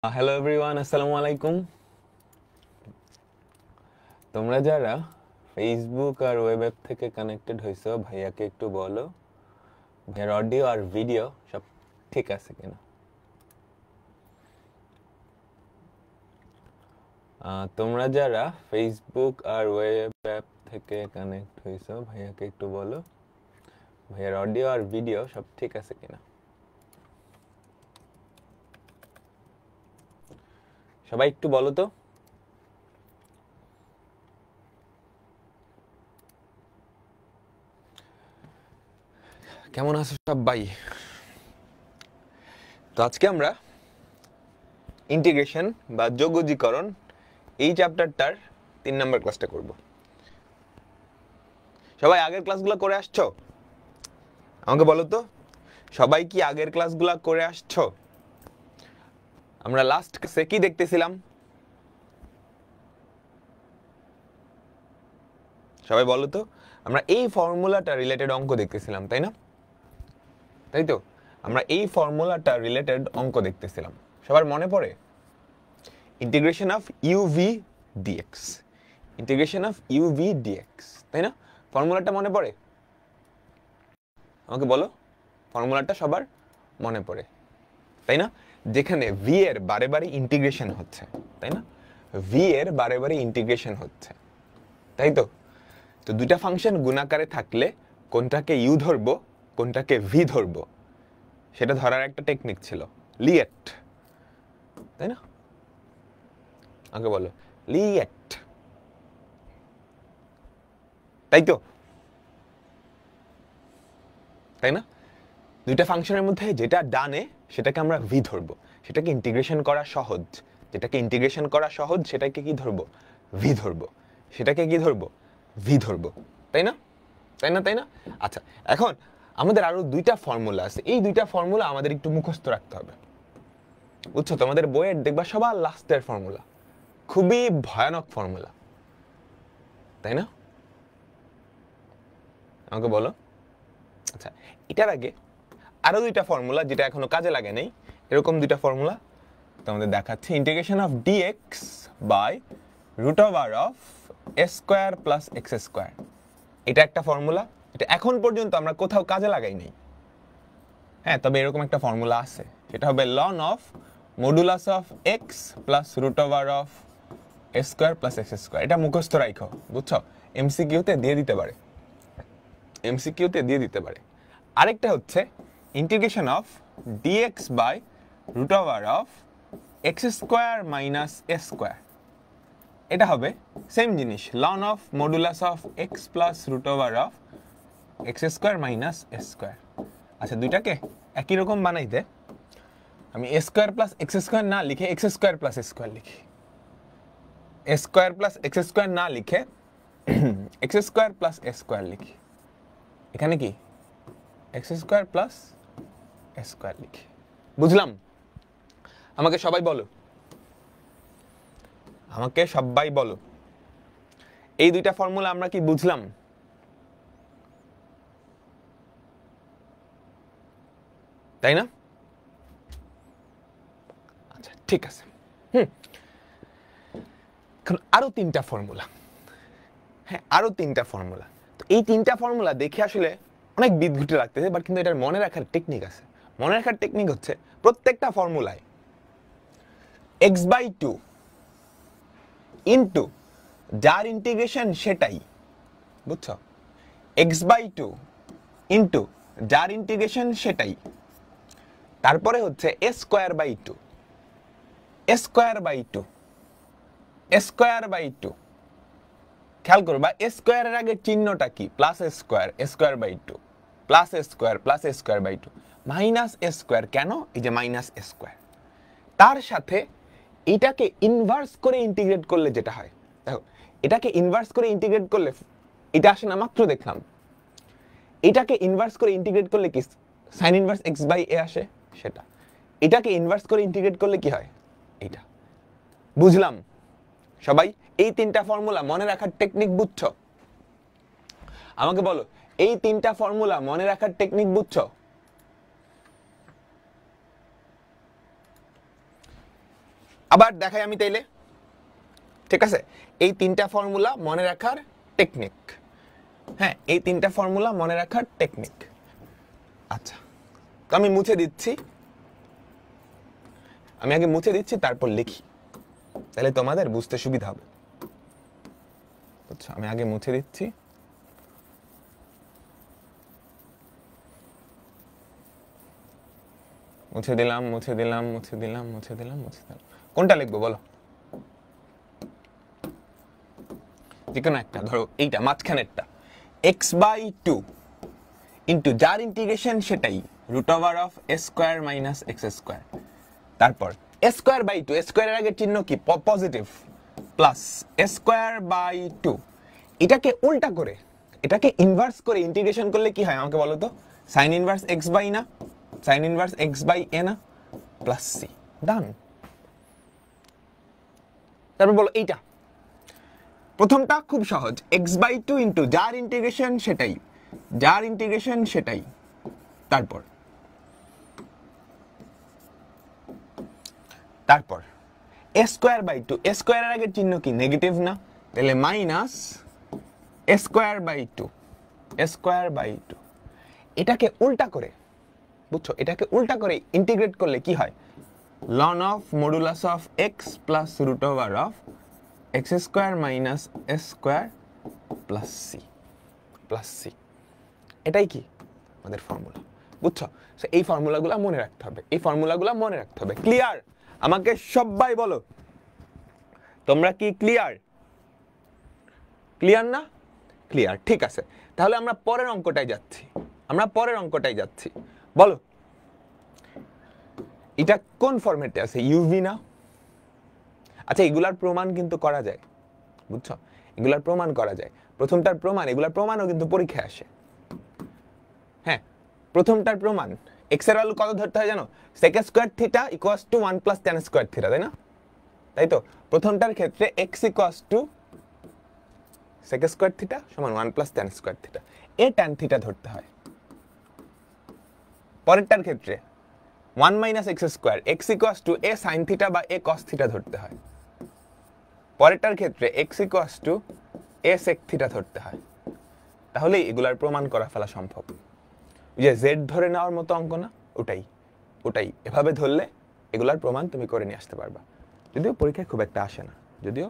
Hello everyone, আসসালামু আলাইকুম। তোমরা যারা ফেসবুক আর ওয়েব অ্যাপ থেকে কানেক্টেড হইছো, ভাইয়াকে একটু বলো ভাইয়ার অডিও আর ভিডিও সব ঠিক আছে কিনা। তোমরা যারা ফেসবুক আর ওয়েব অ্যাপ থেকে কানেক্ট হইছো, ভাইয়াকে একটু বলো ভাইয়ার অডিও আর ভিডিও সব ঠিক আছে কিনা। সবাই একটু বলো তো। কেমন আছো সবাই? তো আজকে আমরা ইন্টিগ্রেশন বা যোগজীকরণ এই চ্যাপ্টারটার 3 নম্বর ক্লাসটা করব। সবাই আগের ক্লাসগুলো করে আসছো? আমাকে বলো তো, সবাই কি আগের ক্লাসগুলো করে আসছো? আমরা লাস্ট ক্লাসে কি দেখতেছিলাম? সবাই বলো তো। আমরা এই ফর্মুলাটা রিলেটেড অঙ্ক দেখতেছিলাম, তাই না? তাই তো, আমরা এই ফর্মুলাটা রিলেটেড অঙ্ক দেখতেছিলাম। সবার মনে পড়ে? Integration of uv dx, integration of uv dx, তাই না? ফর্মুলাটা মনে পড়ে? আমাকে বলো, ফর্মুলাটা সবার মনে পড়ে, তাই না? যেখানে ভি এর বারে বারে ইন্টিগ্রেশন হচ্ছে, তাই না? ভি এর বারে বারে ইন্টিগ্রেশন হচ্ছে, তাই তো? তো দুইটা ফাংশন গুণাকারে থাকলে কোনটাকে ইউ ধরবো কোনটাকে ভি ধরবো সেটা ধরার একটা টেকনিক ছিল, লিয়েট, তাই না? আগে বলো, লিয়েট, তাই তো? তাই না? দুইটা ফাংশনের মধ্যে যেটা ডানে সেটাকে আমরা ভি ধরবো, সেটাকে ইন্টিগ্রেশন করা সহজ, যেটাকে ইন্টিগ্রেশন করা সহজ সেটাকে কি ধরবো? ভি ধরবো। সেটাকে কি ধরবো? ভি ধরবো, তাই না? তাই না? তাই না? আচ্ছা, এখন আমাদের আরো দুইটা ফর্মুলা আছে, এই দুইটা ফর্মুলা আমাদের একটু মুখস্থ রাখতে হবে, বুঝছো? তোমাদের বইয়ের দেখবা সবার লাস্টের ফর্মুলা খুবই ভয়ানক ফর্মুলা, তাই না? আমাকে বলো। আচ্ছা, এটার আগে আরো দুইটা ফর্মুলা যেটা এখনো কাজে লাগে নাই, এরকম দুইটা ফর্মুলা তোমাদের দেখাচ্ছি। Integration of dx by root over of s square plus x square, এটা একটা ফর্মুলা। এটা এখন পর্যন্ত আমরা কোথাও কাজে লাগাই নাই, হ্যাঁ, তবে এরকম একটা ফর্মুলা আছে, সেটা হবে ln of modulus of x plus root over of s square plus x square. এটা মুখস্থ রাখো, বুঝছো? এমসিকিউতে দিয়ে দিতে পারে, এমসিকিউতে দিয়ে দিতে পারে। আরেকটা হচ্ছে integration of dx by root over of x square minus s square, এটা হবে সেম জিনিস, ln of modulus of x plus root over of x square minus s square. আচ্ছা, দুইটাকে একই রকম বানাইতে আমি a square plus x square না লিখে x square plus s square লিখি, a square plus x square না লিখে x square plus s square লিখি। এখানে কি x square plus s square লিখি, বুঝলাম? আমাকে সবাই বলো, আমাকে সবাই বলো, এই দুইটা ফর্মুলা আমরা কি বুঝলাম? তাই না? আচ্ছা, ঠিক আছে। আরো তিনটা ফর্মুলা, হ্যাঁ, আরো তিনটা ফর্মুলা। তো এই তিনটা ফর্মুলা দেখে আসলে অনেক বিদঘুটে লাগতেছে, বাট কিন্তু এটার মনে রাখার টেকনিক আছে। মনে রাখার টেকনিক হচ্ছে প্রত্যেকটা ফর্মুলায় এক্স বাই টু ইন্টু যার ইন্টিগ্রেশন সেটাই, বুঝছো? এক্স বাই টু ইন্টু যার ইন্টিগ্রেশন সেটাই, তারপরে হচ্ছে a square by two, a square by two, a square by two. খেয়াল করবা এ স্কোয়ারের আগে চিহ্নটা কি? Plus a square, a square by two, plus a square, plus a square by two, minus a square. কেন? এই যে minus a square, তার সাথে এটাকে ইনভার্স করে ইন্টিগ্রেট করলে যেটা হয়, দেখো, এটাকে ইনভার্স করে ইন্টিগ্রেট করলে এটা আসে না, মাত্র দেখলাম। এটাকে ইনভার্স করে ইন্টিগ্রেট করলে কি সাইন ইনভার্স এক্স বাই এ আসে, সেটা। এটাকে ইনভার্স করে ইন্টিগ্রেট করলে কি হয়? এটা। বুঝলাম সবাই? এই তিনটা ফর্মুলা মনে রাখার টেকনিক বুঝছো? আমাকে বলো, এই তিনটা ফর্মুলা মনে রাখার টেকনিক বুঝছো? আবার দেখাই আমি তাইলে, ঠিক আছে? এই তিনটা ফর্মুলা মনে রাখার টেকনিক। হ্যাঁ, এই তিনটা ফর্মুলা মনে রাখার টেকনিক। আচ্ছা, তো আমি মুছে দিচ্ছি, আমি আগে মুছে দিচ্ছি তারপর লিখি, তাহলে তোমাদের বুঝতে সুবিধা হবে। আচ্ছা, আমি আগে মুছে দিচ্ছি। মুছে দিলাম, মুছে দিলাম, মুছে দিলাম, মুছে দিলাম, মুছে দিলাম। কোনটা লিখবো বলো? যে কোনো একটা, ধরো এইটা মাঝখানেরটা, x/2 ইন্টু যার ইন্টিগ্রেশন সেটাই √(s² - x²). তারপর s²/2, s² এর আগে চিহ্ন কি? Positive, plus s²/2। এটাকে উল্টা করে, এটাকে ইনভার্স করে ইন্টিগ্রেশন করলে কি হয় আমাকে বলো তো? sin ইনভার্স x/a না, sin ইনভার্স x/a না, প্লাস c। ডান। তারপর বলো এইটা, প্রথমটা খুব সহজ, x/2 ইন্টু যার ইন্টিগ্রেশন সেটাই, যার ইন্টিগ্রেশন সেটাই। তারপর তারপর s²/2, s² এর আগের চিহ্ন কি? নেগেটিভ না, তাহলে মাইনাস s²/2, s²/2। এটাকে উল্টা করে, বুঝছো, এটাকে উল্টা করে ইন্টিগ্রেট করলে কি হয়? ln of modulus of x plus √(x² - s² plus c plus c। এটাই কি আমাদের ফর্মুলা, বুঝছো? এই ফর্মুলাগুলো মনে রাখতে হবে, এই ফর্মুলাগুলো মনে রাখতে হবে। ক্লিয়ার? আমাকে সবাই বলো, তোমরা কি ক্লিয়ার? ক্লিয়ার না? ক্লিয়ার, ঠিক আছে। তাহলে আমরা পরের অঙ্কটায় যাচ্ছি, আমরা পরের অঙ্কটায় যাচ্ছি। বলো এটা কোন ফরম্যাটে আছে? ইউভি না? আচ্ছা, এগুলার প্রমাণ কিন্তু করা যায়, বুঝছো? এগুলার প্রমাণ করা যায়। প্রথমটার প্রমাণ, এগুলার প্রমাণও কিন্তু পরীক্ষায় আসে। হ্যাঁ, প্রথমটার প্রমাণ, x এর ভ্যালু কত ধরতে হয় জানো? sec² θ = 1 + tan² θ, তাই না? তাই তো, প্রথমটার ক্ষেত্রে x = sec² θ = 1 + tan² θ, এ tan θ ধরতে হয়। পরেরটার ক্ষেত্রে 1 - x², x = a sin θ বা a cos θ ধরতে হয়। পরেরটার ক্ষেত্রে x = a sec θ ধরতে হয়। তাহলে এগুলার প্রমাণ করা ফেলা সম্ভব। ওই যে z ধরে নেওয়ার মতো অঙ্ক না, ওটাই ওটাই এভাবে ধরলে এগুলার প্রমাণ তুমি করে নিয়ে আসতে পারবা। যদিও পরীক্ষায় খুব একটা আসে না, যদিও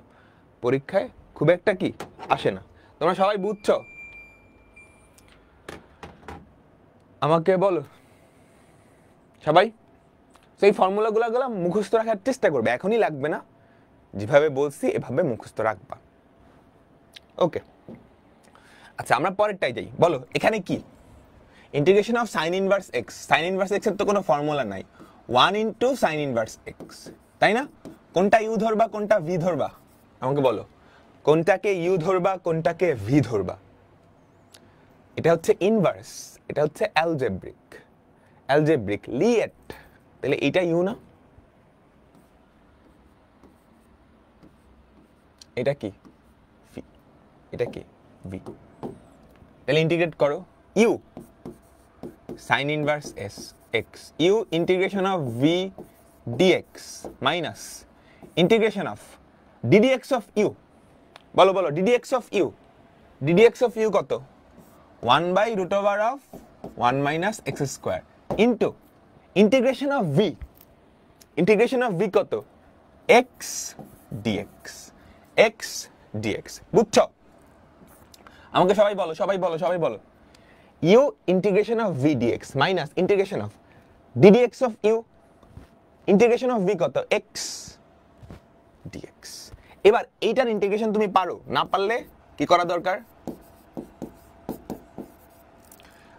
পরীক্ষায় খুব একটা কি আসে না। তোমরা সবাই বুঝছো? আমাকে বলো সবাই। সেই ফর্মুলাগুলো মুখস্থ রাখার চেষ্টা করবে, এখনই লাগবে না, যেভাবে বলছি এভাবে মুখস্থ রাখবা। ওকে, আচ্ছা আমরা পরেরটাই যাই। বলো এখানে কি? Integration of sin inverse x। sin inverse x এর তো কোনো ফর্মুলা নাই, 1 * sin ইনভার্স x, তাই না? কোনটা u ধরবা, কোনটা v ধরবা আমাকে বলো। কোনটাকে u ধরবা, কোনটাকে v ধরবা? এটা হচ্ছে ইনভার্স, এটা হচ্ছে অ্যালজেব্রিক, অ্যালজেব্রিক লিয়েট। তাহলে এটা u না? এটা কি v, এটা কি v। তাহলে ইন্টিগ্রেট করো, u sin inverse x, u integration of v dx minus integration of ddx of u। বলো বলো, ddx of u, ddx of u কত? 1/√(1 - x² into integration of v, integration of v কত? x dx, x dx। বুঝছো? আমাকে সবাই বলো, সবাই বলো, সবাই বলো। u integration of v dx minus integration of ddx of u, integration of v কত? x dx। এবার এইটার ইন্টিগ্রেশন তুমি পারো, না পারলে কি করা দরকার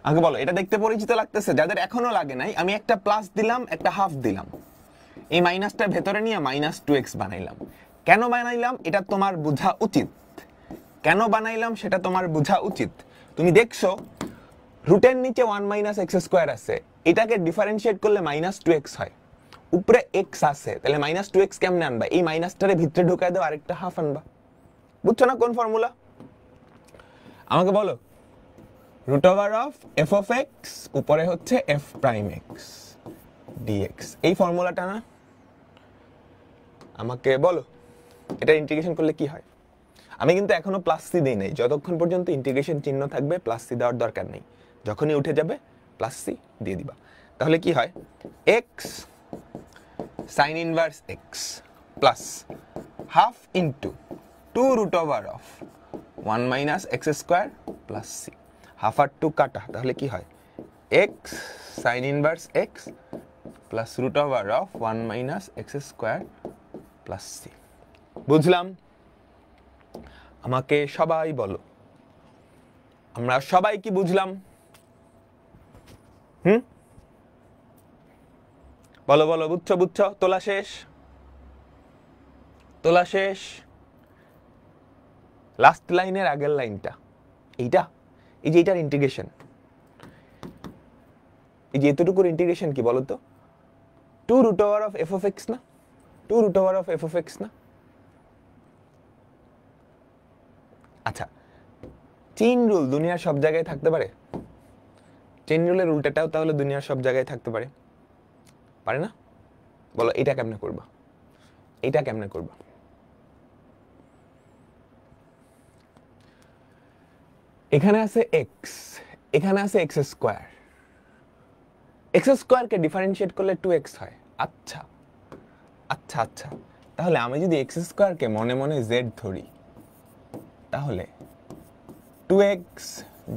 আমাকে বলো। এটা দেখতে পরিচিত লাগতেছে? যাদের এখনো লাগে নাই, আমি একটা প্লাস দিলাম, একটা হাফ দিলাম, এই মাইনাসটা ভেতরে নিয়ে -2x বানাইলাম। কেন বানাইলাম এটা তোমার বোঝা উচিত, কেন বানাইলাম সেটা তোমার বোঝা উচিত। তুমি দেখছো রুটের নিচে 1 - x² আছে, এটাকে ডিফারেন্সিয়েট করলে -2x হয়, উপরে x আছে, তাহলে -2x কেমনে আনবা? এই মাইনাসটারে ভিতরে ঢুকায় দাও, আরেকটা হাফ আনবা। বুঝছো না কোন ফর্মুলা আমাকে বলো। √f of x উপরে হচ্ছে f' x dx, এই ফর্মুলাটা না? আমাকে বলো এটা ইন্টিগ্রেশন করলে কি হয়। আমি কিন্তু এখনো প্লাস সি দেই নাই, যতক্ষণ পর্যন্ত ইন্টিগ্রেশন চিহ্ন থাকবে প্লাস সি দেওয়ার দরকার নেই, যখনই উঠে যাবে প্লাস সি দিয়ে দিবা। তাহলে কি হয়, x sine inverse x plus half into 2√1 minus x square plus c. Half আর 2 কাটা, তাহলে কি হয়, x sine inverse x plus √1 minus x square plus c. বুঝলাম? আমাকে সবাই বলো, আমরা সবাই কি বুঝলাম? বলো বলো, বুঝছো বুঝছো? তোলা শেষ, তোলা শেষ। লাস্ট লাইনের আগের লাইনটা এইটা, এই যে এটার ইন্টিগ্রেশন, এই যে এতটুকুর ইন্টিগ্রেশন কি বলতো, 2√f(f(x) না, 2√f(f(x) না। আচ্ছা, চেইন রুল দুনিয়ার সব জায়গায় থাকতে পারে? চেইন রুলের উল্টাটাও তাহলে দুনিয়ার সব জায়গায় থাকতে পারে, পারে না? বলো এটা কেমনে করবা, এটা কেমনে করবা? এখানে আছে এক্স, এখানে আছে এক্স স্কোয়ার, এক্স স্কোয়ারকে ডিফারেন্সিয়েট করলে 2x হয়। আচ্ছা আচ্ছা আচ্ছা, তাহলে আমি যদি এক্স স্কোয়ারকে মনে মনে জেড ধরি, তাহলে 2x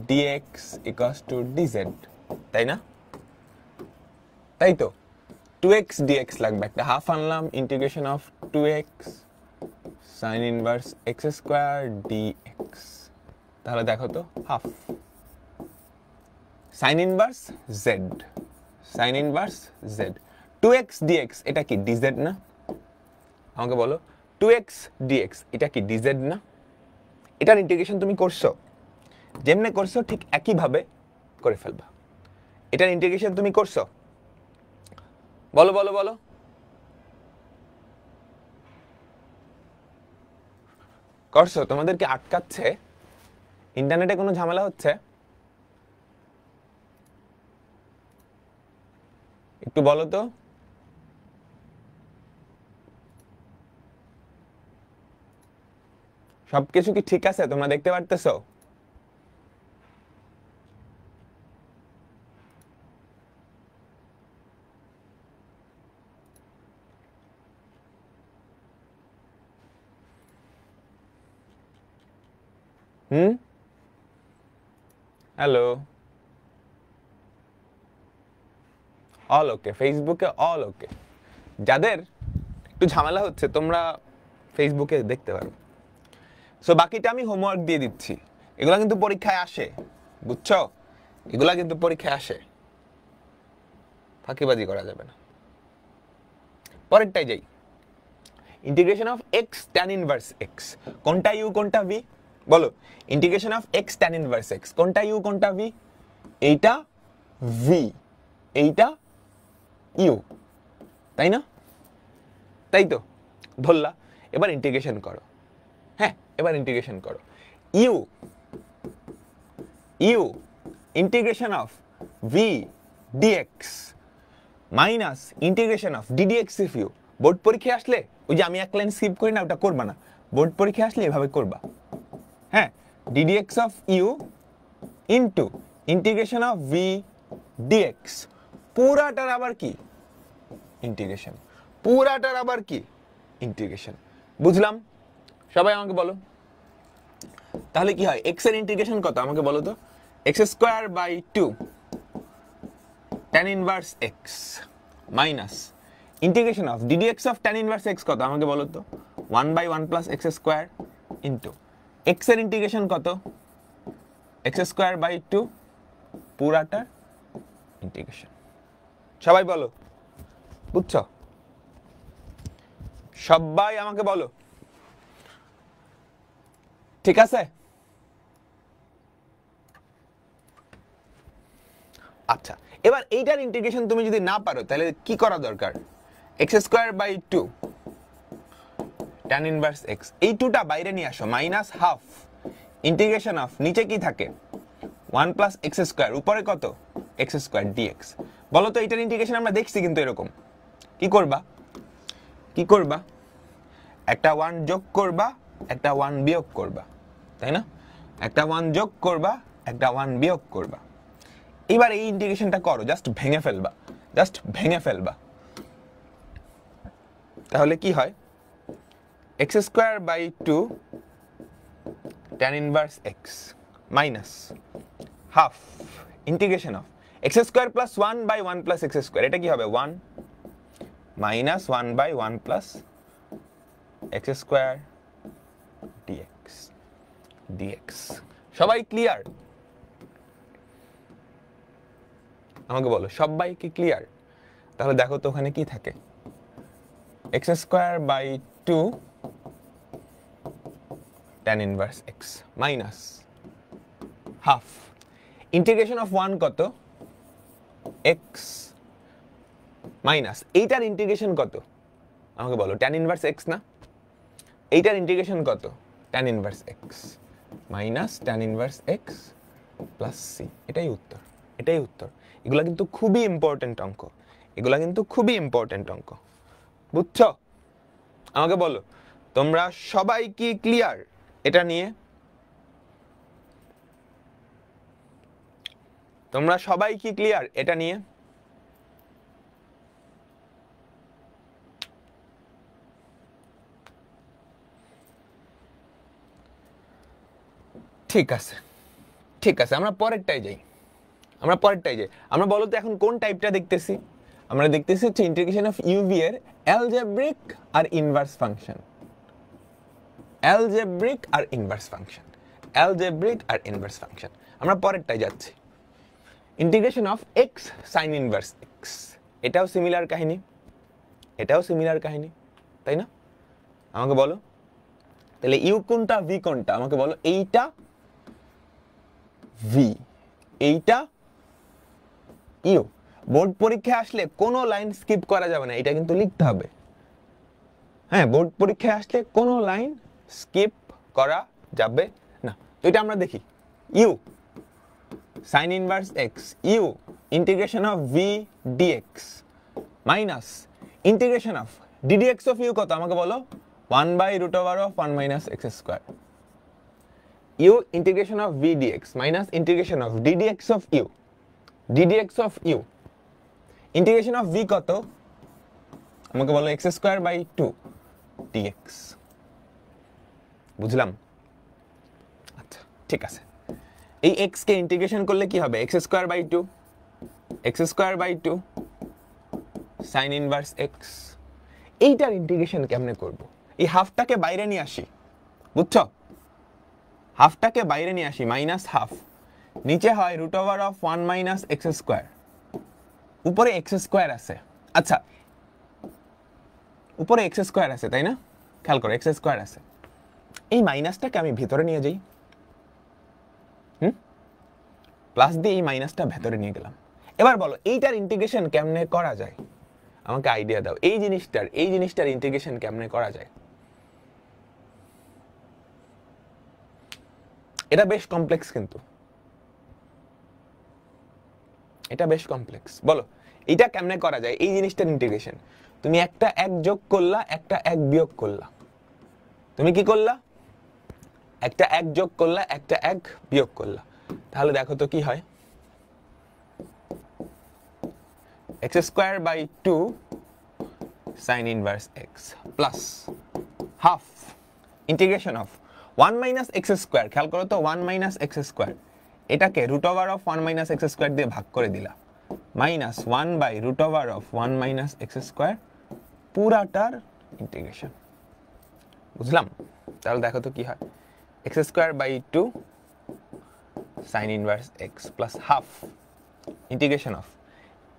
dx equals to dz, তাই না? তাই তো, 2x dx লাগবে, একটা হাফ আনলাম, integration of 2x sign inverse x square dx, তাহলে দেখো তো half sign inverse Z, sign inverse Z, 2x dx এটা কি dz না? আমাকে বলো 2x dx এটা কি dz না? এটার ইন্টিগ্রেশন তুমি করছো, যেমনে করছো ঠিক একই ভাবে করে ফেলবা। এটার ইন্টিগ্রেশন তুমি করছো, বলো বলো বলো। করছো? তোমাদের কি আটকাচ্ছে? ইন্টারনেটে কোনো ঝামেলা হচ্ছে? একটু বলো তো। সবকিছু কি ঠিক আছে? তোমরা দেখতে পারতেছো? হ্যালো, অল ওকে, ফেসবুকে অল ওকে। যাদের একটু ঝামেলা হচ্ছে তোমরা ফেসবুকে দেখতে পারো। সো বাকিটা আমি হোমওয়ার্ক দিয়ে দিচ্ছি, এগুলা কিন্তু পরীক্ষায় আসে, বুঝছো? এগুলা কিন্তু পরীক্ষায় আসে, ফাঁকিবাজি করা যাবে না। পরেরটাই যাই, integration of x tan inverse x, কোনটা ইউ কোনটা ভি? বলো, integration of x tan inverse x, কোনটা ইউ কোনটা ভি? এইটা ভি, এইটা ইউ, তাই না? তাই তো, ধরলা। এবার ইন্টিগ্রেশন করো, হ্যাঁ এবার ইন্টিগ্রেশন করো। U u integration of v dx minus integration of ddx if u. Board পরীক্ষায় আসলে ওই যে আমি এক লাইন স্কিপ করি না, ওটা করবা না। বোর্ড পরীক্ষায় আসলে এভাবে করবা, হ্যাঁ। Ddx of u into integration of v dx, পুরাটার আবার কি ইন্টিগ্রেশন, পুরাটার আবার কি ইন্টিগ্রেশন। বুঝলাম? সবাই আমাকে বলো তাহলে কি হয়, এক্স এর ইন্টিগ্রেশন কত আমাকে বলো তো? X square by 2 tan inverse x minus integration of ddx of tan inverse x কত আমাকে বলো তো? 1/1 plus x square into x এর ইন্টিগ্রেশন কত? এক্স স্কোয়ার বাই 2 পুরাটার ইন্টিগ্রেশন। সবাই বলো, বুঝছো? সবাই আমাকে বলো, ঠিক আছে? আচ্ছা, এবার এইটার ইন্টিগ্রেশন তুমি যদি না পারো তাহলে কি করা দরকার? X square by 2 tan inverse x, এই 2টা বাইরে নিয়ে আসো, মাইনাস হাফ ইন্টিগ্রেশন অফ নিচে কি থাকে 1 প্লাস এক্স স্কোয়ার, উপরে কত এক্স স্কোয়ার ডিএক্স। বলো তো এটার ইন্টিগ্রেশন আমরা দেখছি কিন্তু এরকম। কি করবা, কি করবা? একটা 1 যোগ করবা, একটা 1 বিয়োগ করবা, তাই না? একটা 1 যোগ করবা, একটা 1 বিয়োগ করবা। এবার এই ইন্টিগ্রেশনটা করো, জাস্ট ভেঙে ফেলবা, জাস্ট ভেঙে ফেলবা। তাহলে কি হয়? x²/2 tan inverse x minus half integration of x² plus 1/1 plus x², এটা কি হবে? 1 minus 1/1 plus x² dx। সবাই ক্লিয়ার? আমাকে বলো, সবাই কি ক্লিয়ার? তাহলে দেখো তো ওখানে কি থাকে, x²/2 tan inverse x minus half integration of 1 কত? x মাইনাস এইটার ইন্টিগ্রেশন কত? আমাকে বলো, tan inverse x না? এইটার ইন্টিগ্রেশন কত? tan inverse x minus tan inverse x plus c। এটাই উত্তর, এটাই উত্তর। এগুলা কিন্তু খুবই ইম্পর্টেন্ট অঙ্ক, এগুলা কিন্তু খুবই ইম্পর্টেন্ট অঙ্ক, বুঝছো? আমাকে বলো, তোমরা সবাই কি ক্লিয়ার এটা নিয়ে? তোমরা সবাই কি ক্লিয়ার এটা নিয়ে? ঠিক আছে, ঠিক আছে, আমরা পরেরটাই যাই, আমরা পরেরটাই যাই। আমরা বলো তো এখন কোন টাইপটা দেখতেছি? আমরা দেখতেছি হচ্ছে ইন্টিগ্রেশন অফ ইউভি এর অ্যালজেব্রিক আর ইনভার্স ফাংশন, অ্যালজেব্রিক আর ইনভার্স ফাংশন, অ্যালজেব্রিক আর ইনভার্স ফাংশন। আমরা পরেরটাই যাচ্ছি, integration of x sine inverse x. এটাও সিমিলার কাহিনী, এটাও সিমিলার কাহিনী, তাই না? আমাকে বলো তাহলে ইউ কোনটা, ভি কোনটা? আমাকে বলো, এইটা ভি, এইটা ইউ। বোর্ড পরীক্ষায় আসলে কোনো লাইন স্কিপ করা যাবে না, এটা কিন্তু লিখতে হবে। হ্যাঁ, বোর্ড পরীক্ষায় আসলে কোনো লাইন স্কিপ করা যাবে না। তো এটা আমরা দেখি, u sine inverse x, u integration of v dx minus integration of ddx of u কত? আমাকে বলো, 1/√1 minus x²। u integration of v dx minus integration of ddx of u, ddx of u, integration of v কত? আমাকে বলো, x²/2 dx। বুঝলাম? আচ্ছা, ঠিক আছে। এই x কে ইন্টিগ্রেশন করলে কি হবে? x²/2, x²/2 sin inverse x। এইটার ইন্টিগ্রেশন কেমনে করব? এই হাফটাকে বাইরে নিয়ে আসি, বুঝছো? হাফটাকে বাইরে নিয়ে আসি, মাইনাস হাফ, নিচে হয় √1 minus x², উপরে x² আছে। আচ্ছা, উপরে x² আছে, তাই না? খেয়াল করো, x² আছে। এই মাইনাসটাকে আমি ভিতরে নিয়ে যাই, প্লাস দিয়ে এই মাইনাসটা ভেতরে নিয়ে গেলাম। এবার বলো, এইটার ইন্টিগ্রেশন কেমনে করা যায়? আমাকে আইডিয়া দাও, এই জিনিসটার ইন্টিগ্রেশন কেমনে করা যায়? এটা বেশ কমপ্লেক্স, কিন্তু এটা বেশ কমপ্লেক্স। বলো, এটা কেমনে করা যায়? এই জিনিসটার ইন্টিগ্রেশন, তুমি একটা 1 যোগ করলা, একটা 1 বিয়োগ করলা। তুমি কি করলা? একটা 1 যোগ করলা, একটা 1 বিয়োগ করলা। তাহলে দেখো তো কি হয়, x²/2 sin inverse x plus half integration of 1 minus x²। খেয়াল করো তো, 1 minus x², এটাকে √1 minus x² দিয়ে ভাগ করে দিলা, মাইনাস 1/√1 minus x² পুরাটার ইন্টিগ্রেশন। বুঝলাম? তাহলে দেখো তো কি হয়, x²/2 sin inverse x plus half integration of,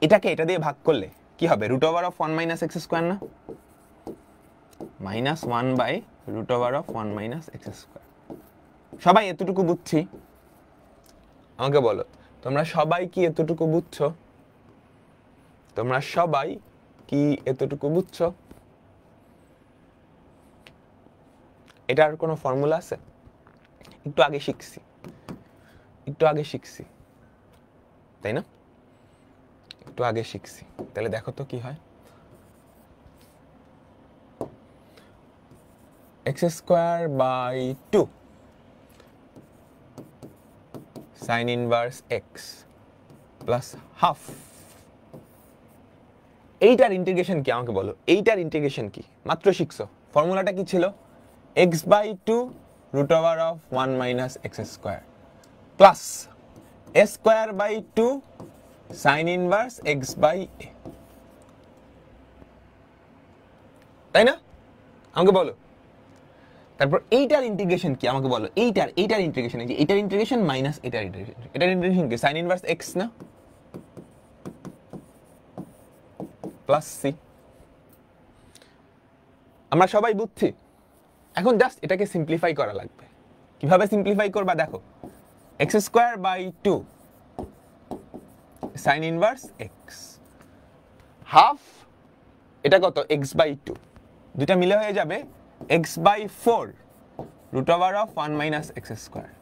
এটাকে এটা দিয়ে ভাগ করলে কি হবে? √1 minus x² না, মাইনাস 1/√1 minus x²। সবাই এতটুকু বুঝছি? আমাকে বলো, তোমরা সবাই কি এতটুকু বুঝছো? তোমরা সবাই কি এতটুকু বুঝছো? এটার কোনো ফর্মুলা আছে? একটু আগে শিখছি, তাই না? একটু আগে শিখছি। তাহলে দেখো তো কি হয়, x square by 2 sin inverse x plus half। এইটার ইন্টিগ্রেশন কি আমাকে বলো, এইটার ইন্টিগ্রেশন কি? মাত্র শিখছো। ফর্মুলাটা কি ছিল? x by 2 root over of 1 minus x square plus a square by 2 sin inverse x by a, তাই না? আমাকে বলো। তারপর এইটার ইন্টিগ্রেশন কি আমাকে বলো, এইটার ইন্টিগ্রেশন, এই যে এইটার ইন্টিগ্রেশন মাইনাস এটার ইন্টিগ্রেশন কি? sin inverse x না প্লাস c। আমরা সবাই বুঝছি। এখন জাস্ট এটাকে সিম্পলিফাই করা লাগবে। কিভাবে সিম্পলিফাই করবা দেখো, x square by 2 sin inverse x half, এটা কত? x বাই 2, দুটা মিলে হয়ে যাবে x by 4 root over of 1 minus x square।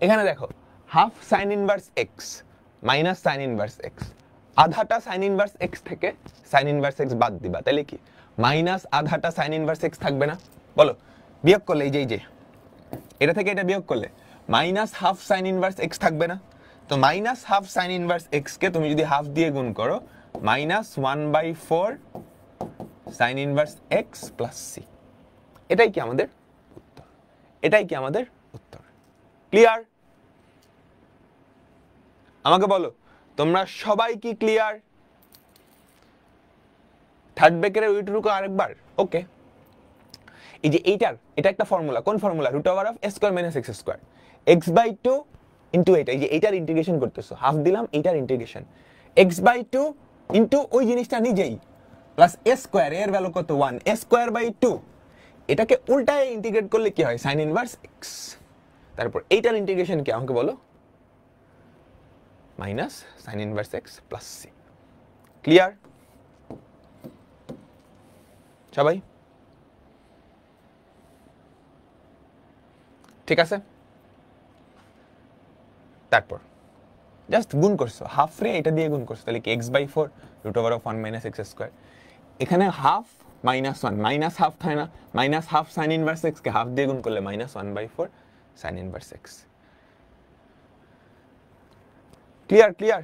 এখানে দেখো half sin inverse x minus sin inverse x, আধাটা sin inverse x থেকে sin inverse x বাদ দিবা, তাহলে কি মাইনাস আধাটা sin inverse x থাকবে না? বলো, বিয়োগ করলে এই যে এটা থেকে এটা বিয়োগ করলে minus half sin inverse x থাকবে না? তো minus half sin inverse x কে তুমি যদি হাফ দিয়ে গুণ করো, minus 1/4 sin inverse x plus c। এটাই কি আমাদের উত্তর? এটাই কি আমাদের উত্তর? ক্লিয়ার? আমাকে বলো, তোমরা সবাই কি ক্লিয়ার? থার্ড ব্র্যাকেটের ওইটুকু আরেকবার। ওকে, এই যে এটা একটা ফর্মুলা। কোন formula? Root over of s square minus x square, x by 2 into এটা। এই যে এইটার ইন্টিগ্রেশন করতেছো, হাফ দিলাম, এইটার ইন্টিগ্রেশন x বাই 2 ইনটু ওই জিনিসটা নিজেই প্লাস a স্কয়ার, এর ভ্যালু কত? 1, a স্কয়ার বাই 2। এটাকে উল্টায় ইন্টিগ্রেট করলে কি হয়? sin inverse x। তারপর এইটার ইন্টিগ্রেশন কি আমাকে বলো? Minus sin inverse x plus c। Clear সবাই? ঠিক আছে। তারপর জাস্ট গুণ করছো, হাফ রে এটা দিয়ে গুণ করছো, তাহলে কি x by 4 root over of 1 minus x square. এখানে হাফ মাইনাস 1, মাইনাস হাফ হয় না, minus half sin inverse x কে হাফ দিয়ে গুণ করলে minus 1/4 sin inverse x। Clear? Clear?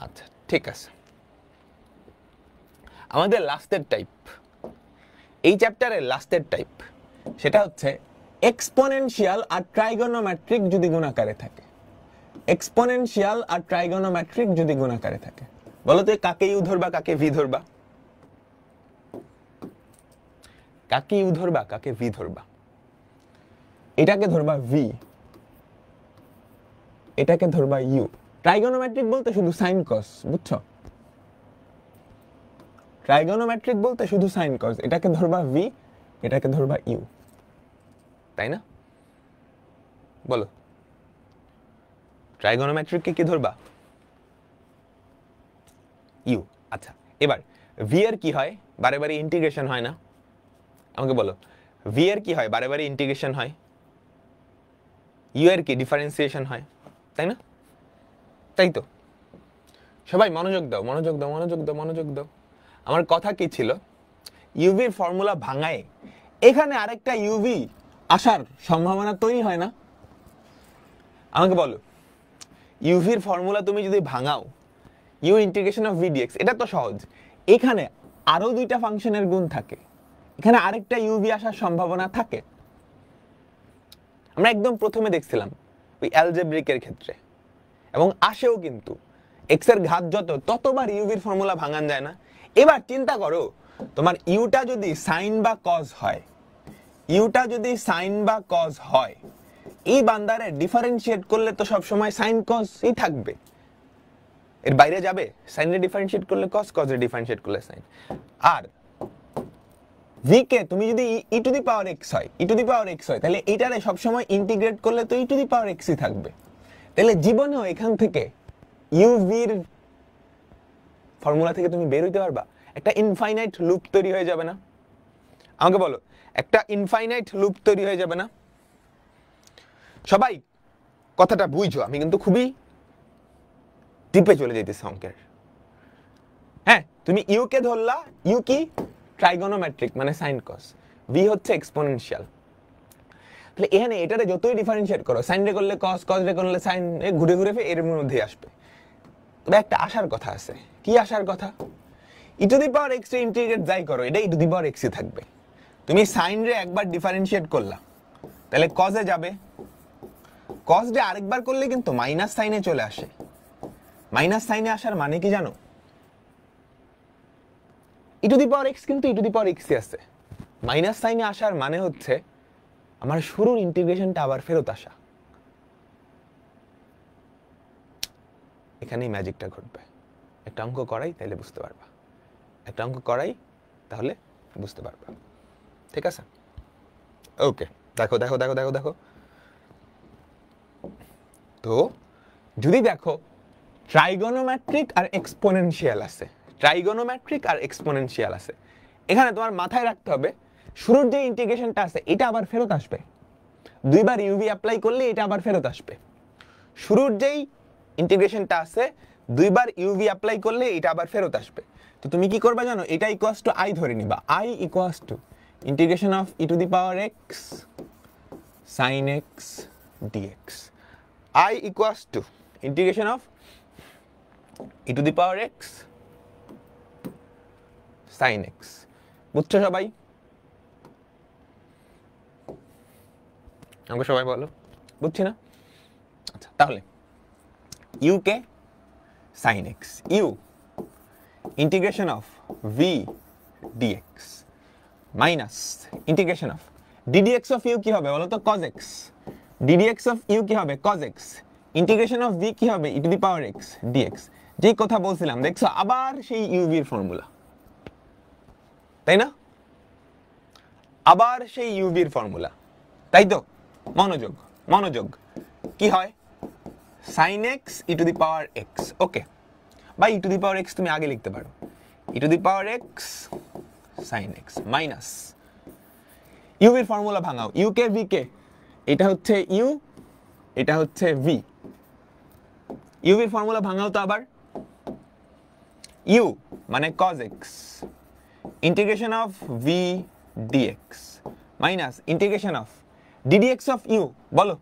আচ্ছা ঠিক আছে। আমাদের লাস্টের টাইপ, এই চ্যাপ্টারের লাস্টের টাইপ, সেটা হচ্ছে এক্সপোনেনশিয়াল আর ট্রাইগোনোমেট্রিক যদি গুণাকারে থাকে। এক্সপোনেনশিয়াল আর ট্রাইগোনোমেট্রিক যদি গুণাকারে থাকে। বলো তো কাকে ইউ ধরবা, কাকে ভি ধরবা? কাকে ইউ ধরবা, কাকে ভি ধরবা? এটাকে ধরবা ভি, এটাকে ধরবা ইউ। ট্রাইগোনোমেট্রিক বলতে শুধু সাইন কস, বুঝছো? ট্রাইগোনোমেট্রিক বলতে শুধু সাইন কস। এটাকে ধরবা ভি, এটাকে ধরবা ইউ, তাই না? বলো, ট্রাইগোনোমেট্রিককে কি ধরবা? ইউ। আচ্ছা, এবার ভি এর কি হয়? বারে বারে ইন্টিগ্রেশন হয় না? আমাকে বলো, ভি এর কি হয়? বারে বারে ইন্টিগ্রেশন হয়। ইউ এর কি? ডিফারেন্সিয়েশন হয়, তাই না? তাই তো। সবাই মনোযোগ দাও, মনোযোগ দাও, মনোযোগ দাও, মনোযোগ দাও। আমার কথা কি ছিল? ইউভির ফর্মুলা ভাঙায় এখানে আরেকটা ইউভি আসার সম্ভাবনা তৈরি হয় না? আমাকে বলো, ইউভির ফর্মুলা তুমি যদি ভাঙাও, u integration of v dx, এটা তো সহজ। এখানে আরো দুইটা ফাংশনের গুণ থাকে, এখানে আরেকটা ইউভি আসার সম্ভাবনা থাকে। আমরা একদম প্রথমে দেখছিলাম ওই অ্যালজেব্রিকের ক্ষেত্রে, এবং আসেও কিন্তু এক্স এর ঘাত যত, ততবার ইউভির ফর্মুলা ভাঙান যায় না। এবার চিন্তা করো, তোমার ইউটা যদি সাইন বা কজ হয়, ইউটা যদি সাইন বা কজ হয়, এই বান্দারে ডিফারেন্সিয়েট করলে তো সব সময় সাইন কজই থাকবে, এর বাইরে যাবে? সাইনে ডিফারেন্সিয়েট করলে কজ, কজে ডিফারেন্সিয়েট করলে সাইন। আর ভি কে তুমি যদি ই টু দি পাওয়ার এক্স হয়, e to the power x হয়, তাহলে এইটারে সব সময় ইন্টিগ্রেট করলে তো ই টু দি পাওয়ার এক্সই থাকবে। তাহলে জীবনেও এখান থেকে ইউভির ফর্মুলা থেকে তুমি বের হইতে পারবা? একটা ইনফাইনাইট লুপ তৈরি হয়ে যাবে না? আমাকে বলো, একটা ইনফাইনাইট লুপ তৈরি হয়ে যাবে না? সবাই কথাটা বুঝছো? আমি কিন্তু খুবই ডিপে চলে যেতেছি অঙ্কের। হ্যাঁ, তুমি ইউ কে ধরলা, ইউ কি? ট্রাইগোনোমেট্রিক মানে সাইন কস, ভি হচ্ছে এক্সপোনেনশিয়াল। তাহলে এখানে এটারে যতই ডিফারেন্সিয়েট করো, সাইন রে করলে কস, কস রে করলে সাইন, ঘুরে ঘুরে এর মধ্যেই আসবে। তবে একটা আসার কথা আছে। কি আসার কথা? E to the power x রে ইন্টিগ্রেট যাই করো, এটা ই টু দি পাওয়ার এক্সই থাকবে। তুমি সাইন রে একবার ডিফারেন্সিয়েট করলা, তাহলে কজে যাবে, কস রে আরেকবার করলে কিন্তু মাইনাস সাইনে চলে আসে। মাইনাস সাইনে আসার মানে কি জানো? E to the power x কিন্তু ই টু দি পাওয়ার এক্সই আছে। মাইনাস সাইনে আসার মানে হচ্ছে আমার শুরুর ইন্টিগ্রেশনটা আবার ফেরত আসা। এখানেই ম্যাজিকটা ঘটবে। একটা অঙ্ক করাই তাহলে বুঝতে পারবা, একটা অঙ্ক করাই তাহলে বুঝতে পারবা। ঠিক আছে, ওকে। দেখো দেখো দেখো দেখো দেখো তো যদি দেখো ট্রাইগোনোমেট্রিক আর এক্সপোনেনশিয়াল আছে, ট্রাইগোনোমেট্রিক আর এক্সপোনেনশিয়াল আছে, এখানে তোমার মাথায় রাখতে হবে শুরুর যে ইন্টিগ্রেশনটা আছে এটা আবার ফেরত আসবে। দুইবার ইউভি অ্যাপ্লাই করলে এটা আবার ফেরত আসবে। শুরুর যেই ইন্টিগ্রেশনটা আছে দুইবার ইউভি অ্যাপ্লাই করলে এটা আবার ফেরত আসবে। তো তুমি কি করবে জানো? এটা ইকুয়ালস টু আই ধরে নিবা। I equals to integration of e to the power x sine x dx. I equals to integration of e to the power x sine x. বুঝছো সবাই? আমাকে সবাই বলো, বুঝছি না? আচ্ছা, তাহলে ইউ কে sine x, u integration of v dx minus integration of ddx of u কি হবে বলো তো? Cos x. Ddx of u কি হবে? Cos x. Integration of v কি হবে? E to the power x dx. যেই কথা বলছিলাম দেখছো, আবার সেই ইউভির ফর্মুলা, তাই না? আবার সেই ইউভির ফর্মুলা, তাই তো? মনোযোগ মনোযোগ। কি হয়? Sine x e to the power x, okay, বা e to the power x তুমি আগে লিখতে পারো, e to the power x sine x minus ইউভির ফর্মুলা ভাঙাও, ইউ কে ভি কে, এটা হচ্ছে ইউ, এটা হচ্ছে ভি। ইউভির ফর্মুলা ভাঙাও তো আবার। ইউ মানে cos x integration of v dx minus integration of ddx of u, বলো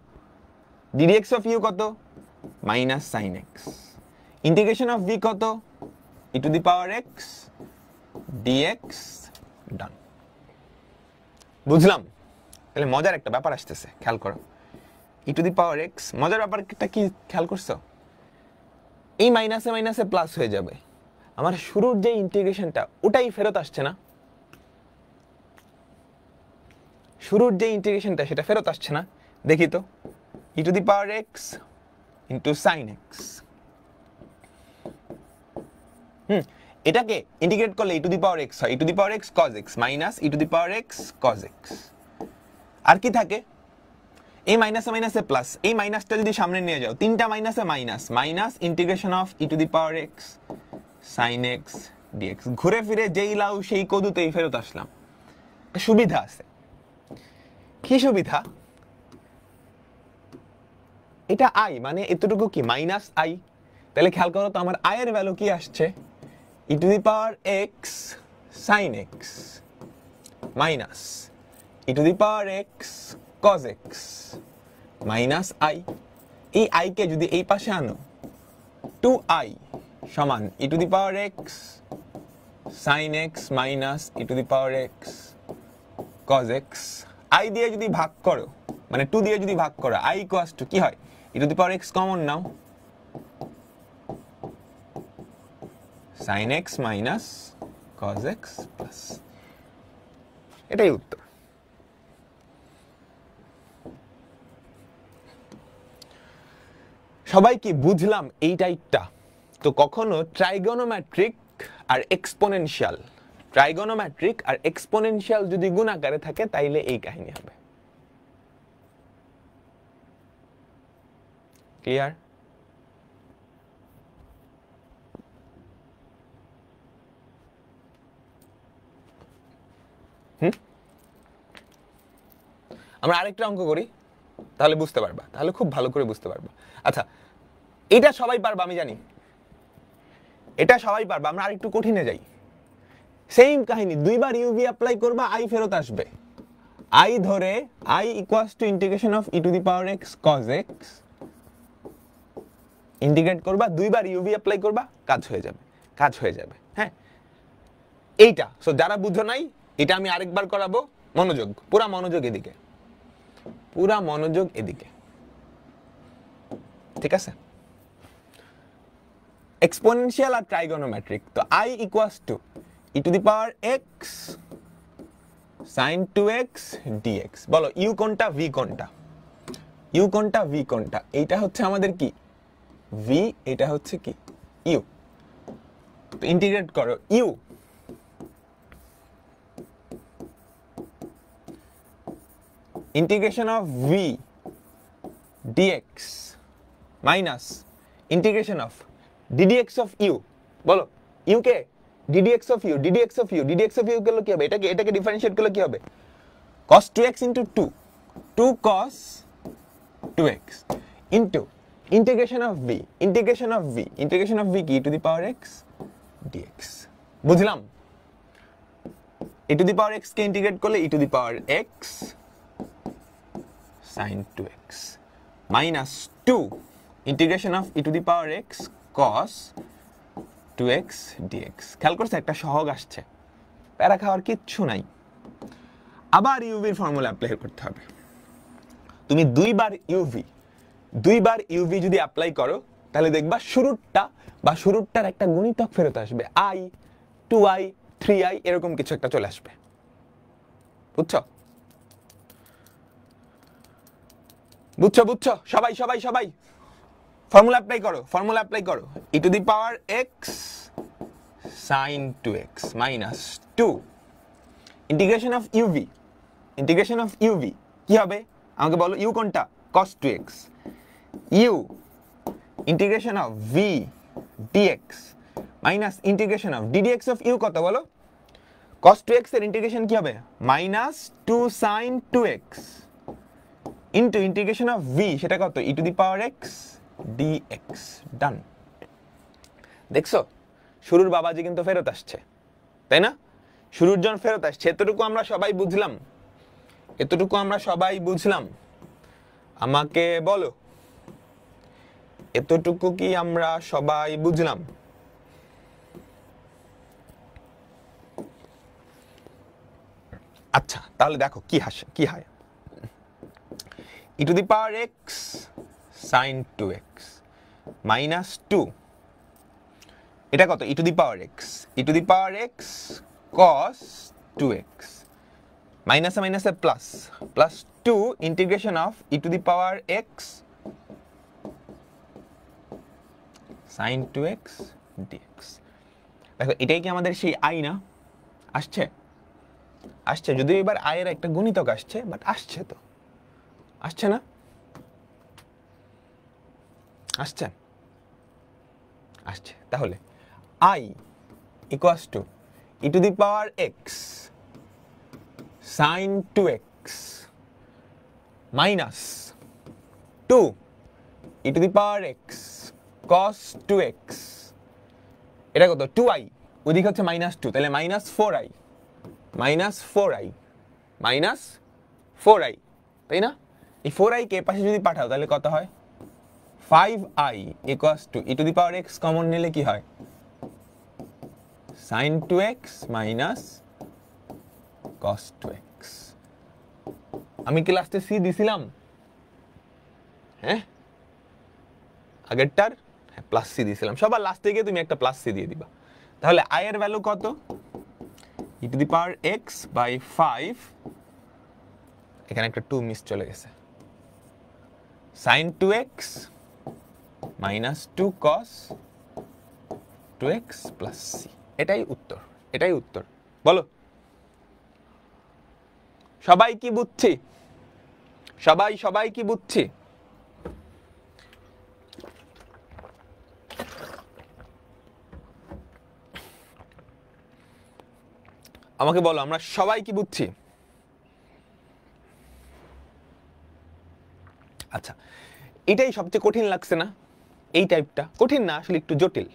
ddx অফ ইউ কত? Minus sine x. Integration of v কত? E to the power x dx. Done. বুঝলাম? তাহলে মজার একটা ব্যাপার আসতেছে, খেয়াল করো। ই টু দি পাওয়ার এক্স, মজার ব্যাপারটা কি খেয়াল করছো? এই মাইনাসে মাইনাসে প্লাস হয়ে যাবে। আমার শুরুর যে ইন্টিগ্রেশনটা ওটাই ফেরত আসছে না, শুরুর যে ইন্টিগ্রেশনটা সেটা ফেরত আসছে না। দেখি তো, e to the power x into sine x. এটাকে ইন্টিগ্রেট করলে e to the power x হয়, e to the power x cos x minus e to the power x cos x. আর কি থাকে? এই মাইনাসে মাইনাসে প্লাস, এই মাইনাসটা যদি সামনে নিয়ে যাও, তিনটা মাইনাসে minus, minus integration of e to the power x sine x dx. ঘুরে ফিরে যেই লাউ সেই কদুতেই ফেরত আসলাম। সুবিধা আছে। কি সুবিধা? এটা আই মানে এতটুকু কি মাইনাস আই। তাহলে খেয়াল করো তো আমার আই এর ভ্যালু কি আসছে? E to the power x sine x minus e to the power x cos x minus I. এই আই কে যদি এই পাশে আনো, 2i সমান e to the power x sine x minus e to the power x cos x। I দিয়ে যদি ভাগ করো, মানে 2 দিয়ে যদি ভাগ করো, i ইকুয়ালস টু কি হয়? E to the power x common নাও, sine x minus cos x plus. এটাই উত্তর। সবাই কি বুঝলাম এই টাইপটা? তো কখনো ট্রাইগোনোমেট্রিক আর এক্সপোনেনশিয়াল, ট্রাইগোনোমেট্রিক আর এক্সপোনেনশিয়াল যদি গুণাকারে থাকে তাইলে এই কাহিনী হবে। ক্লিয়ার? আমরা আরেকটা অঙ্ক করি, তাহলে বুঝতে পারবা, তাহলে খুব ভালো করে বুঝতে পারবা। আচ্ছা, এটা সবাই পারবা আমি জানি, এটা সবাই পারবা। আমরা আরেকটু কঠিনে যাই। সেম কাহিনী, দুইবার ইউভি অ্যাপ্লাই করবা, আই ফেরত আসবে। আই ধরে I equals to integration of e to the power x cos x, integrate করবা, দুইবার ইউভি অ্যাপ্লাই করবা, কাজ হয়ে যাবে, কাজ হয়ে যাবে। হ্যাঁ, এইটা সো যারা বুঝো নাই, এটা আমি আরেকবার করাবো, মনোযোগ, পুরা মনোযোগ এদিকে, পুরা মনোযোগ এদিকে, ঠিক আছে? এক্সপোনেনশিয়াল আর ট্রাইগোনোমেট্রিক, তো I equals two E to the power x sin 2x dx। বলো ইউ কোনটা, ভি কোনটা? ইউ কোনটা, ভি কোনটা? এইটা হচ্ছে আমাদের কি ভি, এটা হচ্ছে কি ইউ। তো ইন্টিগ্রেট করো, u integration of v dx minus integration of ddx of u. বলো ইউ কে ddx of u, ddx of u, ddx of u করলে কি হবে? এটাকে ডিফারেন্সিয়েট করলে কি হবে? cos 2x into 2 cos 2x into integration of v, integration of v কি e to the power x dx। বুঝলাম? e to the power x K integrate করলে e to the power x sin 2x minus 2 integration of e to the power x cos 2x dx। খেয়াল করছো একটা সহগ আসছে, প্যারা খাওয়ার কিচ্ছু নাই। আবার ইউভির ফর্মুলা অ্যাপ্লাই করতে হবে। তুমি দুইবার ইউভি যদি অ্যাপ্লাই করো, তাহলে দেখবা শুরুরটার একটা গুণিতক ফেরত আসবে, i 2i 3i এরকম কিছু একটা চলে আসবে। বুঝছো? বুঝছো বুঝছো সবাই সবাই সবাই ফর্মুলা অ্যাপ্লাই করো e to the power x sin 2x minus 2 integration of uv কি হবে আমাকে বলো, u কোনটা? cos 2x, u integration of v dx minus integration of ddx of u কত বলো? cos 2x এর ইন্টিগ্রেশন কি হবে? minus 2 sin 2x into integration of v, সেটা কত? e to the power x dx। ডান। দেখছো শুরুর বাবাজি কিন্তু ফেরত আসছে, তাই না? শুরুর জন ফেরত আসছে। এতটুকু আমরা সবাই বুঝলাম, আমাকে বলো এতটুকু কি আমরা সবাই বুঝলাম? আচ্ছা তাহলে দেখো কি হয় e to the power x sin 2x minus 2, এটা কত? e to the power x cos 2x minus a plus 2 integration of e to the power x sin 2x dx। দেখো এটাই কি আমাদের সেই i না? আসছে যদিও এবার i এর একটা গুণিতক আসছে, বাট আসছে না? আসছে। তাহলে i equals to e to the power x sin 2x minus 2 e to the power x cos 2x, এটা কত? 2i, ওইদিকে হচ্ছে minus 2, তাহলে minus 4i, তাই না? এই 4i কে পাশে যদি পাঠাও তাহলে কত হয়? 5i equals to e to the power x common নিলে কি হয়? sin 2x minus cos 2x। আমি কি লাস্টে c দিছিলাম? হ্যাঁ, আগেরটার প্লাস c দিছিলাম। সবার লাস্টে গিয়ে তুমি একটা প্লাস c দিয়ে দিবা। তাহলে i এর ভ্যালু কত? e to the power x by 5, এখানে একটা 2 মিস চলে গেছে, sin 2x minus 2 cos 2x plus c। এটাই উত্তর। বলো সবাই কি বুঝছি? সবাই কি বুঝছি? আমাকে বলো আমরা সবাই কি বুঝছি? আচ্ছা, এটাই সবচেয়ে কঠিন লাগছে না? এই টাইপটা কঠিন না, আসলে একটু জটিল।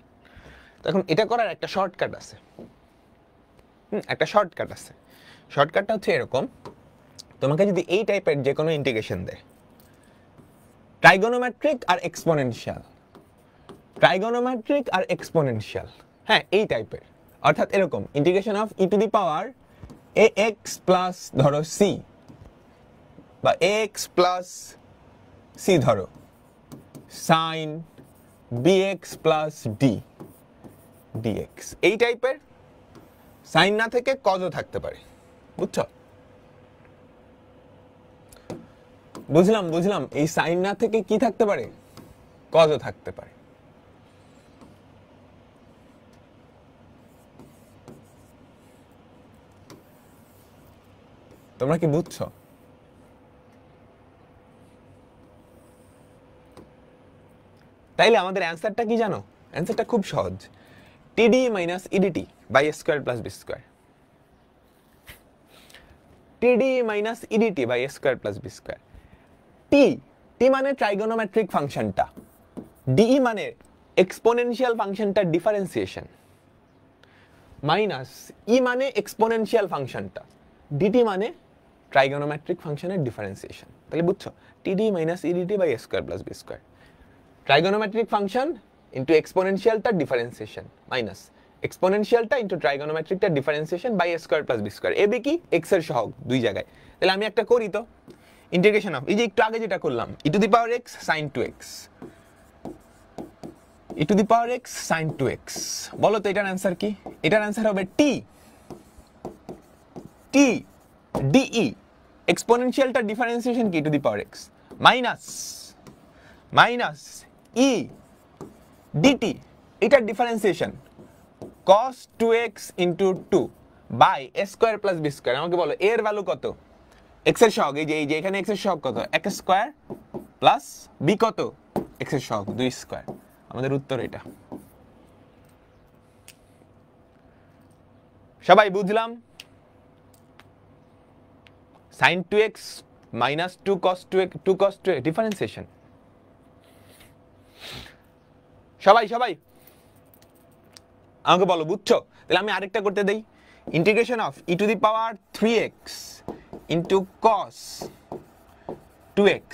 তো এখন এটা করার একটা শর্টকাট আছে। একটা শর্টকাট আছে, শর্টকাটটা হচ্ছে এরকম, তোমাকে যদি এই টাইপের যে কোনো ইন্টিগ্রেশন দেয়, ট্রাইগোনোমেট্রিক আর এক্সপোনেনশিয়াল, ট্রাইগোনোমেট্রিক আর এক্সপোনেনশিয়াল, হ্যাঁ এই টাইপের, অর্থাৎ এরকম integration of e to the power a x plus ধরো সি, বা এক্স প্লাস সি ধরো sine bx plus d dx, এই টাইপের সাইন না থেকে কজও থাকতে পারে, বুঝছো? বুঝলাম, এই সাইন না থেকে কি থাকতে পারে, কজও থাকতে পারে। তোমরা কি বুঝছো? তাইলে আমাদের অ্যান্সারটা কি জানো? অ্যান্সারটা খুব সহজ, TD minus EDT by a square plus b square. TD minus EDT by a square plus b square. T মানে ট্রাইগোনোমেট্রিক ফাংশনটা, ডিই মানে এক্সপোনেনশিয়াল ফাংশনটার ডিফারেন্সিয়েশন, মাইনাস ই মানে এক্সপোনেনশিয়াল ফাংশনটা, ডিটি মানে ট্রাইগোনোমেট্রিক ফাংশনের ডিফারেন্সিয়েশন। তাহলে বুঝছো, TD minus EDT by a square plus b square, trigonometric function into এক্সপোনেনশিয়ালটার ডিফারেন্সিয়েশন মাইনাস এক্সপোনেনশিয়ালটা ইন্টু ট্রাইগোনোমেট্রিকটার differentiation by a square plus b square. A b কি, এক্স এর সহগ দুই জায়গায়। তাহলে আমি একটা করি তো, ইন্টিগ্রেশন অফ, এই যে একটু আগে যেটা করলাম, e to the power x sine two x, e to the power x sine two x. বলো তো এটার অ্যান্সার কি? এটার অ্যান্সার হবে টি টি ডিই, এক্সপোনেনশিয়ালটার ডিফারেন্সিয়েশন কি, to the power x minus minus E DT, এটার differentiation cos 2x into 2 by a square plus b square. আমাকে বলো এর ভ্যালু কত, x এর সহগ, এই যে এখানে x এর সহগ কত, x স্কয়ার প্লাস b কত, x এর সহগ 2 স্কয়ার। আমাদের উত্তর এটা। সবাই বুঝলাম? sin 2x minus 2 cos 2x, 2 cos 2x differentiation. সবাই আমাকে বলো বুঝছো? তাহলে আমি আরেকটা করতে দেই, integration of e to the power 3x into cos 2x,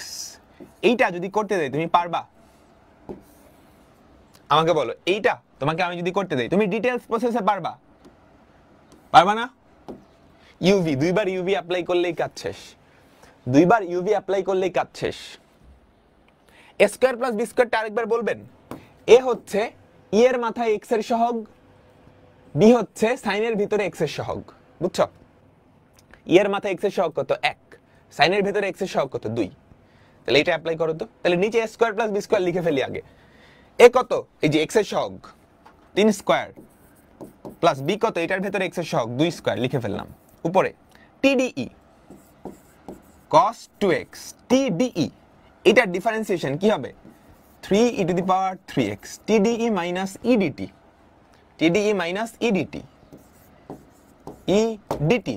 এইটা যদি করতে দেই তুমি পারবা? আমাকে বলো, এইটা তোমাকে আমি যদি করতে দেই তুমি ডিটেইলস প্রসেসে পারবা? পারবা না? ইউভি, দুইবার ইউভি অ্যাপ্লাই করলেই কাজ শেষ, দুইবার ইউভি অ্যাপ্লাই করলেই কাজ শেষ। এ স্কয়ার প্লাস বি স্কয়ারটা আরেকবার বলবেন। এ হচ্ছে ই এর মাথায় এক্স এর সহগ, বি হচ্ছে সাইনের ভিতরে এক্স এর সহগ, বুঝছো? ই এর মাথায় এক্স এর সহগ কত, 1, সাইনের ভিতরে এক্স এর সহগ কত, 2। তাহলে এটা অ্যাপ্লাই করো তো। তাহলে নিচে এ স্কয়ার প্লাস বি স্কয়ার লিখে ফেলি আগে। এ কত, এই যে এক্স এর সহগ 3 স্কয়ার প্লাস বি কত, এটার ভিতরে এক্স এর সহগ 2 স্কয়ার লিখে ফেললাম। উপরে টিডিই cos 2x, টিডিই এটার ডিফারেন্সিয়েশন কি হবে, 3 e to the power 3x, TDE minus EDT, TDE minus EDT, EDT,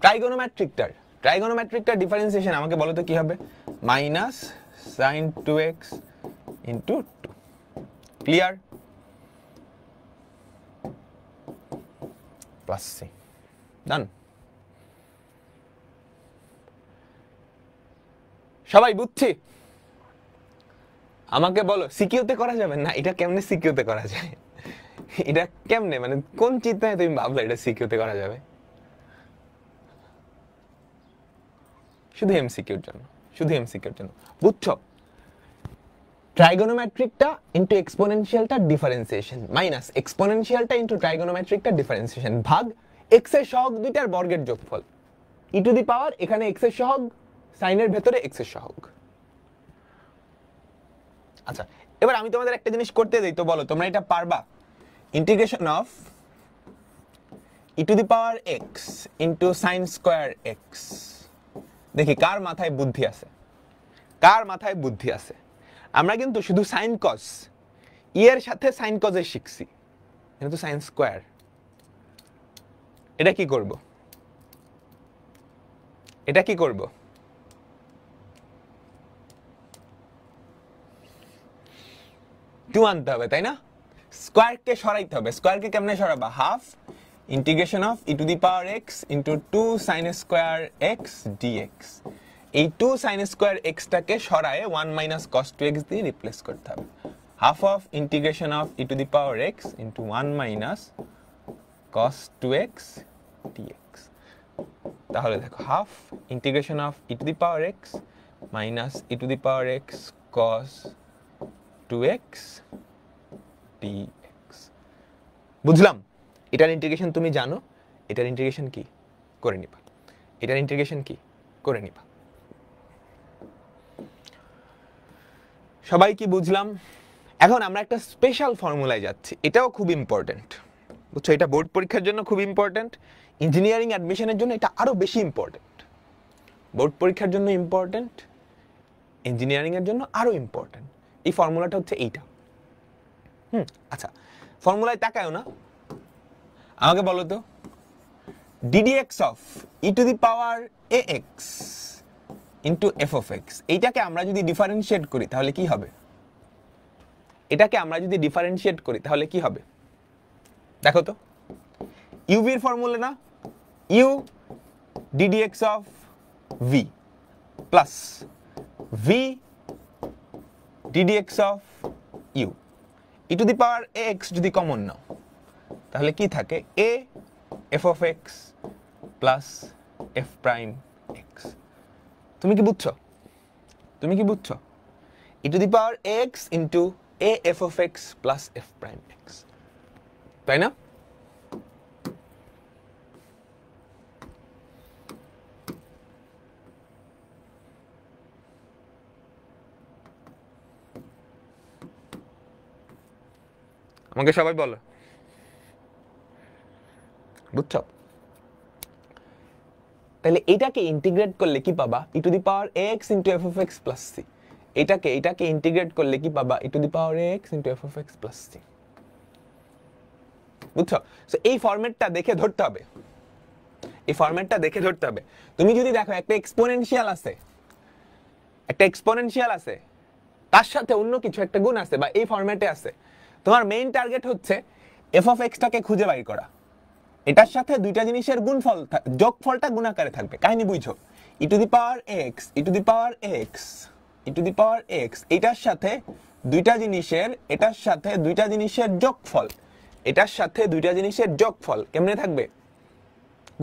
ট্রাইগোনোমেট্রিকটার ডিফারেন্সিয়েশন আমাকে বলো তো কি হবে, minus sin 2x into 2। Clear? Plus c, done. সবাই বুঝছি? আমাকে বলো সিকিউতে করা যাবে না? এটা কেমনে সিকিউতে করা যায়? এটা কেমনে, মানে কোন চিন্তায় তুমি ভাবলে এটা সিকিউতে করা যাবে? শুধু এমসিকিউর জন্য, শুধু এমসিকিউর জন্য। বুঝছো? ট্রাইগোনোমেট্রিকটা ইনটু এক্সপোনেনশিয়ালটা ডিফারেন্সিয়েশন মাইনাস এক্সপোনেনশিয়ালটা ইনটু ট্রাইগোনোমেট্রিকটা ডিফারেন্সিয়েশন ভাগ এক্স এর সহগ দুইটার বর্গের যোগফল। ই টু দি পাওয়ার এখানে এক্স এর সহগ, সাইনের ভেতরে এক্স এর সহগ। আচ্ছা, এবার আমি তোমাদের একটা জিনিস করতে দেই তো, বলো তোমরা এটা পারবা? Integration of e to the power x into sign square x. দেখি কার মাথায় বুদ্ধি আছে, কার মাথায় বুদ্ধি আছে। আমরা কিন্তু শুধু সাইন কস, ই এর সাথে সাইন কজে শিখছি, কিন্তু সাইন স্কোয়ার। এটা কি করব, এটা কি করব? টু আনতে হবে তাই না? স্কোয়ারকে সরাইতে হবে। স্কোয়ারকে কেমনে সরাবা, half integration of e to the power x into 2 sine square x dx. এই 2 সাইন স্কোয়ার এক্সটাকে সরায়ে 1 মাইনাস কস 2x দিয়ে রিপ্লেস করতে হবে। Half of integration of e to the power x into 1 minus cos 2x dx। তাহলে দেখো half integration of e to the power x minus e to the power x cos 2x dx। বুঝলাম? এটার integration তুমি জানো, এটার integration কি করে নিবা, এটার ইন্টিগ্রেশন কি করে নিবা। সবাই কি বুঝলাম? এখন আমরা একটা স্পেশাল ফর্মুলায় যাচ্ছি, এটাও খুব ইম্পর্টেন্ট, বুঝছো? এটা বোর্ড পরীক্ষার জন্য খুব ইম্পর্টেন্ট, ইঞ্জিনিয়ারিং অ্যাডমিশনের জন্য এটা আরো বেশি ইম্পর্টেন্ট। বোর্ড পরীক্ষার জন্য ইম্পর্টেন্ট, ইঞ্জিনিয়ারিং এর জন্য আরো ইম্পর্টেন্ট। এই ফর্মুলাটা হচ্ছে এইটা। আচ্ছা, ফর্মুলায় তাকায়ও না, আমাকে বলো তো, ddx of e to the power ax into f of x, এইটাকে আমরা যদি ডিফারেন্সিয়েট করি তাহলে কি হবে? এটাকে আমরা যদি ডিফারেন্সিয়েট করি তাহলে কি হবে দেখো তো। ইউভির ফর্মুলা না, u ddx of v plus v ddx of u. E to the power x যদি কমন নাও তাহলে কি থাকে? A f of x plus f prime x. তুমি কি বুঝছো? তুমি কি বুঝছো? E to the power x into a f of x plus f prime x, তাই না? আমাকে সবাই বলো, বুঝছো? তাহলে এটাকে ইন্টিগ্রেট করলে কি পাবা? E to the power x into f of x plus c. এটাকে ইন্টিগ্রেট করলে কি পাবা? E to the power x into f of x plus c. বুঝছো? সো এই ফরম্যাটটা দেখে ধরতে হবে, এই ফরম্যাটটা দেখে ধরতে হবে। তুমি যদি দেখো একটা এক্সপোনেনশিয়াল আছে, একটা এক্সপোনেনশিয়াল আছে, তার সাথে অন্য কিছু একটা গুণ আছে বা এই ফরম্যাটে আছে, তোমার মেইন টার্গেট হচ্ছে এফ অফ এক্সটাকে খুঁজে বের করা। এটার সাথে দুইটা জিনিসের গুণফল, যোগফলটা গুণাকারে থাকবে। কাহিনী বুঝছো? E to the power x, e to the power x, e to the power x, এটার সাথে দুইটা জিনিসের, এটার সাথে দুইটা জিনিসের যোগফল, এটার সাথে দুইটা জিনিসের যোগফল কেমনে থাকবে?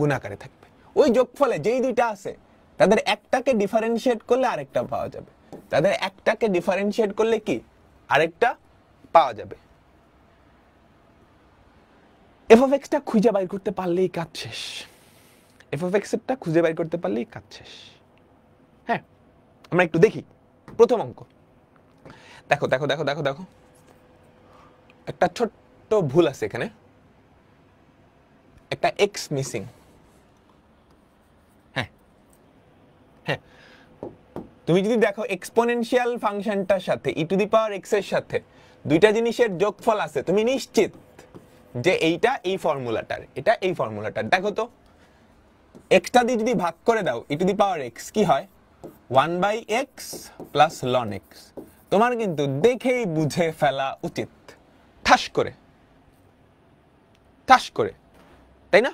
গুণাকারে থাকবে। ওই যোগফলে যেই দুইটা আছে তাদের একটাকে ডিফারেন্সিয়েট করলে আরেকটা পাওয়া যাবে, তাদের একটাকে ডিফারেন্সিয়েট করলে কি আরেকটা পাওয়া যাবে। এফ অফ এক্সটা খুঁজে বাইর করতে পারলেই কাজ শেষ, এফ অফ এক্সটা খুঁজে বাইর করতে পারলেই কাজ শেষ। হ্যাঁ, আমরা একটু দেখি প্রথম অঙ্ক। দেখো দেখো দেখো দেখো দেখো, একটা ছোট্ট ভুল আছে এখানে, একটা এক্স মিসিং। হ্যাঁ হ্যাঁ, তুমি যদি দেখো এক্সপোনেনশিয়াল ফাংশনটার সাথে ই টু দি পাওয়ার এক্স এর সাথে দুইটা জিনিসের যোগফল আছে, তুমি নিশ্চিত যে এইটা এই ফর্মুলাটার, এটা এই ফর্মুলাটার। দেখো তো, এক্সটা দিয়ে যদি ভাগ করে দাও ই টু দি পাওয়ার এক্স কি হয়? 1/x plus ln x। তোমার কিন্তু দেখেই বুঝে ফেলা উচিত, ঠাস করে, ঠাস করে, তাই না?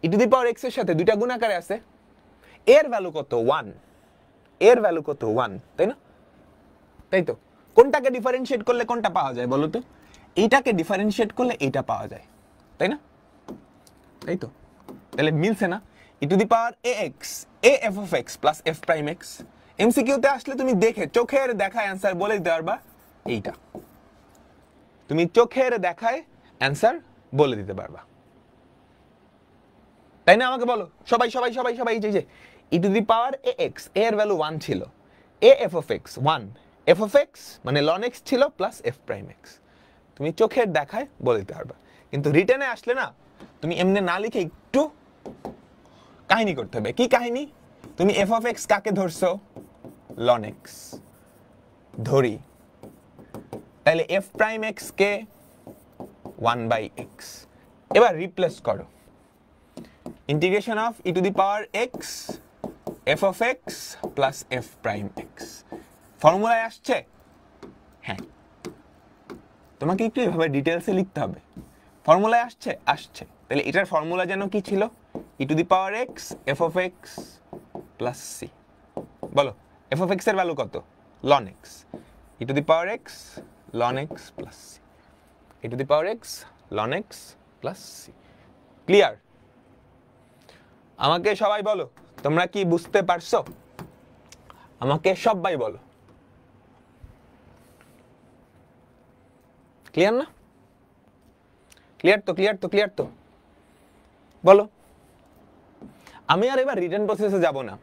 E to the power x এর সাথে দুইটা গুণ আকারে আছে, এর ভ্যালু কত? 1, এর ভ্যালু কত? 1, তাই না? তাই তো, কোনটাকে ডিফারেন্সিয়েট করলে কোনটা পাওয়া যায় বলো তো? এইটাকে ডিফারেন্সিয়েট করলে এইটা পাওয়া যায়, তাই না? তাই তো, তাহলে মিলছে না? E to the power a x, a f of x plus f prime x. এমসিকিউতে আসলে তুমি দেখে চোখের দেখায় অ্যান্সার বলে দিতে পারবা এইটা, তুমি চোখের দেখায় অ্যান্সার বলে দিতে পারবা, তাই না? আমাকে বলো সবাই সবাই সবাই সবাই, যে e to the power a x, এর ভ্যালু 1 ছিল, a f of x 1, f of x মানে ln x ছিল প্লাস এফ প্রাইম এক্স। তুমি চোখের দেখায় বলে দিতে পারবা, কিন্তু রিটেনে আসলে না, তুমি এমনি না লিখে একটু কাহিনী করতে হবে। কি কাহিনী? তুমি এফ অফ এক্স কাকে ধরছো? ln x ধরি, তাহলে এফ প্রাইম এক্স কে 1/x। এবার রিপ্লেস করো, integration of e to the power x f of x plus f prime x. ফর্মুলায় আসছে? হ্যাঁ, তোমাকে একটু এভাবে ডিটেলসে লিখতে হবে, ফর্মুলায় আসছে আসছে তাহলে এটার ফর্মুলা যেন কি ছিল e to the power x f of x plus c বলো f of x এর ভ্যালু কত ln x e to the power x ln x plus c e to the power x ln x plus c clear আমাকে সবাই বলো তোমরা কি বুঝতে পারছো আমাকে সবাই বলো ক্লিয়ার না ক্লিয়ার তো বলো আমি আর এবার রিটার্ন প্রসেসে যাব না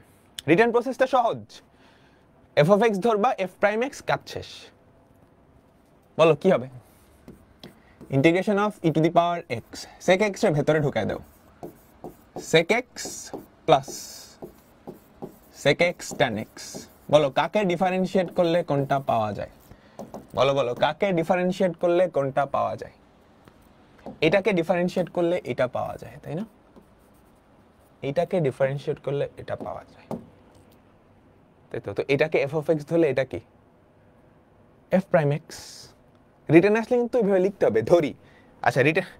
রিটার্ন প্রসেসটা সহজ f of x ধরবা f prime x কাজ শেষ বলো কি হবে integration of e to the power x sec x এর ভেতরে ঢুকায় দাও sec x plus sec x tan x বলো কাকে ডিফারেনশিয়েট করলে কোনটা পাওয়া যায় বলো কাকে ডিফারেনশিয়েট করলে কোনটা পাওয়া যায় এটাকে ডিফারেনশিয়েট করলে এটা পাওয়া যায় তাই না এটাকে ডিফারেনশিয়েট করলে এটা পাওয়া যায় তাই তো এটাকে f of x ধরলে এটা কি f prime x রিটার্ন আসলে কিন্তু এইভাবে লিখতে হবে ধরি আচ্ছা রিটার্ন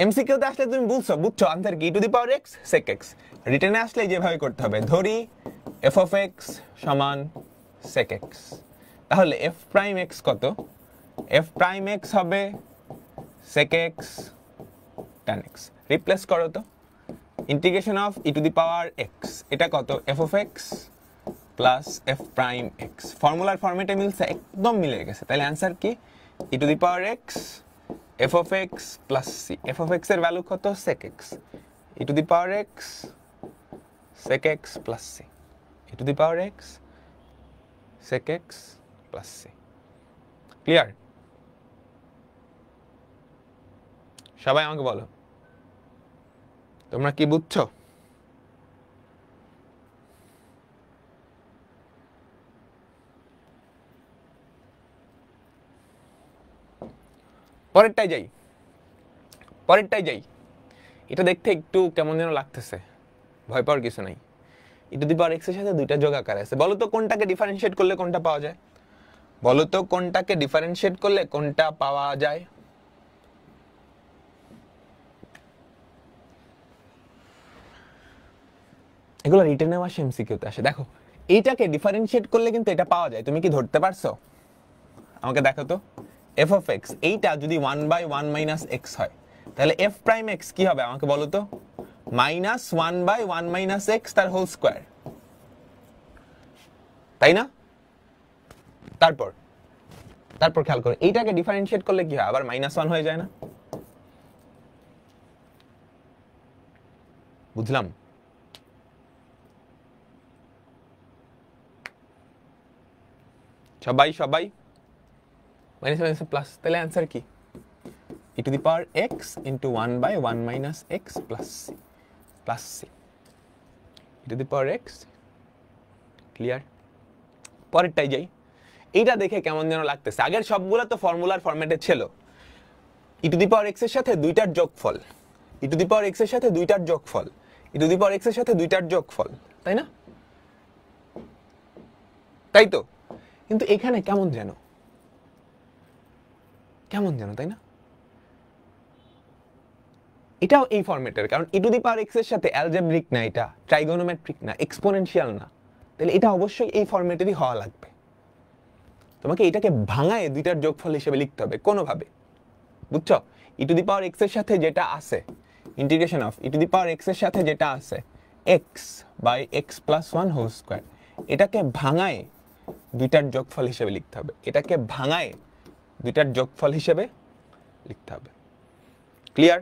এমসিকিউ তে আসলে তুমি বুঝছো আনসার কি e to the power x sec x রিটার্নে আসলে যেভাবে করতে হবে ধরি f of x সমান sec x তাহলে f prime x কত f prime x হবে sec x tan x replace করো তো integration of e to the power x এটা কত f of x plus f prime x ফর্মুলার ফরম্যাটে মিলছে একদম মিলে গেছে তাহলে आंसर কি e to the power x f of x plus c f of x এর ভ্যালু কত sec x e to the power x sec x plus c e to the power x sec x plus c clear সবাই আমাকে বলো তোমরা কি বুঝছো পরেরটাই যাই এটা দেখতে একটু কেমন যেন লাগতেছে ভয় পাওয়ার কিছু নাই e to the power x এর সাথে দুইটা যোগ আকার আছে বলো তো কোনটাকে ডিফারেনশিয়েট করলে কোনটা পাওয়া যায় বলো তো কোনটাকে ডিফারেনশিয়েট করলে কোনটা পাওয়া যায় এগুলো রিটেনেও আসে এমসিকিউতে আসে দেখো এইটাকে ডিফারেনশিয়েট করলে কিন্তু এটা পাওয়া যায় তুমি কি ধরতে পারছো আমাকে দেখো তো f of x এইটা যদি 1/1 minus x হয় তাহলে f prime x কি হবে আমাকে বলো তো -1/1 minus x তার হোল স্কয়ার তাই না তারপর খেয়াল করো এইটাকে ডিফারেনশিয়েট করলে কি হয় আবার -1 হয়ে যায় না বুঝলাম সবাই মাইনাস মাইনাস প্লাস তাহলে आंसर কি e to the power x into 1/1 minus x plus c e to the power x clear পরেরটাই যাই এইটা দেখে কেমন যেন লাগতেছে আগের সবগুলা তো ফর্মুলার ফরম্যাটে ছিল e to the power x এর সাথে দুইটার যোগফল e to the power x এর সাথে দুইটার যোগফল e to the power x এর সাথে দুইটার যোগফল তাই না তাই তো কিন্তু এখানে কেমন যেন তাই না এটাও এই ফরম্যাটের কারণ e to the power x এর সাথে অ্যালজেব্রিক না এটা ট্রাইগোনোমেট্রিক না এক্সপোনেনশিয়াল না তাহলে এটা অবশ্যই এই ফরম্যাটেরই হওয়া লাগবে তোমাকে এটাকে ভাঙায় দুইটার যোগফল হিসেবে লিখতে হবে কোনোভাবে বুঝছো e to the power x এর সাথে যেটা আছে integration of e to the power x এর সাথে যেটা আছে x by x plus 1 whole square এটাকে ভাঙায় দুইটার যোগফল হিসেবে লিখতে হবে এটাকে ভাঙায় দুইটার যোগফল হিসেবে লিখতে হবে ক্লিয়ার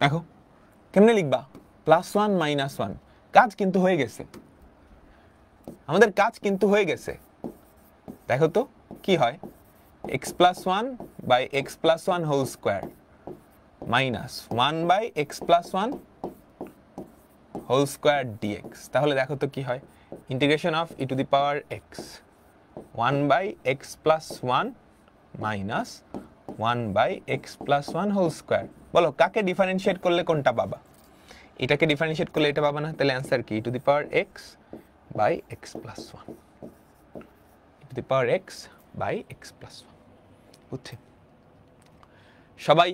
দেখো কেমনে লিখবা +1 -1 কাজ কিন্তু হয়ে গেছে আমাদের কাজ কিন্তু হয়ে গেছে দেখো তো কি হয় x plus 1 by x plus 1 whole square minus 1 by x plus 1 whole square dx তাহলে দেখো তো কি হয় integration of e to the power x 1 by x plus 1 minus 1 by x plus 1 whole square বলো কাকে ডিফারেনশিয়েট করলে কোনটা পাবা এটাকে ডিফারেনশিয়েট করলে এটা পাবা না তাহলে आंसर কি e to the power x by x plus one, e to the power x by x plus one. বুঝছি? সবাই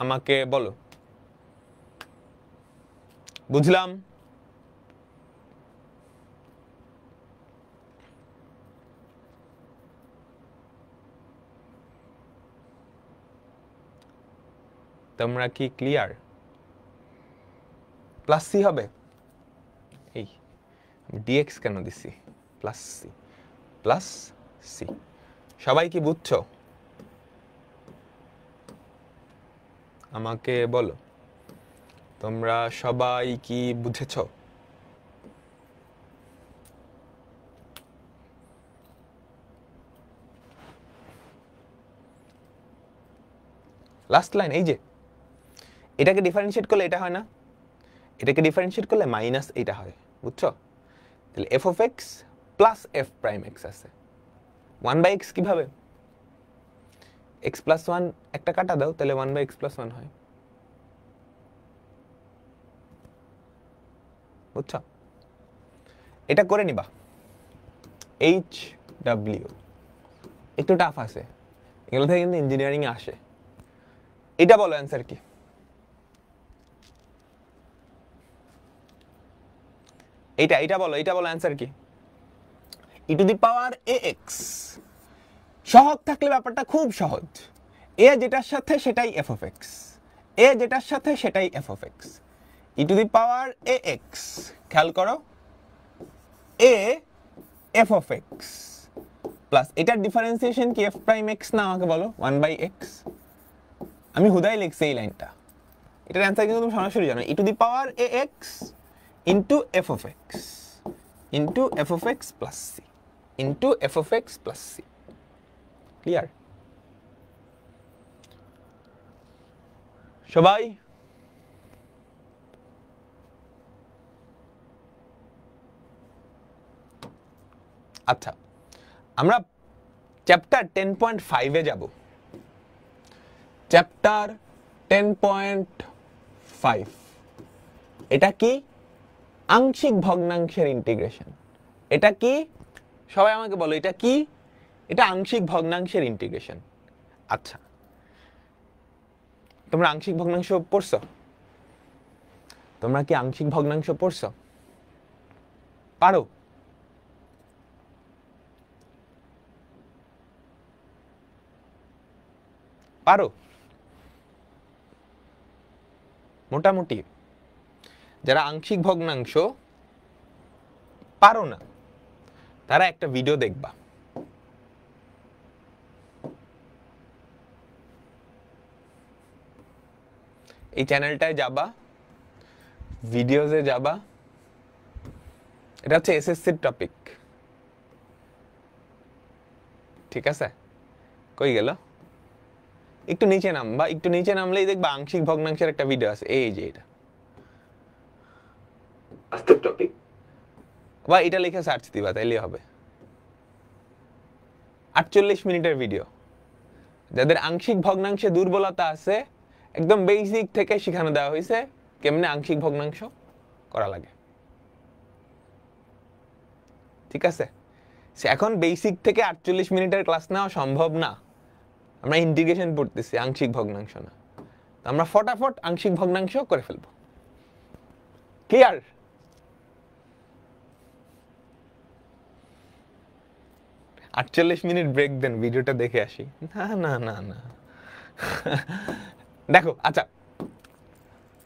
আমাকে বলো বুঝলাম? তোমরা কি ক্লিয়ার? প্লাস সি হবে, এই ডিএক্স কেন দিছি, প্লাস সি, প্লাস সি। সবাই কি বুঝছো? আমাকে বলো তোমরা সবাই কি বুঝেছো? লাস্ট লাইন এই যে, এটাকে ডিফারেন্সিয়েট করলে এটা হয় না, এটাকে ডিফারেন্সিয়েট করলে মাইনাস এটা হয়। বুঝছো? তাহলে F of x plus f prime x আছে। 1/x কিভাবে? x প্লাস 1 একটা কাটা দাও, তাহলে 1/x প্লাস 1 হয়। বুঝছো? এটা করে নিবা। এইচ ডাব্লিউ একটু টাফ আছে, এগুলো থেকে কিন্তু ইঞ্জিনিয়ারিং এ আসে। এটা বলো অ্যান্সার কি? এটা বলো, এটা বলো অ্যান্সার কি? E to the power a x. সহগ থাকলে ব্যাপারটা খুব সহজ। এ যেটার সাথে সেটাই এফ অফ এক্স, এ যেটার সাথে সেটাই F of x. E to the power a x, খেয়াল করো, এ এফ অফ এক্স প্লাস এটার ডিফারেন্সিয়েশন কি এফ প্রাইম এক্স না? আমাকে বলো। 1/x। আমি হুদাই লিখছি এই লাইনটা, এটার অ্যান্সার কিন্তু তুমি সরাসরি জানো। E to the power a x into f of x into f of x plus c into f of x plus c. Clear? সবাই আচ্ছা, আমরা চ্যাপ্টার 10.5 যাব। চ্যাপ্টার 10.5 এটা কি? আংশিক ভগ্নাংশের ইন্টিগ্রেশন। এটা কি? সবাই আমাকে বলো এটা কি? এটা আংশিক ভগ্নাংশের ইন্টিগ্রেশন। আচ্ছা, তোমরা আংশিক ভগ্নাংশ পড়ছো? তোমরা কি আংশিক ভগ্নাংশ পড়ছো? পারো? পারো মোটামুটি? যারা আংশিক ভগ্নাংশ পারো না তারা একটা ভিডিও দেখবা, এই চ্যানেলটায় যাবা, ভিডিওতে যাবা, এটা হচ্ছে এসএসসির টপিক। ঠিক আছে? কই গেল? একটু নিচে নামবা, একটু নিচে নামলেই দেখবা আংশিক ভগ্নাংশের একটা ভিডিও আছে, এই যে এটা আস্তে টপিক, বা এটা লিখে সার্চ দিবা, তাইলে হবে। 48 মিনিটের ভিডিও। যাদের আংশিক ভগ্নাংশে দুর্বলতা আছে, একদম বেসিক থেকে শেখানো দেওয়া হয়েছে কেমনে আংশিক ভগ্নাংশ করা লাগে। ঠিক আছে? এখন বেসিক থেকে 48 মিনিটের ক্লাস নেওয়া সম্ভব না, আমরা ইন্টিগ্রেশন পড়তেছি, আংশিক ভগ্নাংশ না। আমরা ফটাফট আংশিক ভগ্নাংশ করে ফেলবো। ক্লিয়ার? আটচল্লিশ মিনিট ব্রেক দেন, ভিডিওটা দেখে আসি। না না না না দেখো, আচ্ছা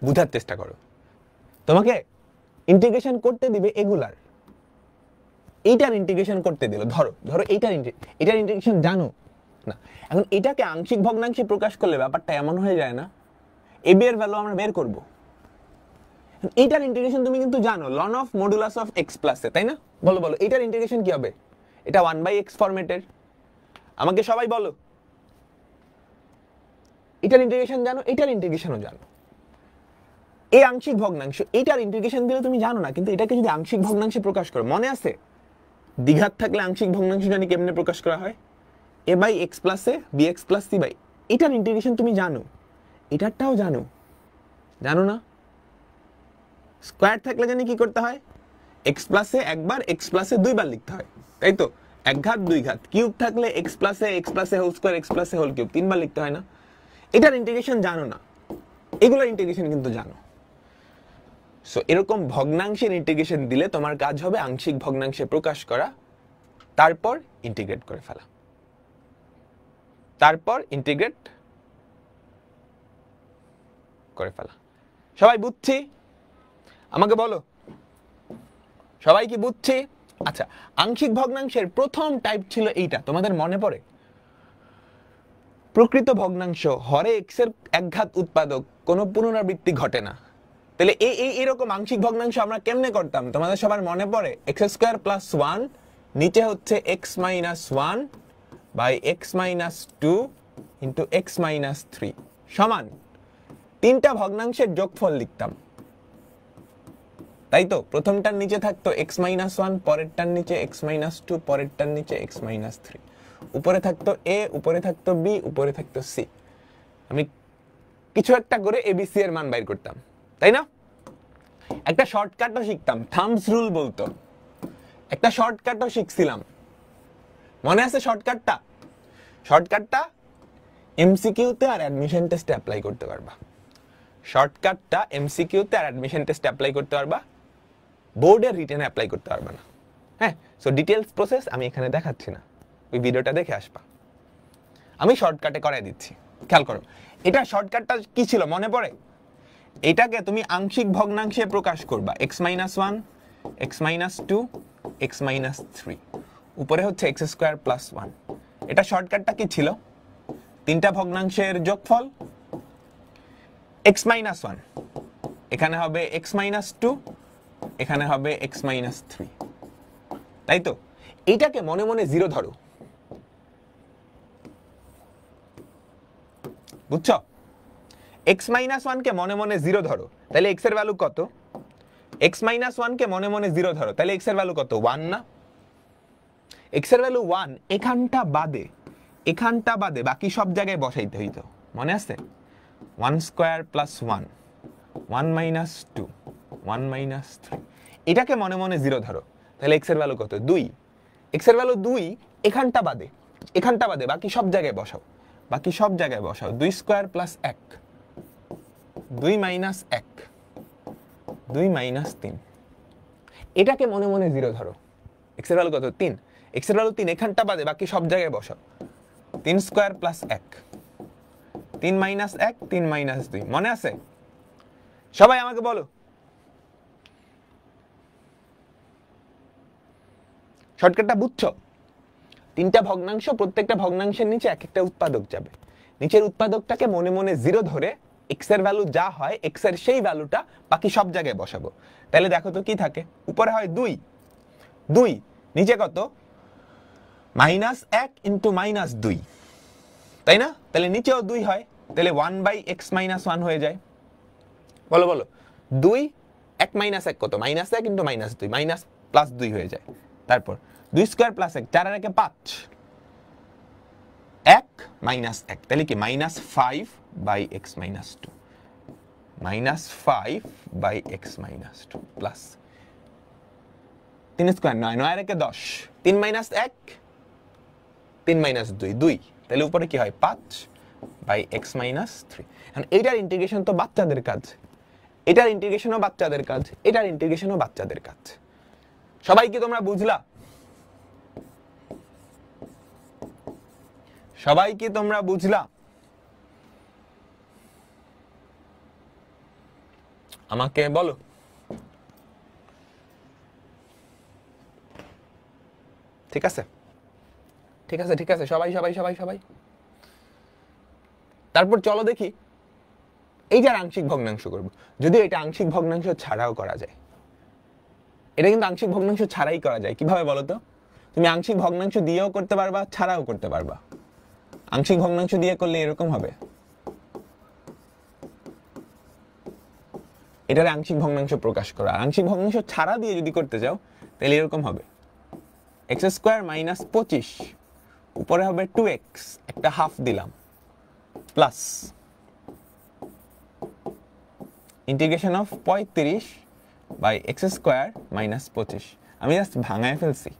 বুঝার চেষ্টা করো। তোমাকে ইন্টিগ্রেশন করতে দিবে এগুলার, এইটার ইন্টিগ্রেশন করতে দিল, ধরো ধরো এইটার ইন্টিগ্রেশন জানো না। এখন এটাকে আংশিক ভগ্নাংশে প্রকাশ করলে ব্যাপারটা এমন হয়ে যায় না, এবি এর ভ্যালু আমরা বের করব। এইটার ইন্টিগ্রেশন তুমি কিন্তু জানো, ln of modulus of x প্লাসে, তাই না? বলো বলো এইটার ইন্টিগ্রেশন কি হবে? এটা 1/x ফরম্যাটের। আমাকে সবাই বলো এটার ইন্টিগ্রেশন জানো, এটার ইন্টিগ্রেশনও জানো। এই আংশিক ভগ্নাংশ, এইটার ইন্টিগ্রেশন দিলে তুমি জানো না, কিন্তু এটাকে যদি আংশিক ভগ্নাংশে প্রকাশ করো, মনে আছে দ্বিঘাত থাকলে আংশিক ভগ্নাংশ জানি কেমনে প্রকাশ করা হয়? a বাই এক্স প্লাসে bx প্লাস c বাই, এটার ইন্টিগ্রেশন তুমি জানো, এটারটাও জানো, জানো না? স্কোয়ার থাকলে জানি কি করতে হয়? x প্লাসে একবার x প্লাসে দুইবার লিখতে হয়, তাই তো? এক ঘাত দুই ঘাত, কিউব থাকলে x প্লাসে হোল স্কয়ার x প্লাসে হোল কিউব তিনবার লিখতে হয় না? এটার ইন্টিগ্রেশন জানো না, এগুলোর ইন্টিগ্রেশন কিন্তু জানো। সো এরকম ভগ্নাংশের ইন্টিগ্রেশন দিলে তোমার কাজ হবে আংশিক ভগ্নাংশে প্রকাশ করা, তারপর ইন্টিগ্রেট করে ফেলা, তারপর ইন্টিগ্রেট করে ফেলা। সবাই বুঝছি? আমাকে বলো, সবাই কি বুঝছি? আচ্ছা, আংশিক ভগ্নাংশের প্রথম টাইপ ছিল এইটা, তোমাদের মনে পড়ে? প্রকৃত ভগ্নাংশ, হরে এক্স এর একঘাত উৎপাদক, কোনো পুনরাবৃত্তি ঘটে না। তাহলে এরকম আংশিক ভগ্নাংশ আমরা কেমনে করতাম তোমাদের সবার মনে পড়ে? এক্স স্কয়ার প্লাস 1 নিচে হচ্ছে x minus 1 by x minus 2 into x minus 3 সমান তিনটা ভগ্নাংশের যোগফল লিখতাম, তাই তো? প্রথমটার নিচে থাকতো এক্স মাইনাস 1, পরেরটার নিচে এক্স মাইনাস 2, পরেরটার নিচে এক্স মাইনাস 3, উপরে থাকতো এ, উপরে থাকতো বি, উপরে থাকতো সি। আমি কিছু একটা করে এবিসি এর মান বাইর করতাম, তাই না? একটা শর্টকাটও শিখতাম, থাম্বস রুল বলতো, একটা শর্টকাটও শিখছিলাম, মনে আছে শর্টকাটটা? শর্টকাটটা এমসিকিউতে আর অ্যাডমিশন টেস্টে অ্যাপ্লাই করতে পারবা। শর্টকাটটা এমসিকিউতে আর অ্যাডমিশন টেস্টে অ্যাপ্লাই করতে পারবা, বোর্ডের রিটেনে অ্যাপ্লাই করতে পারবা না। হ্যাঁ, সো ডিটেলস প্রসেস আমি এখানে দেখাচ্ছি না, ওই ভিডিওটা দেখে আসবা। আমি শর্টকাটে করাই দিচ্ছি, খেয়াল করো। এটা শর্টকাটটা কি ছিল মনে পড়ে? এটাকে তুমি আংশিক ভগ্নাংশে প্রকাশ করবা, x minus 1, x minus 2, x minus 3, উপরে হচ্ছে এক্স স্কয়ার প্লাস 1। এটা শর্টকাটটা কি ছিল? তিনটা ভগ্নাংশের যোগফল, এক্স মাইনাস 1 এখানে হবে এক্স মাইনাস 2, এখানে হবে এক্স মাইনাস 3, তাই তো? এইটাকে মনে মনে জিরো ধরো, বুঝছো? এক্স মাইনাস 1 কে মনে মনে জিরো ধরো, তাহলে এক্স এর ভ্যালু কত? এক্স মাইনাস 1 কে মনে মনে জিরো ধরো, তাহলে এক্স এর ভ্যালু কত? 1 না? এক্স এর ভ্যালু 1, এখানটা বাদে বাকি সব জায়গায় বসাইতে হইতো, মনে আছে? 1 স্কয়ার প্লাস 1, 1 মাইনাস 2, 1 মাইনাস 3, এটাকে মনে মনে জিরো ধরো, তাহলে এক্স এর ভ্যালু কত? 2। এক্স এর ভ্যালু 2, এখানটা বাদে বাকি সব জায়গায় বসাও, 2 স্কয়ার প্লাস 1, 2 মাইনাস 1, 2 মাইনাস 3, এটাকে মনে মনে জিরো ধরো, এক্স এর ভ্যালু কত? 3। এক্স এর ভ্যালু 3, এখানটা বাদে বাকি সব জায়গায় বসাও, 3 স্কয়ার প্লাস 1, 3 মাইনাস 1, 3 মাইনাস 2, মনে আছে? সবাই আমাকে বলো, শর্টকাটটা বুঝছো? তিনটা ভগ্নাংশ, প্রত্যেকটা ভগ্নাংশের নিচে এক একটা উৎপাদক যাবে, নিচের উৎপাদকটাকে মনে মনে জিরো ধরে এক্স এর ভ্যালু যা হয় এক্স এর সেই ভ্যালুটা বাকি সব জায়গায় বসাবো। তাহলে দেখো তো কি থাকে, উপরে হয় 2, নিচে কত? মাইনাস 1 ইন্টু মাইনাস 2, তাই না? তাহলে নিচেও 2 হয়, তাহলে 1 বাই এক্স মাইনাস 1 হয়ে যায়। বলো 2, 1 মাইনাস 1 কত? Minus 1 into minus 2, minus plus 2 হয়ে যায়। তারপর 2 স্কয়ার প্লাস 1, 4 আর 1 5, 1 মাইনাস 1, তাহলে কি? Minus 5 by x minus 2, minus 5 by x minus 2 plus 3 square 9, 9 আর 1 10, 3 মাইনাস 1, 3 মাইনাস 2, 2, তাহলে উপরে কি হয়? 5 বাই এক্স মাইনাস 3। এখন এইটার ইন্টিগ্রেশন তো বাচ্চাদের কাজ, এটার ইন্টিগ্রেশনও বাচ্চাদের কাজ, এটার ইন্টিগ্রেশনও বাচ্চাদের কাজ। সবাই কি তোমরা বুঝলা? সবাই কি তোমরা বুঝলা? আমাকে বলো। ঠিক আছে, ঠিক আছে, ঠিক আছে, সবাই সবাই সবাই সবাই। তারপর চলো দেখি এই যে আংশিক ভগ্নাংশ করব, যদিও এটা আংশিক ভগ্নাংশ ছাড়াও করা যায়। এটা কিন্তু আংশিক ভগ্নাংশ ছাড়াই করা যায়। কিভাবে বলো তো? তুমি আংশিক ভগ্নাংশ দিয়েও করতে পারবা, ছাড়াও করতে পারবা। আংশিক ভগ্নাংশ দিয়ে করলে এরকম হবে, এটার আংশিক ভগ্নাংশ প্রকাশ করা। আংশিক ভগ্নাংশ ছাড়া দিয়ে যদি করতে যাও তাহলে এরকম হবে, এক্স স্কয়ার মাইনাস 25, উপরে হবে 2x, একটা হাফ দিলাম, plus integration of 35 by x square minus 25। আমি জাস্ট ভাঙায় ফেলছি,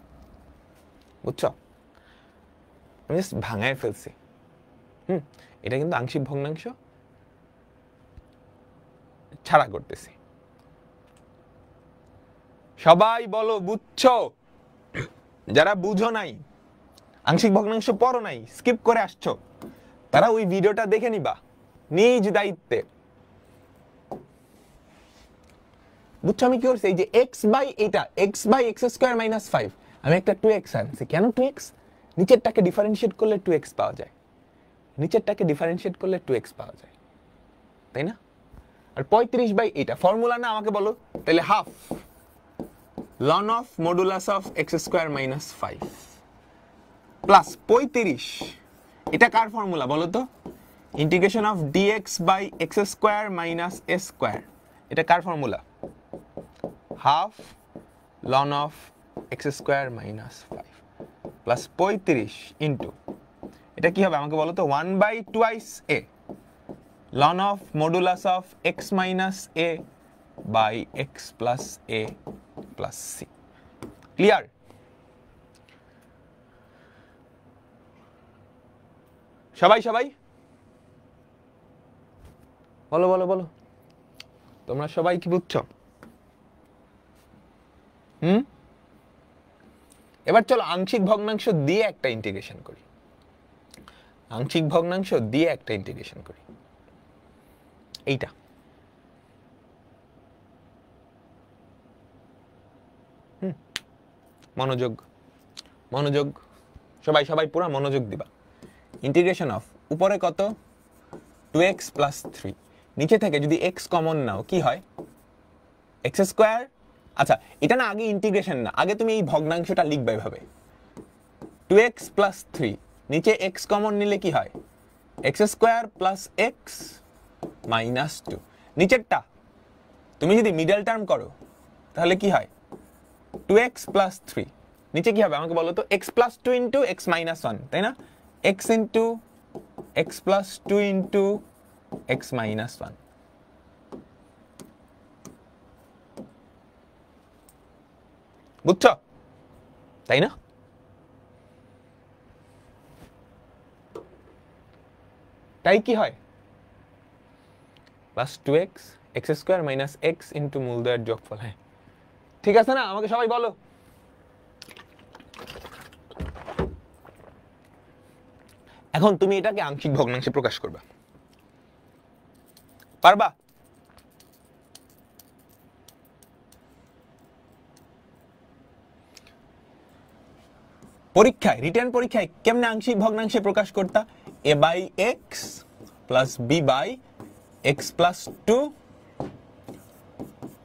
বুঝছো? আমি জাস্ট ভাঙায় ফেলছি। এটা কিন্তু আংশিক ভগ্নাংশ ছাড়া করতেছি। সবাই বলো বুঝছো? যারা বুঝো নাই, আংশিক ভগ্নাংশ পড়ো নাই, স্কিপ করে আসছো, তারা ওই ভিডিওটা দেখে নিবা নিজ দায়িত্বে। বুঝছো আমি কি করছি? এই যে x বাই এটা x by x square minus 5, আমি একটা 2x আনছি। কেন 2x? নিচেরটাকে ডিফারেন্সিয়েট করলে 2x পাওয়া যায়, নিচেরটাকে ডিফারেন্সিয়েট করলে 2x পাওয়া যায়, তাই না? আর 35 বাই এটা ফর্মুলা না, আমাকে বলো তাহলে half ln of modulus of x square minus 5 plus 35, এটা কার ফর্মুলা বলো তো? Integration of dx by x square minus a square, এটা কার formula? Half ln of x square minus 5 plus 35 into, এটা কি হবে আমাকে বলো তো? 1 by twice a ln of modulus of x minus a by x plus a plus c. Clear? সবাই সবাই বলো বলো বলো, তোমরা সবাই কি বুঝছো? এবার চলো আংশিক ভগ্নাংশ দিয়ে একটা ইন্টিগ্রেশন করি, আংশিক ভগ্নাংশ দিয়ে একটা ইন্টিগ্রেশন করি। এইটা মনোযোগ মনোযোগ, সবাই সবাই পুরো মনোযোগ দিবা। ইন্টিগ্রেশন অফ উপরে কত 2x প্লাস 3, নিচে থেকে যদি x কমন নাও কি হয়? X square. আচ্ছা এটা না আগে ইন্টিগ্রেশন না, আগে তুমি এই ভগ্নাংশটা লিখবে এভাবে 2x প্লাস 3, নিচে x কমন নিলে কি হয়? X square plus x minus 2। নিচেরটা তুমি যদি মিডল টার্ম করো তাহলে কি হয়? 2x প্লাস 3, নিচে কি হবে আমাকে বলো তো? x plus 2 into x minus 1, তাই না? x into x plus 2 into x minus 1। বুঝছো তাই না? তাই কি হয়? Plus 2x x square minus x into মূলদ্বয়ের যোগফল। হ্যাঁ ঠিক আছে না? আমাকে সবাই বলো। এখন তুমি এটাকে আংশিক ভগ্নাংশে প্রকাশ করবা, পারবা? পরীক্ষায় রিটেন পরীক্ষায় কেমনে আংশিক ভগ্নাংশে প্রকাশ করতা? a by x plus b by x plus 2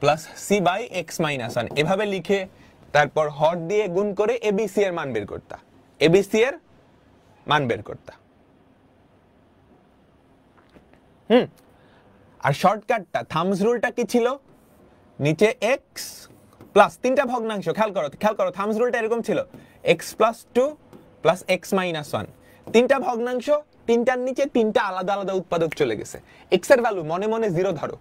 plus c by x minus 1, এভাবে লিখে তারপর হর দিয়ে গুণ করে এবিসি এর মান বের করতা, এবিসি এর মান বের করতা। আর শর্টকাটটা থামস রুলটা কি ছিল? নিচে এক্স প্লাস তিনটা ভগ্নাংশ, খেয়াল করো থামস রুলটা এরকম ছিল x plus 2 plus x minus 1, তিনটা ভগ্নাংশ, তিনটার নিচে তিনটা আলাদা আলাদা উৎপাদক চলে গেছে। এক্স এর ভ্যালু মনে মনে 0 ধরো,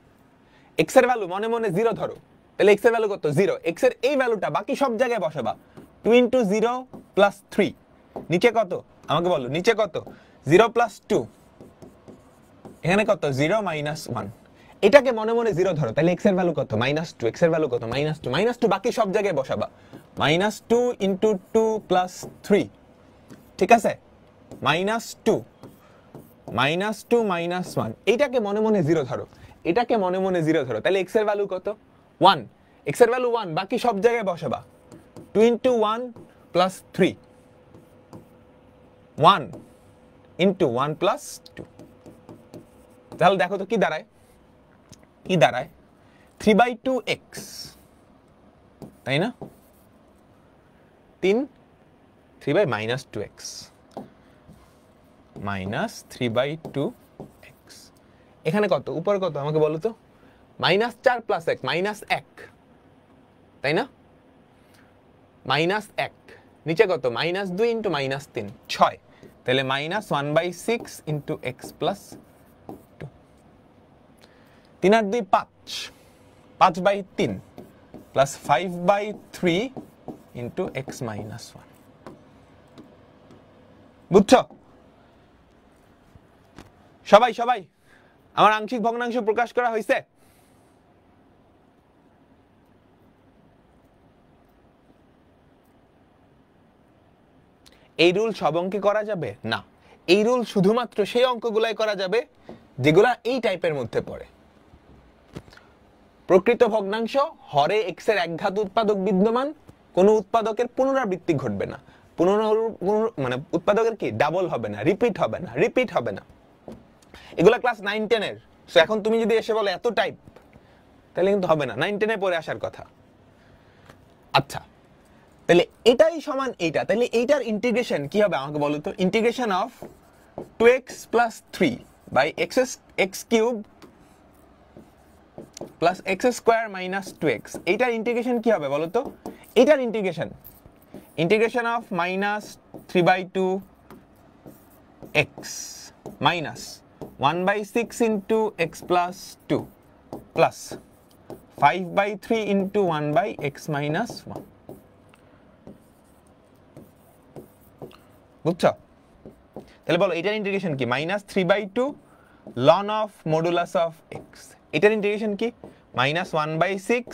এক্স এর ভ্যালু মনে মনে 0 ধরো, তাহলে এক্স এর ভ্যালু কত? 0। এক্স এর এই ভ্যালুটা বাকি সব জায়গায় বসাবা, 2 ইন্টু 0 প্লাস 3, নিচে কত আমাকে বলো? নিচে কত? 0 প্লাস 2, এখানে কত? 0 মাইনাস 1। এটাকে মনে মনে 0 ধরো, তাহলে এক্স এর ভ্যালু কত? -2। এক্স এর ভ্যালু কত? -2 বাকি সব জায়গায় বসাবা, -2 ইন্টু 2 প্লাস 3, ঠিক আছে? -2 মাইনাস 1, এইটাকে মনে মনে 0 ধরো, এটাকে মনে মনে 0 ধরো, তাহলে এক্স এর ভ্যালু কত? 1। এক্স এর ভ্যালু 1 বাকি সব জায়গায় বসাবা, 2 ইন্টু 1 প্লাস 3, 1 ইন্টু 1 প্লাস 2, তাহলে দেখো তো কি দাঁড়ায়? কি দাঁড়ায়? 3/2x, তাই না? 3 by minus 2x minus 3/2x, এখানে কত? উপরে কত আমাকে বলো তো? -4 প্লাস 1 -1, তাই না? -1, নিচে কত? -2 ইন্টু -3 6, তাহলে -1/6 ইন্টু x প্লাস 2, 3 আর 2 5, 5/3 প্লাস 5/3 ইন্টু এক্স মাইনাস 1। বুঝছো সবাই? সবাই আমার আংশিক ভগ্নাংশ প্রকাশ করা হয়েছে? এই রুল সব অঙ্কে করা যাবে না, এই রুল শুধুমাত্র সেই অঙ্কগুলাই করা যাবে যেগুলা এই টাইপের মধ্যে পড়ে। প্রকৃত ভগ্নাংশ হরে এক্স এর একঘাত উৎপাদক বিদ্যমান, কোন উৎপাদকের পুনরাবৃত্তি ঘটবে না, মানে উৎপাদকের কি ডাবল হবে না, রিপিট হবে না। এগুলা ক্লাস 9-10 এর। সো এখন তুমি যদি এসে বলো এত টাইপ, তাহলে কিন্তু হবে না, 9-10 এ পড়ে আসার কথা। আচ্ছা তাহলে এটাই সমান এইটা, তাহলে এইটার ইন্টিগ্রেশন কি হবে আমাকে বলো তো? ইন্টিগ্রেশন অফ 2x + 3 বাই x cube plus x square minus 2x, এইটার ইন্টিগ্রেশন কি হবে বলো তো? এইটার integration of -3/2 x minus 1/6 into x plus 2 plus 5/3 into 1/x minus 1। বুঝছো? তাহলে বলো এটার ইন্টিগ্রেশন কি? -3/2 ln of modulus of x। এটার ইন্টিগ্রেশন কি? -1/6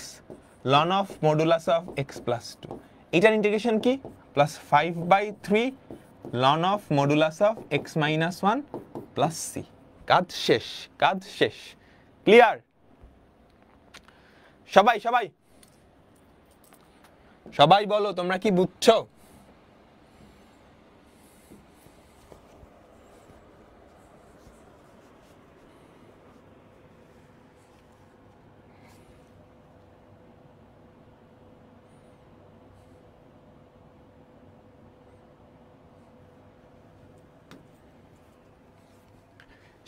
ln of modulus of x plus 2। এটার ইন্টিগ্রেশন কি? Plus 5/3 ln of modulus of x minus 1 plus c। কাজ শেষ। ক্লিয়ার? সবাই বলো তোমরা কি বুঝছো?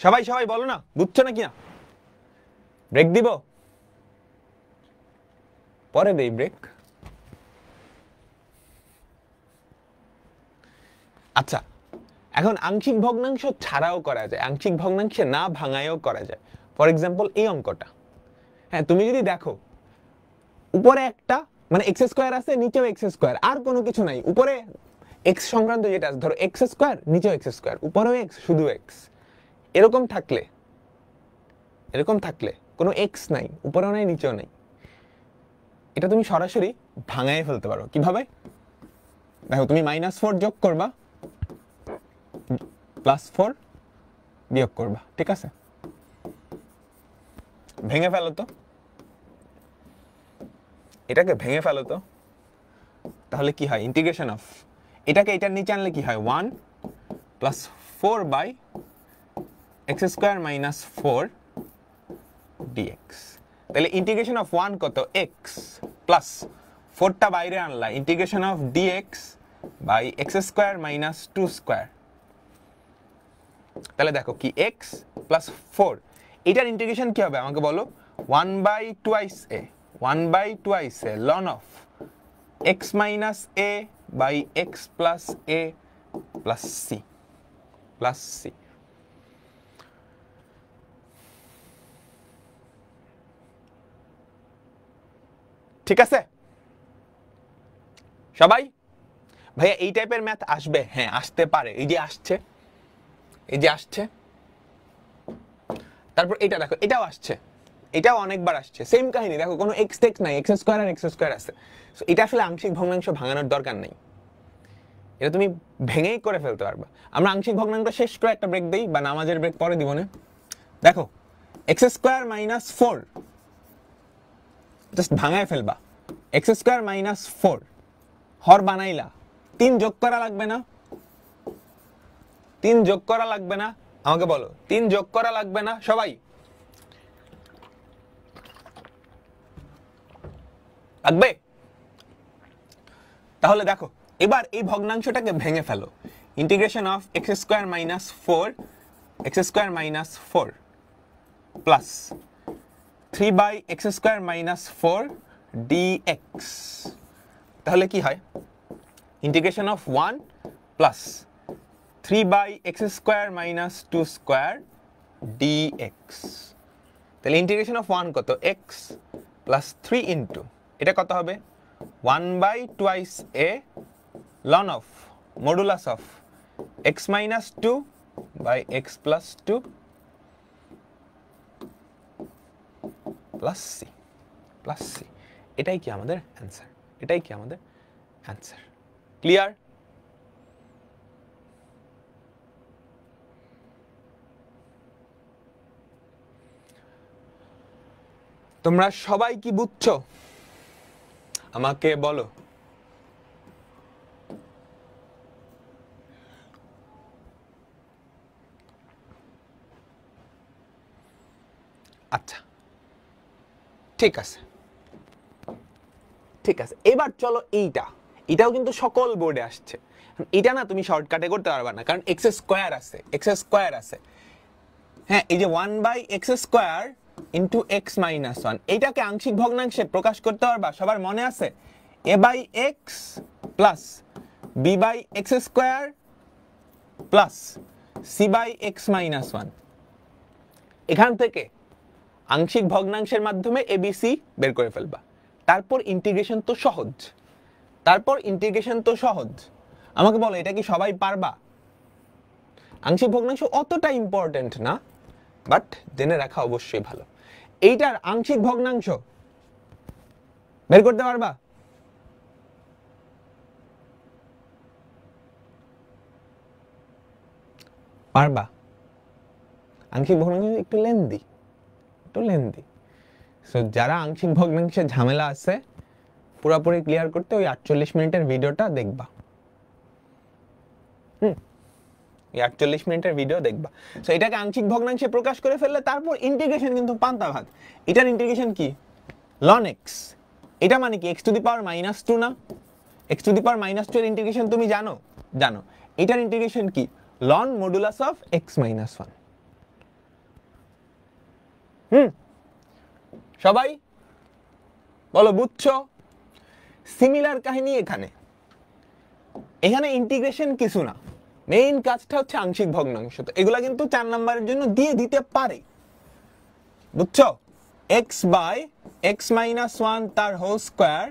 সবাই বলো না, বুঝছো নাকি না? ব্রেক দিব? পরে দেই ব্রেক। আচ্ছা এখন আংশিক ভগ্নাংশ ছাড়াও করা যায়, আংশিক ভগ্নাংশে না ভাঙায়ও করা যায়। ফর এক্সাম্পল এই অঙ্কটা, হ্যাঁ তুমি যদি দেখো উপরে একটা মানে এক্স স্কোয়ার আছে, নিচেও এক্স স্কোয়ার, আর কোনো কিছু নাই, উপরে এক্স সংক্রান্ত যেটা আছে ধরো এক্স স্কোয়ার, নিচেও এক্স স্কোয়ার, উপরেও এক্স, শুধু এক্স, এরকম থাকলে কোনো এক্স নাই, উপরেও নাই নিচেও নাই, এটা তুমি সরাসরি ভাঙায় ফেলতে পারো। কিভাবে? দেখো তুমি -4 যোগ করবা, +4 বিয়োগ করবা, ঠিক আছে? ভেঙে ফেলো তো, এটাকে ভেঙে ফেলো তো, তাহলে কি হয়? ইন্টিগ্রেশন অফ এটাকে এটার নিচে আনলে কি হয়? 1 + 4/x স্কয়ার মাইনাস 4 dx। তাহলে ইন্টিগ্রেশন অফ 1 কত? x প্লাস 4টা বাইরে আনলা, integration of dx by x square minus 2 square. তাহলে দেখো কি x প্লাস 4, এটার ইন্টিগ্রেশন কি হবে আমাকে বলো? 1/2a ln of x minus a by x plus a plus c। ঠিক আছে সবাই? ভাইয়া এই টাইপের ম্যাথ আসবে? হ্যাঁ আসতে পারে, এই যে আসছে। তারপর এটা দেখো, এটাও আসছে, এটাও অনেকবার আসছে, সেম কাহিনী। দেখো কোনো এক্স টেক্স নাই, এক্স স্কোয়ার আর এক্স স্কোয়ার আছে। এটা আসলে আংশিক ভগ্নাংশ ভাঙানোর দরকার নেই, এটা তুমি ভেঙেই করে ফেলতে পারবা। আমরা আংশিক ভগ্নাংশ শেষ করে একটা ব্রেক দেই, বা নামাজের ব্রেক পরে দিব না। দেখো এক্স স্কোয়ার মাইনাস 4 জাস্ট ভাঙায় ফেলবা, এক্স স্কোয়ার মাইনাস 4 হর বানাইলা, 3 যোগ করা লাগবে না? 3 যোগ করা লাগবে না? আমাকে বলো 3 যোগ করা লাগবে না সবাই? লাগবে? তাহলে দেখো এবার এই ভগ্নাংশটাকে ভেঙে ফেলো, integration of x square minus 4 plus 3/x square minus 4 dx। তাহলে কি হয়? Integration of 1 plus 3/x square minus 2 square dx। তাহলে ইন্টিগ্রেশন অফ 1 কত? x প্লাস 3 ইন্টু এটা কত হবে 1 by twice a ln of modulus of x minus 2 by x plus 2 plus c এটাই কি আমাদের অ্যান্সার, এটাই কি আমাদের অ্যান্সার। ক্লিয়ার? তোমরা সবাই কি বুঝছো আমাকে বলো। আচ্ছা ঠিক আছে, ঠিক আছে, এবার চলো এটাও কিন্তু সকল বোর্ডে আসছে। এটা না তুমি শর্টকাটে করতে পারবা না, কারণ এক্স স্কোয়ার আছে। হ্যাঁ, এই যে 1 by x square into x minus 1, এইটাকে আংশিক ভগ্নাংশে প্রকাশ করতে পারবা? সবার মনে আছে a by x plus b by x square plus c by x minus 1। এখান থেকে আংশিক ভগ্নাংশের মাধ্যমে এবিসি বের করে ফেলবা। তারপর ইন্টিগ্রেশন তো সহজ। আমাকে বলো এটা কি সবাই পারবা? আংশিক ভগ্নাংশ অতটা ইম্পর্টেন্ট না, বাট জেনে রাখা অবশ্যই ভালো। এইটার আংশিক ভগ্নাংশ বের করতে পারবা? পারবা? আংশিক ভগ্নাংশ একটু লেন্দি। সো যারা আংশিক ভগ্নাংশে ঝামেলা আছে পুরোপুরি ক্লিয়ার করতে ওই 48 মিনিটের ভিডিওটা দেখবা। এই 48 মিনিটের ভিডিও দেখবা। সো এটাকে আংশিক ভগ্নাংশে প্রকাশ করে ফেললে তারপর ইন্টিগ্রেশন কিন্তু পান্তা ভাত। এটার ইন্টিগ্রেশন কি ln x, এটা মানে কি x টু দি পাওয়ার -2 না? x টু দি পাওয়ার -2 এর ইন্টিগ্রেশন তুমি জানো? এটার ইন্টিগ্রেশন কি ln modulus of x minus 1। সবাই বলো বুঝছো? সিমিলার কাহিনী এখানে ইন্টিগ্রেশন কিছু না, মেইন কাজটা হচ্ছে আংশিক ভগ্নাংশ। তো এগুলা কিন্তু 4 নাম্বারের জন্য দিয়ে দিতে পারে, বুঝছো? x বাই x মাইনাস 1 তার whole square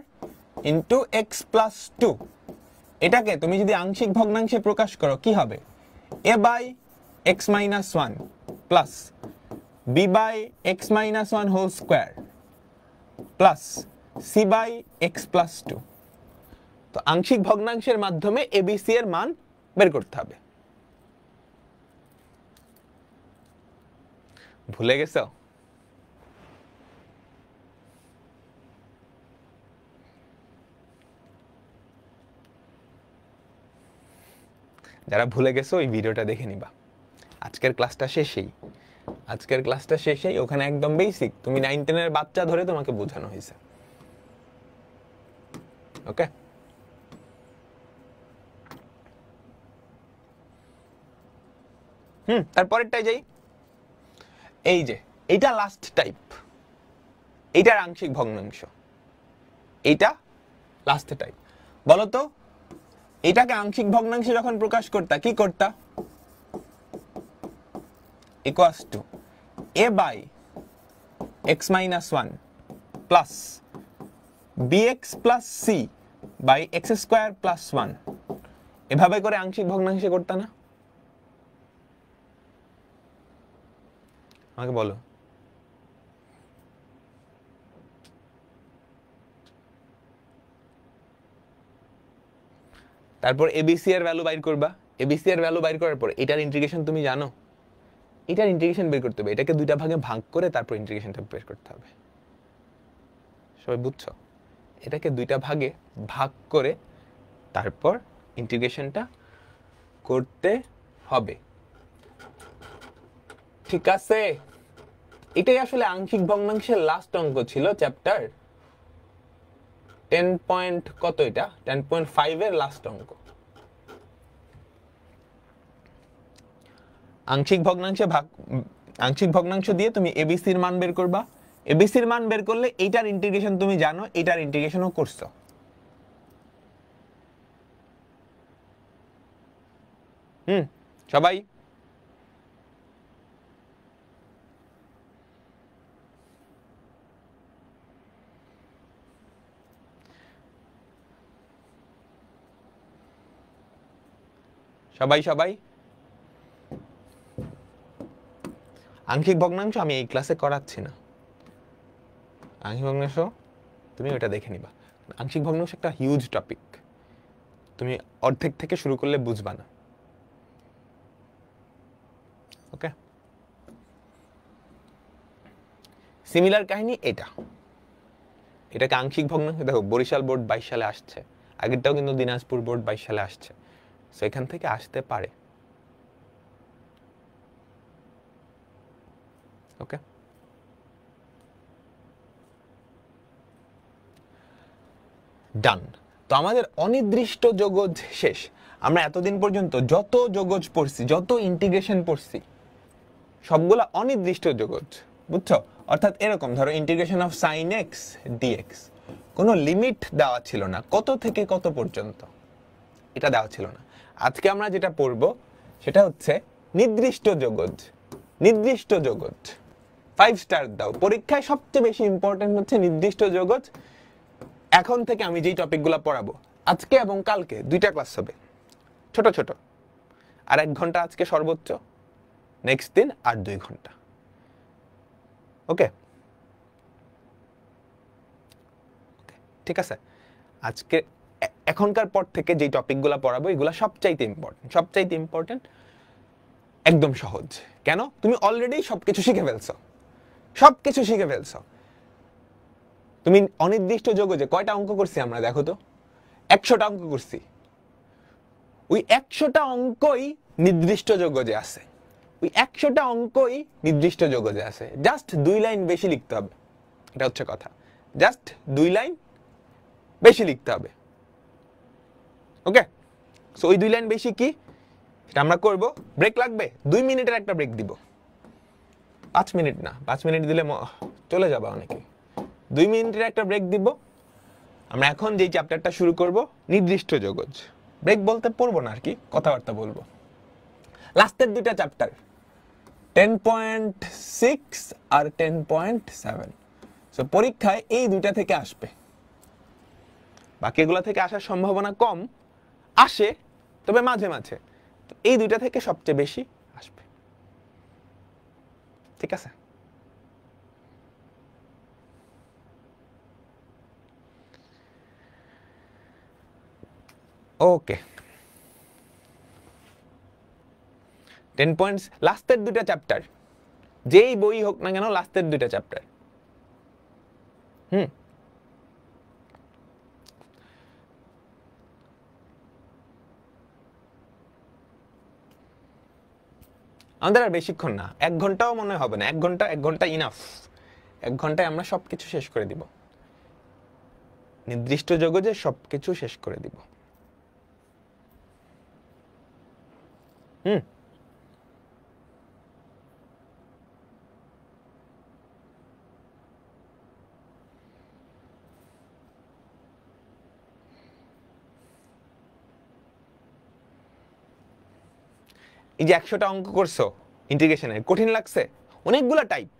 into x plus 2, এটাকে তুমি যদি আংশিক ভগ্নাংশে প্রকাশ করো কি হবে a by x minus 1 plus b by x minus 1 whole square plus c by x plus 2। তো আংশিক ভগ্নাংশের মাধ্যমে এবিসি এর মান বের করতে হবে। ভুলে গেছো? যারা ভুলে গেছো ওই ভিডিওটা দেখে নিবা। আজকের ক্লাসটা শেষেই ওখানে একদম বেসিক, তুমি 9-10 এর বাচ্চা ধরে তোমাকে বোঝানো হয়েছে। ওকে, তারপরেরটাই যাই। এই যে এইটা লাস্ট টাইপ, এইটার আংশিক ভগ্নাংশ, এইটা লাস্ট টাইপ। বলো তো এটাকে আংশিক ভগ্নাংশে যখন প্রকাশ করতা কি করতা? Equals to a by x minus 1 প্লাস bx plus c by x square plus 1, এভাবে করে আংশিক ভগ্নাংশে করতা না? আমাকে বলো। তারপর এবিসি এর ভ্যালু বাইর করবা। এবিসি এর ভ্যালু বাইর করার পর এটার ইন্টিগ্রেশন তুমি জানো? এটার ইন্টিগ্রেশন বের করতে হবে, এটাকে দুইটা ভাগে ভাগ করে তারপর ইন্টিগ্রেশনটা বের করতে হবে। সবাই বুঝছো? এটাকে দুইটা ভাগে ভাগ করে তারপর ইন্টিগ্রেশনটা করতে হবে। ঠিক আছে, এটাই আসলে আংশিক ভগ্নাংশের লাস্ট অঙ্ক ছিল চ্যাপ্টার 10 পয়েন্ট কত, এটা 10.5 এর লাস্ট অঙ্ক। আংশিক ভগ্নাংশ দিয়ে তুমি এবিসির মান বের করবা। এবিসির মান বের করলে এইটার ইন্টিগ্রেশন তুমি জানো, এইটার ইন্টিগ্রেশনও করছো। সবাই সবাই সবাই আংশিক ভগ্নাংশ আমি এই ক্লাসে করাচ্ছি না। আংশিক ভগ্নাংশ তুমি ওটা দেখে নিবা। আংশিক ভগ্নাংশ একটা হিউজ টপিক, তুমি অর্ধেক থেকে শুরু করলে বুঝবা না। ওকে, সিমিলার কাহিনী এটাকে আংশিক ভগ্নাংশ। দেখো বরিশাল বোর্ড 22 সালে আসছে, আগেরটাও কিন্তু দিনাজপুর বোর্ড 22 সালে আসছে, সো এখান থেকে আসতে পারে। ওকে, ডান। তো আমাদের অনির্দিষ্ট যোগজ শেষ। আমরা এতদিন পর্যন্ত যত যোগজ পড়ছি, যত ইন্টিগ্রেশন পড়ছি, সবগুলা অনির্দিষ্ট যোগজ, বুঝছো? অর্থাৎ এরকম ধরো integration of sine x dx, কোনো লিমিট দেওয়া ছিল না কত থেকে কত পর্যন্ত, এটা দেওয়া ছিল না। আজকে আমরা যেটা পড়ব সেটা হচ্ছে নির্দিষ্ট যোগজ। নির্দিষ্ট যোগজ 5 স্টার দাও, পরীক্ষায় সবচেয়ে বেশি ইম্পর্টেন্ট হচ্ছে নির্দিষ্ট যোগজ। এখন থেকে আমি যেই টপিকগুলো পড়াবো, আজকে এবং কালকে 2টা ক্লাস হবে, ছোট ছোট, আর 1 ঘন্টা আজকে সর্বোচ্চ, নেক্সট দিন আর 2 ঘন্টা। ওকে, ঠিক আছে। আজকে এখনকার পর থেকে যেই টপিকগুলো পড়াবো এগুলো সবচাইতে ইম্পর্টেন্ট, একদম সহজ। কেন? তুমি অলরেডি সবকিছু শিখে ফেলছো। তুমি অনির্দিষ্ট যোগজে কয়টা অঙ্ক করছি আমরা, দেখো তো, 100টা অঙ্ক করছি। ওই 100টা অঙ্কই নির্দিষ্ট যোগজে আছে, জাস্ট 2 লাইন বেশি লিখতে হবে, এটা হচ্ছে কথা। জাস্ট 2 লাইন বেশি লিখতে হবে। ওকে, সো ওই 2 লাইন বেশি কি সেটা আমরা করব। ব্রেক লাগবে, 2 মিনিটের একটা ব্রেক দিব। 5 মিনিট না, 5 মিনিট দিলে চলে যাবে অনেকে। 2 মিনিটের একটা ব্রেক দিব। আমরা এখন যেই চ্যাপ্টারটা শুরু করব, নির্দিষ্ট যোগজ। ব্রেক বলতে পড়বো না আর কি, কথাবার্তা বলবো। লাস্টের 2টা চ্যাপ্টার 10.6 আর 10.7, সো পরীক্ষায় এই 2টা থেকে আসবে, বাকিগুলো থেকে আসার সম্ভাবনা কম, আসে তবে মাঝে মাঝে। এই 2টা থেকে সবচেয়ে বেশি আসবে, ঠিক আছে? ওকে, 10 পয়েন্টস, লাস্টের 2টা চ্যাপ্টার, যেই বই হোক না কেন, লাস্টের 2টা চ্যাপ্টার। আমাদের আর বেশিক্ষণ না, 1 ঘন্টাও মনে হবে না। 1 ঘন্টা ইনাফ। 1 ঘন্টায় আমরা সবকিছু শেষ করে দিব, নির্দিষ্ট যোগজে সবকিছু শেষ করে দিব। এই যে 100টা অঙ্ক করছো ইন্টিগ্রেশনের, কঠিন লাগছে? অনেকগুলা টাইপ,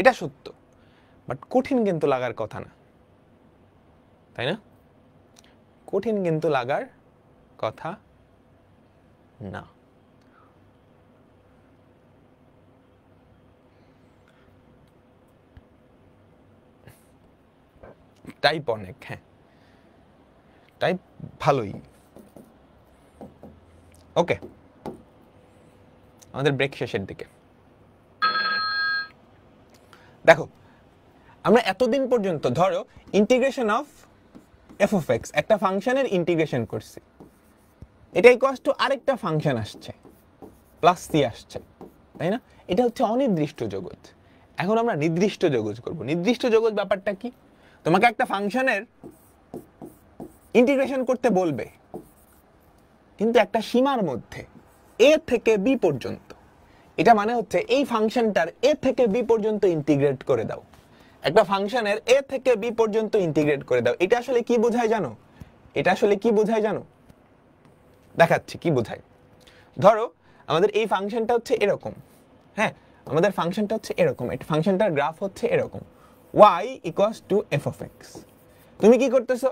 এটা সত্য, বাট কঠিন কিন্তু লাগার কথা না, তাই না? কঠিন কিন্তু লাগার কথা না। টাইপ অনেক, হ্যাঁ, টাইপ ভালোই। ওকে, আমাদের ব্রেক শেষের দিকে। দেখো, আমরা এতদিন পর্যন্ত ধরো integration of f of x, একটা ফাংশনের ইন্টিগ্রেশন করছি, এটা ইকুয়ালস টু আরেকটা ফাংশন আসছে, প্লাস সি আসছে, তাই না? এটা হচ্ছে অনির্দিষ্ট যোগজ। এখন আমরা নির্দিষ্ট যোগজ করব। নির্দিষ্ট যোগজ ব্যাপারটা কি? তোমাকে একটা ফাংশনের ইন্টিগ্রেশন করতে বলবে, কিন্তু একটা সীমার মধ্যে, এ থেকে বি পর্যন্ত। এটা মানে হচ্ছে এই ফাংশনটার এ থেকে বি পর্যন্ত ইন্টিগ্রেট করে দাও। একটা ফাংশনের এ থেকে বি পর্যন্ত ইন্টিগ্রেট করে দাও। এটা আসলে কি বোঝায় জানো? দেখাচ্ছি কি বোঝায়। ধরো আমাদের এই ফাংশনটা হচ্ছে এরকম, হ্যাঁ, আমাদের ফাংশনটা হচ্ছে এরকম, এই ফাংশনটার গ্রাফ হচ্ছে এরকম, y equals to F of x. তুমি কি করতেছো?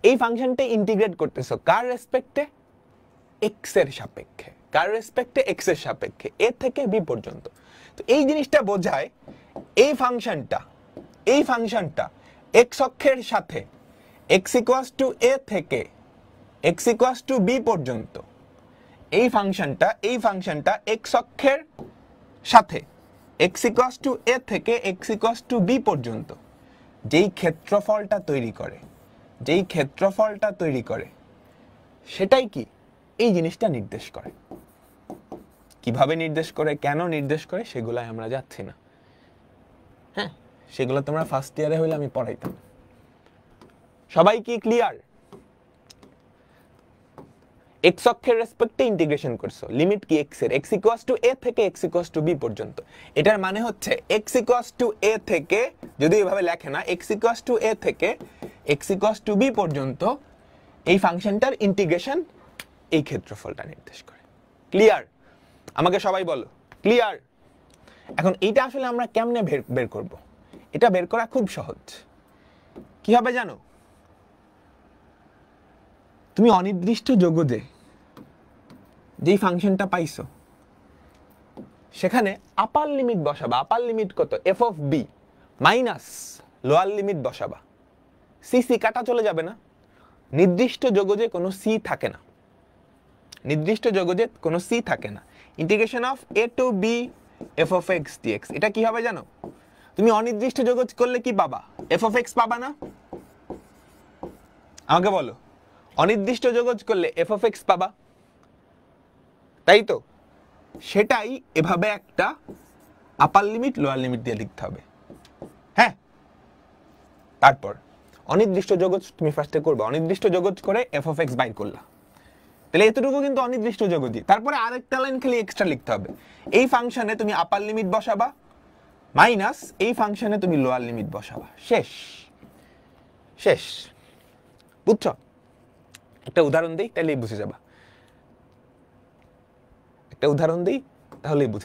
এই ফাংশনটা ইন্টিগ্রেট করতেছো কার রেসপেক্টে? এক্স এর সাপেক্ষে। কার রেসপেক্টে এক্স এর সাপেক্ষে এ থেকে বি পর্যন্ত। তো এই জিনিসটা বোঝায় এই ফাংশনটা এক্স অক্ষের সাথে এক্স ইকুয়ালস টু এ থেকে এক্স ইকুয়ালস টু বি পর্যন্ত এই ফাংশনটা এক্স অক্ষের সাথে এক্স ইকুয়ালস টু এ থেকে এক্স ইকুয়ালস টু বি পর্যন্ত যেই ক্ষেত্রফলটা তৈরি করে সেটাই কি এই জিনিসটা নির্দেশ করে। কিভাবে নির্দেশ করে, কেন নির্দেশ করে, সেগুলাই আমরা যাচ্ছি না। হ্যাঁ, সেগুলো তোমরা ফার্স্ট ইয়ারে হইলে আমি পড়াইতাম। সবাই কি ক্লিয়ার? এক্স অক্ষের রেসপেক্টে ইন্টিগ্রেশন করছো, লিমিট কি এক্স এর, এক্স ইকুয়ালস টু এ থেকে এক্স ইকুয়ালস টু বি পর্যন্ত। এটার মানে হচ্ছে এক্স ইকুয়ালস টু এ থেকে, যদি এভাবে লেখে না, এক্স ইকুয়ালস টু এ থেকে এক্স ইকুয়ালস টু বি পর্যন্ত এই ফাংশনটার ইন্টিগ্রেশন এই ক্ষেত্রফলটা নির্দেশ করে। ক্লিয়ার? আমাকে সবাই বলো ক্লিয়ার? এখন এইটা আসলে আমরা কেমনে বের করব? এটা বের করা খুব সহজ। কি হবে জানো? তুমি অনির্দিষ্ট জগতে যেই ফাংশনটা পাইছো সেখানে আপার লিমিট বসাবা। আপার লিমিট কত? F of b minus lower limit বসাবা। সি কাটা চলে যাবে না? নির্দিষ্ট জগতে কোনো সি থাকে না, integration of a to b f of x dx. এটা কি হবে জানো? তুমি অনির্দিষ্ট জগৎ করলে কি পাবা? এফ অফ এক্স পাবা না? আমাকে বলো, অনির্দিষ্ট জগৎ করলে এফ অফ এক্স পাবা, তাই তো? সেটাই এভাবে একটা আপার লিমিট লোয়ার লিমিট দিয়ে লিখতে হবে। হ্যাঁ, তারপর অনির্দিষ্ট জগৎ তুমি ফার্স্টে করবে, অনির্দিষ্ট জগৎ করে এফ অফ এক্স বাইর করলা, তাহলে এতটুকু কিন্তু অনির্দিষ্ট জগৎই। তারপরে আরেকটা লাইন খালি এক্সট্রা লিখতে হবে। এই ফাংশনে তুমি আপার লিমিট বসাবা মাইনাস এই ফাংশনে তুমি লোয়ার লিমিট বসাবা। শেষ। বুঝছো? একটা উদাহরণ দিই তাহলেই বুঝে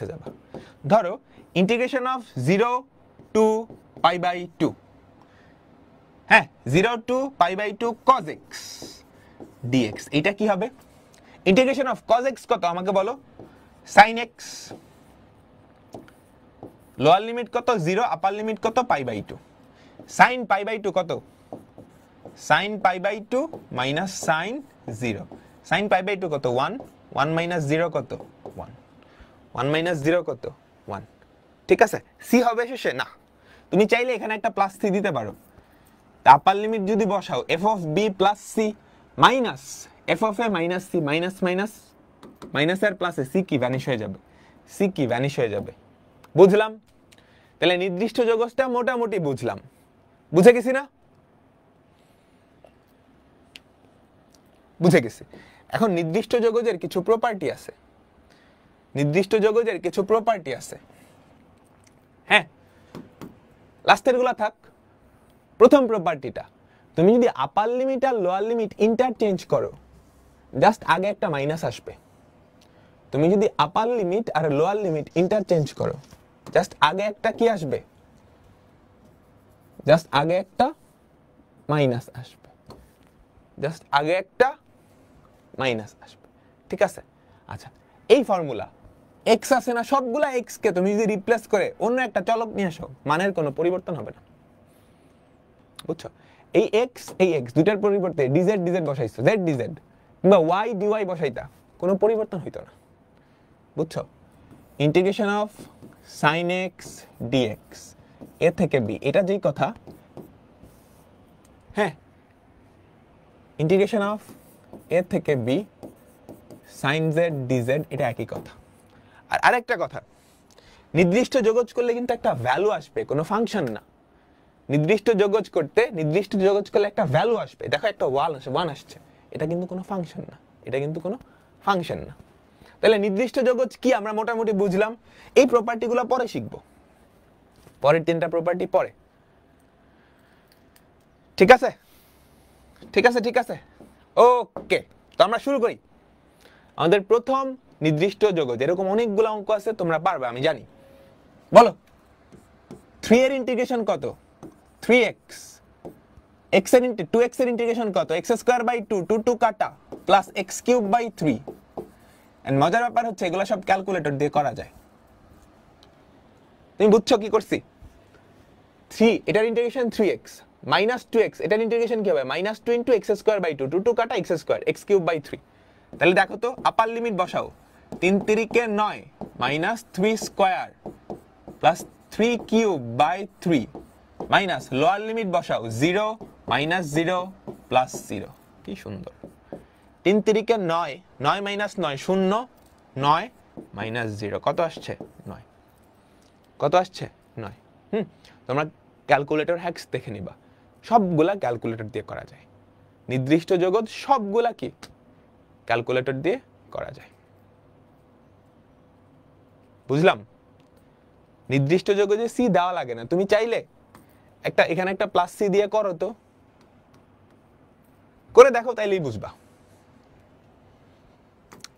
যাবা। ধরো integration of 0 to pi by 2, হ্যাঁ, 0 to pi by 2 cos x dx। এটা কি হবে? ইন্টিগ্রেশন অফ cos x কত আমাকে বলো? sin x। লোয়ার লিমিট কত? 0, আপার লিমিট কত? Pi by 2। sin pi by 2 কত? sin pi by 2 minus sin 0। sin pi by 2 কত? 1। 1 মাইনাস 0 কত? 1। 1 মাইনাস 0 কত? 1। ঠিক আছে? সি হবে শেষে? না, তুমি চাইলে এখানে একটা প্লাস সি দিতে পারো। আপার লিমিট যদি বসাও F of B plus C minus F of A minus C, minus আর প্লাসে সি কি ভ্যানিশ হয়ে যাবে। বুঝলাম? তাহলে নির্দিষ্ট জগৎটা মোটামুটি বুঝলাম। বুঝে গেছি না? বুঝে গেছি। এখন নির্দিষ্ট জগতের কিছু প্রপার্টি আছে, হ্যাঁ, লাস্টের গুলা থাক। প্রথম প্রপার্টিটা, তুমি যদি আপার লিমিট আর লোয়ার লিমিট ইন্টারচেঞ্জ করো, জাস্ট আগে একটা মাইনাস আসবে। তুমি যদি আপার লিমিট আর লোয়ার লিমিট ইন্টারচেঞ্জ করো, জাস্ট আগে একটা কি আসবে? জাস্ট আগে একটা মাইনাস আসবে। ঠিক আছে? আচ্ছা, এই ফর্মুলা এক্স আছে না, সবগুলা এক্স কে তুমি যদি রিপ্লেস করে অন্য একটা চলক নিয়ে আসো, মানের কোনো পরিবর্তন হবে না। বুঝছো? এই এক্স দুটার পরিবর্তে ডিজেড বসাইছো, জেড ডিজেড কিংবা ওয়াই ডিওয়াই বসাইতা, কোনো পরিবর্তন হইতো না। বুঝছো? Integration of sin x dx এ থেকে বি, এটা যেই কথা, হ্যাঁ, ইন্টিগ্রেশন অফ এ থেকে বি sin z dz, এটা একই কথা। আর আরেকটা কথা, নির্দিষ্ট যোগজ করলে কিন্তু একটা ভ্যালু আসবে, কোনো ফাংশন না। নির্দিষ্ট যোগজ করলে একটা ভ্যালু আসবে। দেখো একটা 1 আসছে, এটা কিন্তু কোনো ফাংশন না। তাহলে নির্দিষ্ট যোগজ কি আমরা মোটামুটি বুঝলাম। এই প্রপার্টিগুলো পরে শিখবো, পরের 3টা প্রপার্টি পরে। ঠিক আছে? ওকে, তো আমরা শুরু করি। আমাদের প্রথম নির্দিষ্ট যোগজ, এরকম অনেকগুলো অঙ্ক আছে, তোমরা পারবে আমি জানি। বলো, 3 এর ইন্টিগ্রেশন কত? 3x। 2x এর ইন্টিগ্রেশন কত? x² বাই 2, 2 কাটা, প্লাস x³ বাই 3। এন্ড মজার ব্যাপার হচ্ছে এগুলো সব ক্যালকুলেটর দিয়ে করা যায়। তুমি বুঝছো কি করছি? 3 এটার ইন্টিগ্রেশন 3x মাইনাস 2x এটার ইন্টিগ্রেশন কি হবে minus 2 into x square by 2 2 কাটা x square x cube by 3। তাহলে দেখো তো আপার লিমিট বসাও 3 3 9 minus 3 square plus 3 cube by 3 minus lower limit বসাও 0 মাইনাস 0 প্লাস 0। কি সুন্দর। 3 3 9 9 মাইনাস 9 0 9 মাইনাস 0 কত আসছে 9। কত আসছে 9। তোমরা ক্যালকুলেটর হ্যাক্স দেখে নিবা, সবগুলা ক্যালকুলেটর দিয়ে করা যায়। নির্দিষ্ট জগৎ সবগুলা কি ক্যালকুলেটর দিয়ে করা যায়। বুঝলাম? নির্দিষ্ট জগতে সি দেওয়া লাগে না, তুমি চাইলে একটা এখানে একটা প্লাস সি দিয়ে করো তো, করে দেখো তাইলেই বুঝবা,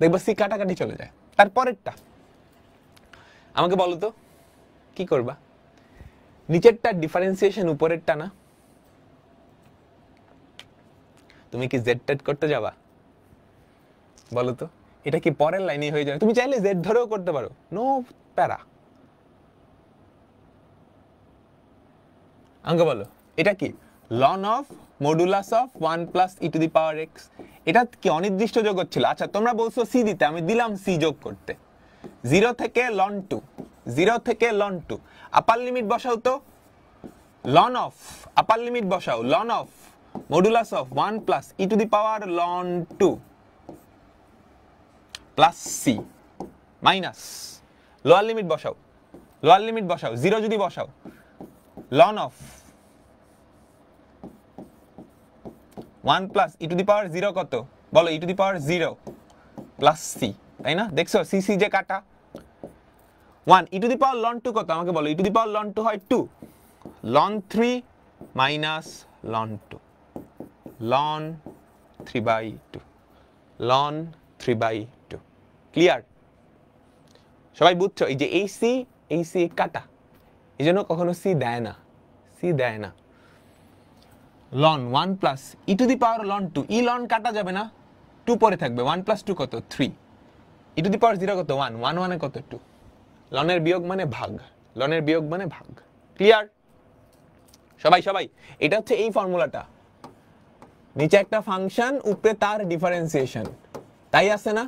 দেখবা সি কাটাকাটি চলে যায়। তারপরেরটা আমাকে বলো তো কি করবা? নিচেরটা ডিফারেন্সিয়েশন, উপরেরটা না। তুমি কি জেড টেড করতে যাবা? বলো তো, এটা কি পরের লাইনে হয়ে যাবে? তুমি চাইলে জেড ধরেও করতে পারো, নো প্যারা। আমাকে বলো এটা কি? Ln of modulus of 1 plus e to the power x. এটা কি অনির্দিষ্ট জগৎ ছিল? আচ্ছা তোমরা বলছো সি দিতে, আমি দিলাম সি যোগ করতে। 0 থেকে লন 2, 0 থেকে লন 2। আপার লিমিট বসাও তো, লন অফ, আপার লিমিট বসাও ln of modulus of 1 plus e to the power loan 2 plus C minus lower limit বসাও, লোয়ার লিমিট বসাও 0 যদি বসাও ln of 1 plus e to the power 0 কত বলো? E to the power 0 plus c, তাই না? দেখছো সি সি যে কাটা। 1 ই টু দি পাওয়ার লন 2 কত আমাকে বলো? E to the power loan 2 হয় 2, ln 3 minus ln 2, ln 3/2, ln 3/2। Clear? সবাই বুঝছো? এই যে এই সি কাটা, এই জন্য কখনো সি দেয় না, সি দেয় না। লন 1 plus e to the power loan 2, e লন কাটা যাবে না, 2 পরে থাকবে। 1 প্লাস 2 কত? 3। ই টু দি পাওয়ার 0 কত? 1, 1 1 এ কত? 2। লনের বিয়োগ মানে ভাগ, লনের বিয়োগ মানে ভাগ। ক্লিয়ার? সবাই সবাই এটা হচ্ছে এই ফর্মুলাটা। নিচে একটা ফাংশন, উপরে তার ডিফারেন্সিয়েশন, তাই আছে না?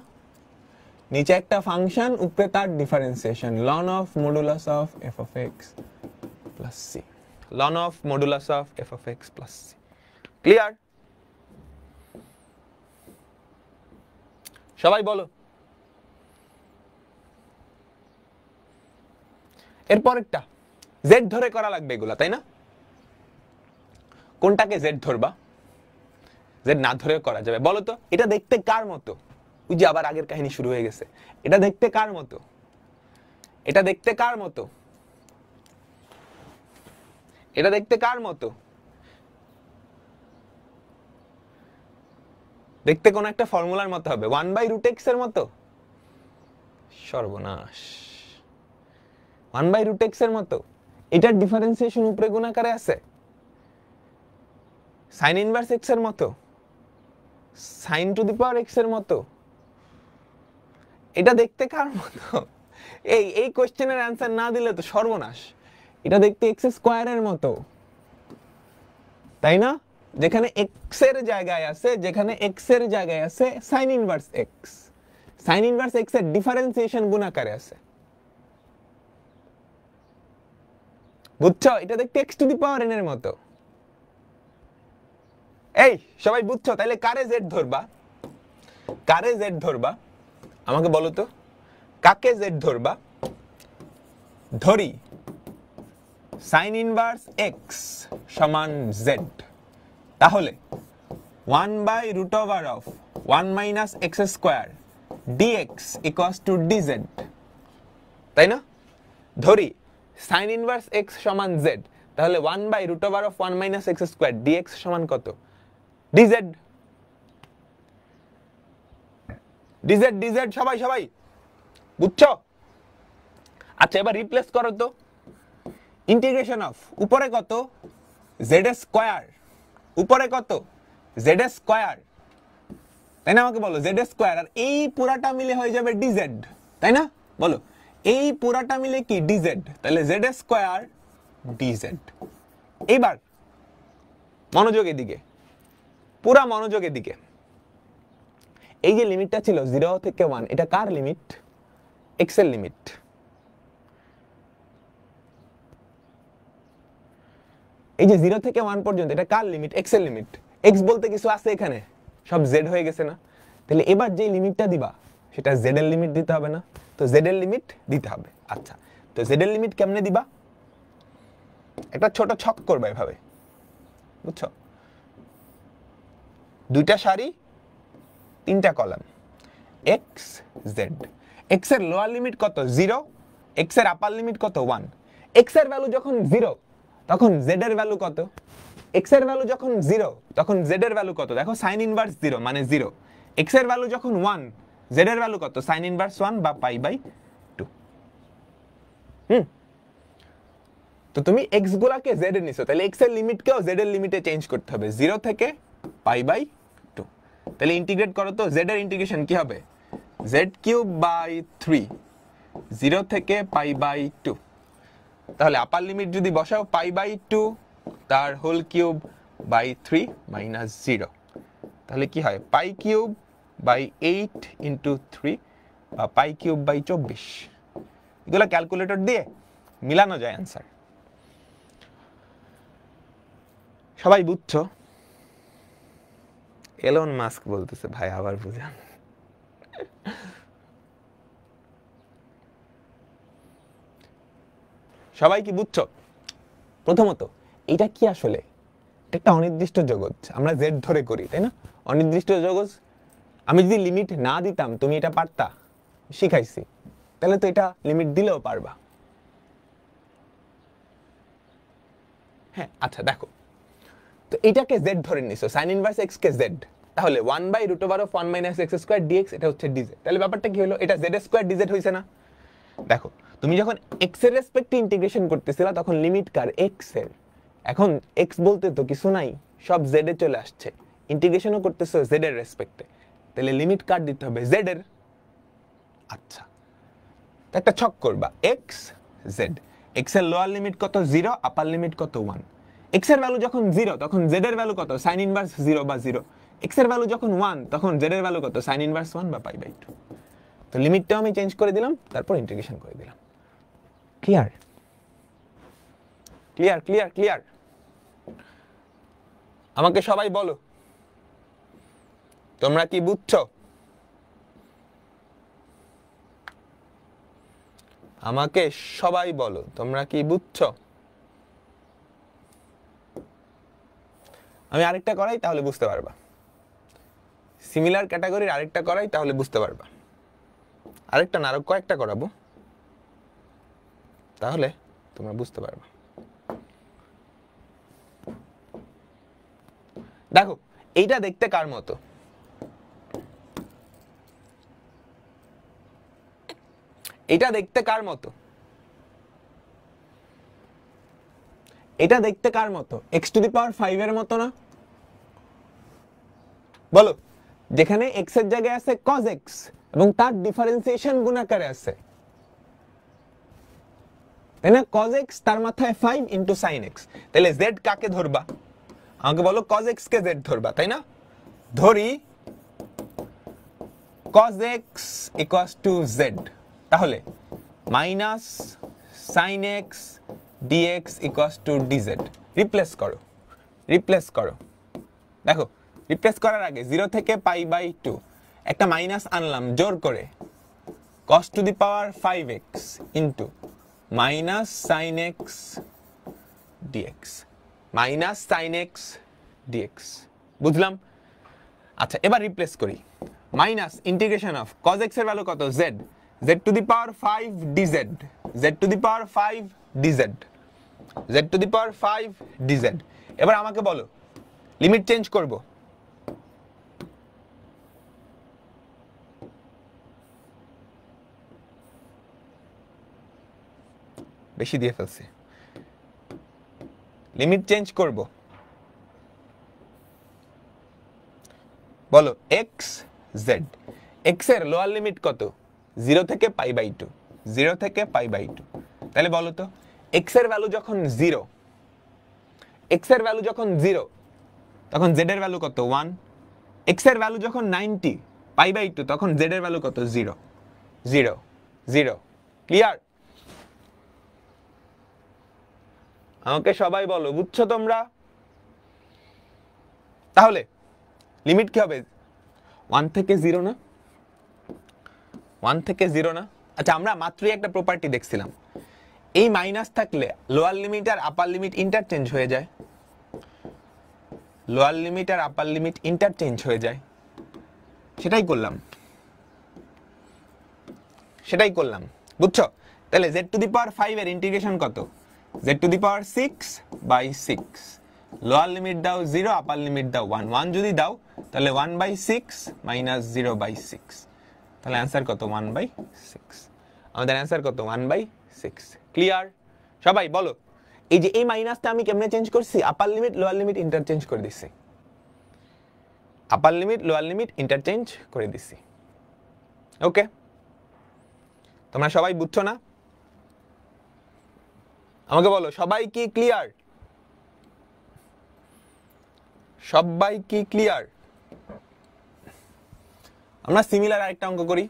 নিচে একটা ফাংশন, উপরে তার ডিফারেন্সিয়েশন, লন of modulus of f of x plus c, লন of modulus of f of x plus c. Clear? সবাই বলো। এরপরেরটা জেড ধরে করা লাগবে এগুলা, তাই না? কোনটাকে জেড ধরবা? জেড না ধরেও করা যাবে। বলো তো এটা দেখতে কার মতো? ওই যে আবার আগের কাহিনী শুরু হয়ে গেছে। এটা দেখতে কার মতো? এটা দেখতে কার মতো? এটা দেখতে কার মতো? দেখতে কোন একটা ফর্মুলার মতো হবে, 1/√x এর মতো। সর্বনাশ, 1/√x এর মতো। এটার ডিফারেন্সিয়েশন উপরে গুণাকারে আছে, sin ইনভার্স x এর মতো, sin to the power x এর মতো। এটা দেখতে কার মতো? এই কোশ্চেনের অ্যানসার না দিলে তো সর্বনাশ। এটা দেখতে x স্কয়ারের মতো, তাই না? যেখানে x এর জায়গায় আছে, যেখানে x এর জায়গায় আছে sin inverse x, sin inverse x এর ডিফারেন্সিয়েশন গুণাকারে আছে। বুঝছো? এটা দেখতে x two the power n এর মতো। এই সবাই বুঝছো? তাহলে কারে জেড ধরবা? কারে জেড ধরবা আমাকে বলো তো, কাকে জেড ধরবা? ধরি sin ইনভার্স x সমান z, তাহলে 1/√1 minus x square dx equals to dz, তাই না? ধরি sin ইনভার্স x সমান z, তাহলে 1/√1 মাইনাস x স্কয়ার dx সমান কত? dz। dz dz সবাই সবাই বুঝছো? আচ্ছা এবার রিপ্লেস করো তো। ইন্টিগ্রেশন অফ উপরে কত? z স্কয়ার, উপরে কত? z স্কয়ার তাই না? আমাকে বলো জেড স্কোয়ার আর এই পুরাটা মিলে হয়ে যাবে ডিজেড, তাই না? বলো এই পুরাটা মিলে কি ডিজেড, তাহলে জেড স্কোয়ার ডিজেড। এইবার মনোযোগের দিকে, পুরা মনোযোগের দিকে, এই যে লিমিটটা ছিল 0 থেকে 1, এটা কার লিমিট? এক্স এর লিমিট। এই যে 0 থেকে 1 পর্যন্ত এটা কার লিমিট? এক্স এর লিমিট। এক্স বলতে কিছু আছে এখানে? সব জেড হয়ে গেছে না? তাহলে এবার যে লিমিটটা দিবা সেটা জেড এর লিমিট দিতে হবে না? তো জেড এর লিমিট দিতে হবে। আচ্ছা, তো জেড এর লিমিট কেমনে দিবা? একটা ছোট ছক করবে এভাবে, বুঝছো? দুইটা সারি, তিনটা কলাম, এক্স জেড। এক্স এর লোয়ার লিমিট কত? 0। এক্স এর আপার লিমিট কত? 1। এক্স এর ভ্যালু যখন 0 তখন জেড এর ভ্যালু কত? এক্স এর ভ্যালু যখন 0 তখন জেড এর ভ্যালু কত? দেখো সাইন ইনভার্স 0 মানে 0। এক্স এর ভ্যালু যখন 1, জেড এর ভ্যালু কত? সাইন ইনভার্স 1 বা পাই বাই 2। তো তুমি এক্স গুলাকে জেড এ নিছো, তাহলে এক্স এর লিমিটকেও জেড এর লিমিটে চেঞ্জ করতে হবে, 0 থেকে পাই বাই 2। তাহলে ইন্টিগ্রেট করো তো, জেড এর ইন্টিগ্রেশন কি হবে? জেড কিউব বাই 3, 0 থেকে পাই বাই 2। তাহলে আপার লিমিট যদি বসাও পাই বাই 2 তার হোল কিউব বাই 3 মাইনাস 0, তাহলে কি হয়? পাই কিউব বাই 8 ইন্টু 3 বা পাই কিউব বাই 24। এগুলো ক্যালকুলেটর দিয়ে মিলানো যায় অ্যান্সার। সবাই বুঝছো? এলন মাস্ক বলতেছে ভাই আবার বুঝান। সবাই কি বুঝছো? প্রথমত এটা কি আসলে? একটা অনির্দিষ্ট জগৎ, আমরা জেড ধরে করি, তাই না? অনির্দিষ্ট জগৎ, আমি যদি লিমিট না দিতাম তুমি এটা পারতা? শিখাইছি, তাহলে তো এটা লিমিট দিলেও পারবা। হ্যাঁ, আচ্ছা দেখো তো এটাকে জেড ধরে নিছো, সাইন ইনভার্স এক্স কে জেড, তাহলে 1/√1 - x² dx এটা হচ্ছে ডিজেড। তাহলে ব্যাপারটা কি হলো? এটা জেড স্কয়ার ডিজেড হইছে না? দেখো তুমি যখন এক্স এর রেসপেক্টে ইন্টিগ্রেশন করতেছিলা তখন লিমিট কার? এক্স এর। এখন এক্স বলতে তো কিছু নাই, সব জেড এ চলে আসছে, ইন্টিগ্রেশনও করতেছো জেড এর রেসপেক্টে, তাহলে লিমিট কার দিতে হবে? জেড এর। আচ্ছা, একটা ছক করবা, এক্স জেড। এক্স এর লোয়ার লিমিট কত? 0, আপার লিমিট কত? 1। এক্স এর ভ্যালু যখন 0 তখন জেড এর ভ্যালু কত? সাইন ইনভার্স 0 বা 0। এক্স এর ভ্যালু যখন 1 তখন জেড এর ভ্যালু কত? সাইন ইনভার্স 1 বা পাই বাই 2। তো লিমিটটাও আমি চেঞ্জ করে দিলাম, তারপর ইন্টিগ্রেশন করে দিলাম। Clear clear clear clear? আমাকে সবাই বলো তোমরা কি বুঝছো? আমাকে সবাই বলো তোমরা কি বুঝছো? আমি আরেকটা করাই তাহলে বুঝতে পারবা, সিমিলার ক্যাটাগরির আরেকটা করাই তাহলে বুঝতে পারবা। আরেকটা না, আরো কয়েকটা করাবো, তাহলে তোমরা বুঝতে পারবা। দেখো এইটা দেখতে কার মতো? এটা দেখতে কার মতো? এটা দেখতে কার মতো? x⁵ এর মতো না? বলো, যেখানে x এর জায়গায় আছে cos x এবং তার ডিফারেন্সিয়েশন গুণাকারে আছে, তাই না? cos x তার মাথায় 5 ইনটু sin x, তাহলে z কাকে ধরবা? আমাকে বলো cos x কে z ধরবা, তাই না? ধরি cos x equals to z, তাহলে minus sin x dx equals to dz। Replace করো, রিপ্লেস করো। দেখো রিপ্লেস করার আগে 0 থেকে পাই বাই 2 একটা মাইনাস আনলাম জোর করে, cos to the power 5x into minus sin x dx, minus sin x dx। বুঝলাম? আচ্ছা এবার রিপ্লেস করি, minus integration of cos x এর ভ্যালু কত? z, z two the power 5 dz, z two the power 5 dz, z two the power 5 dz। এবার আমাকে বলো limit change করব, বেশি দিয়ে ফেলছি, লিমিট চেঞ্জ করব। বলো x জেড। এক্স এর লোয়ার লিমিট কত? 0 থেকে π/2, 0 থেকে π/2। তাহলে বলো তো এক্স এর ভ্যালু যখন 0, এক্স এর ভ্যালু যখন 0 তখন জেড এর ভ্যালু কত? 1। এক্স এর ভ্যালু যখন 90 π/2 তখন জেড এর ভ্যালু কত? 0 0 0। ক্লিয়ার? আমাকে সবাই বলো, বুঝছো তোমরা? তাহলে লিমিট কি হবে? 1 থেকে 0 না? 1 থেকে 0 না? আচ্ছা, আমরা মাত্রই একটা প্রপার্টি দেখছিলাম, এই মাইনাস থাকলে লোয়ার লিমিট আর আপার লিমিট ইন্টারচেঞ্জ হয়ে যায়। লোয়ার লিমিট আর আপার লিমিট ইন্টারচেঞ্জ হয়ে যায়। সেটাই করলাম, বুঝছো? তাহলে z⁵ এর ইন্টিগ্রেশন কত? z⁶/6। লোয়ার লিমিট দাও 0, আপার লিমিট দাও 1। 1 যদি দাও তাহলে 1/6 - 0/6। তাহলে অ্যান্সার কত? 1/6। আমাদের অ্যান্সার কত? 1/6। ক্লিয়ার? সবাই বলো, এই যে এই মাইনাসটা আমি কেমনে চেঞ্জ করছি? আপার লিমিট লোয়ার লিমিট ইন্টারচেঞ্জ করে দিছি। আপার লিমিট লোয়ার লিমিট ইন্টারচেঞ্জ করে দিছি। ওকে, তোমরা সবাই বুঝছো না? আমাকে বলো, সবাই কি ক্লিয়ার? সবাই কি ক্লিয়ার? আমরা সিমিলার আরেকটা অঙ্ক করি।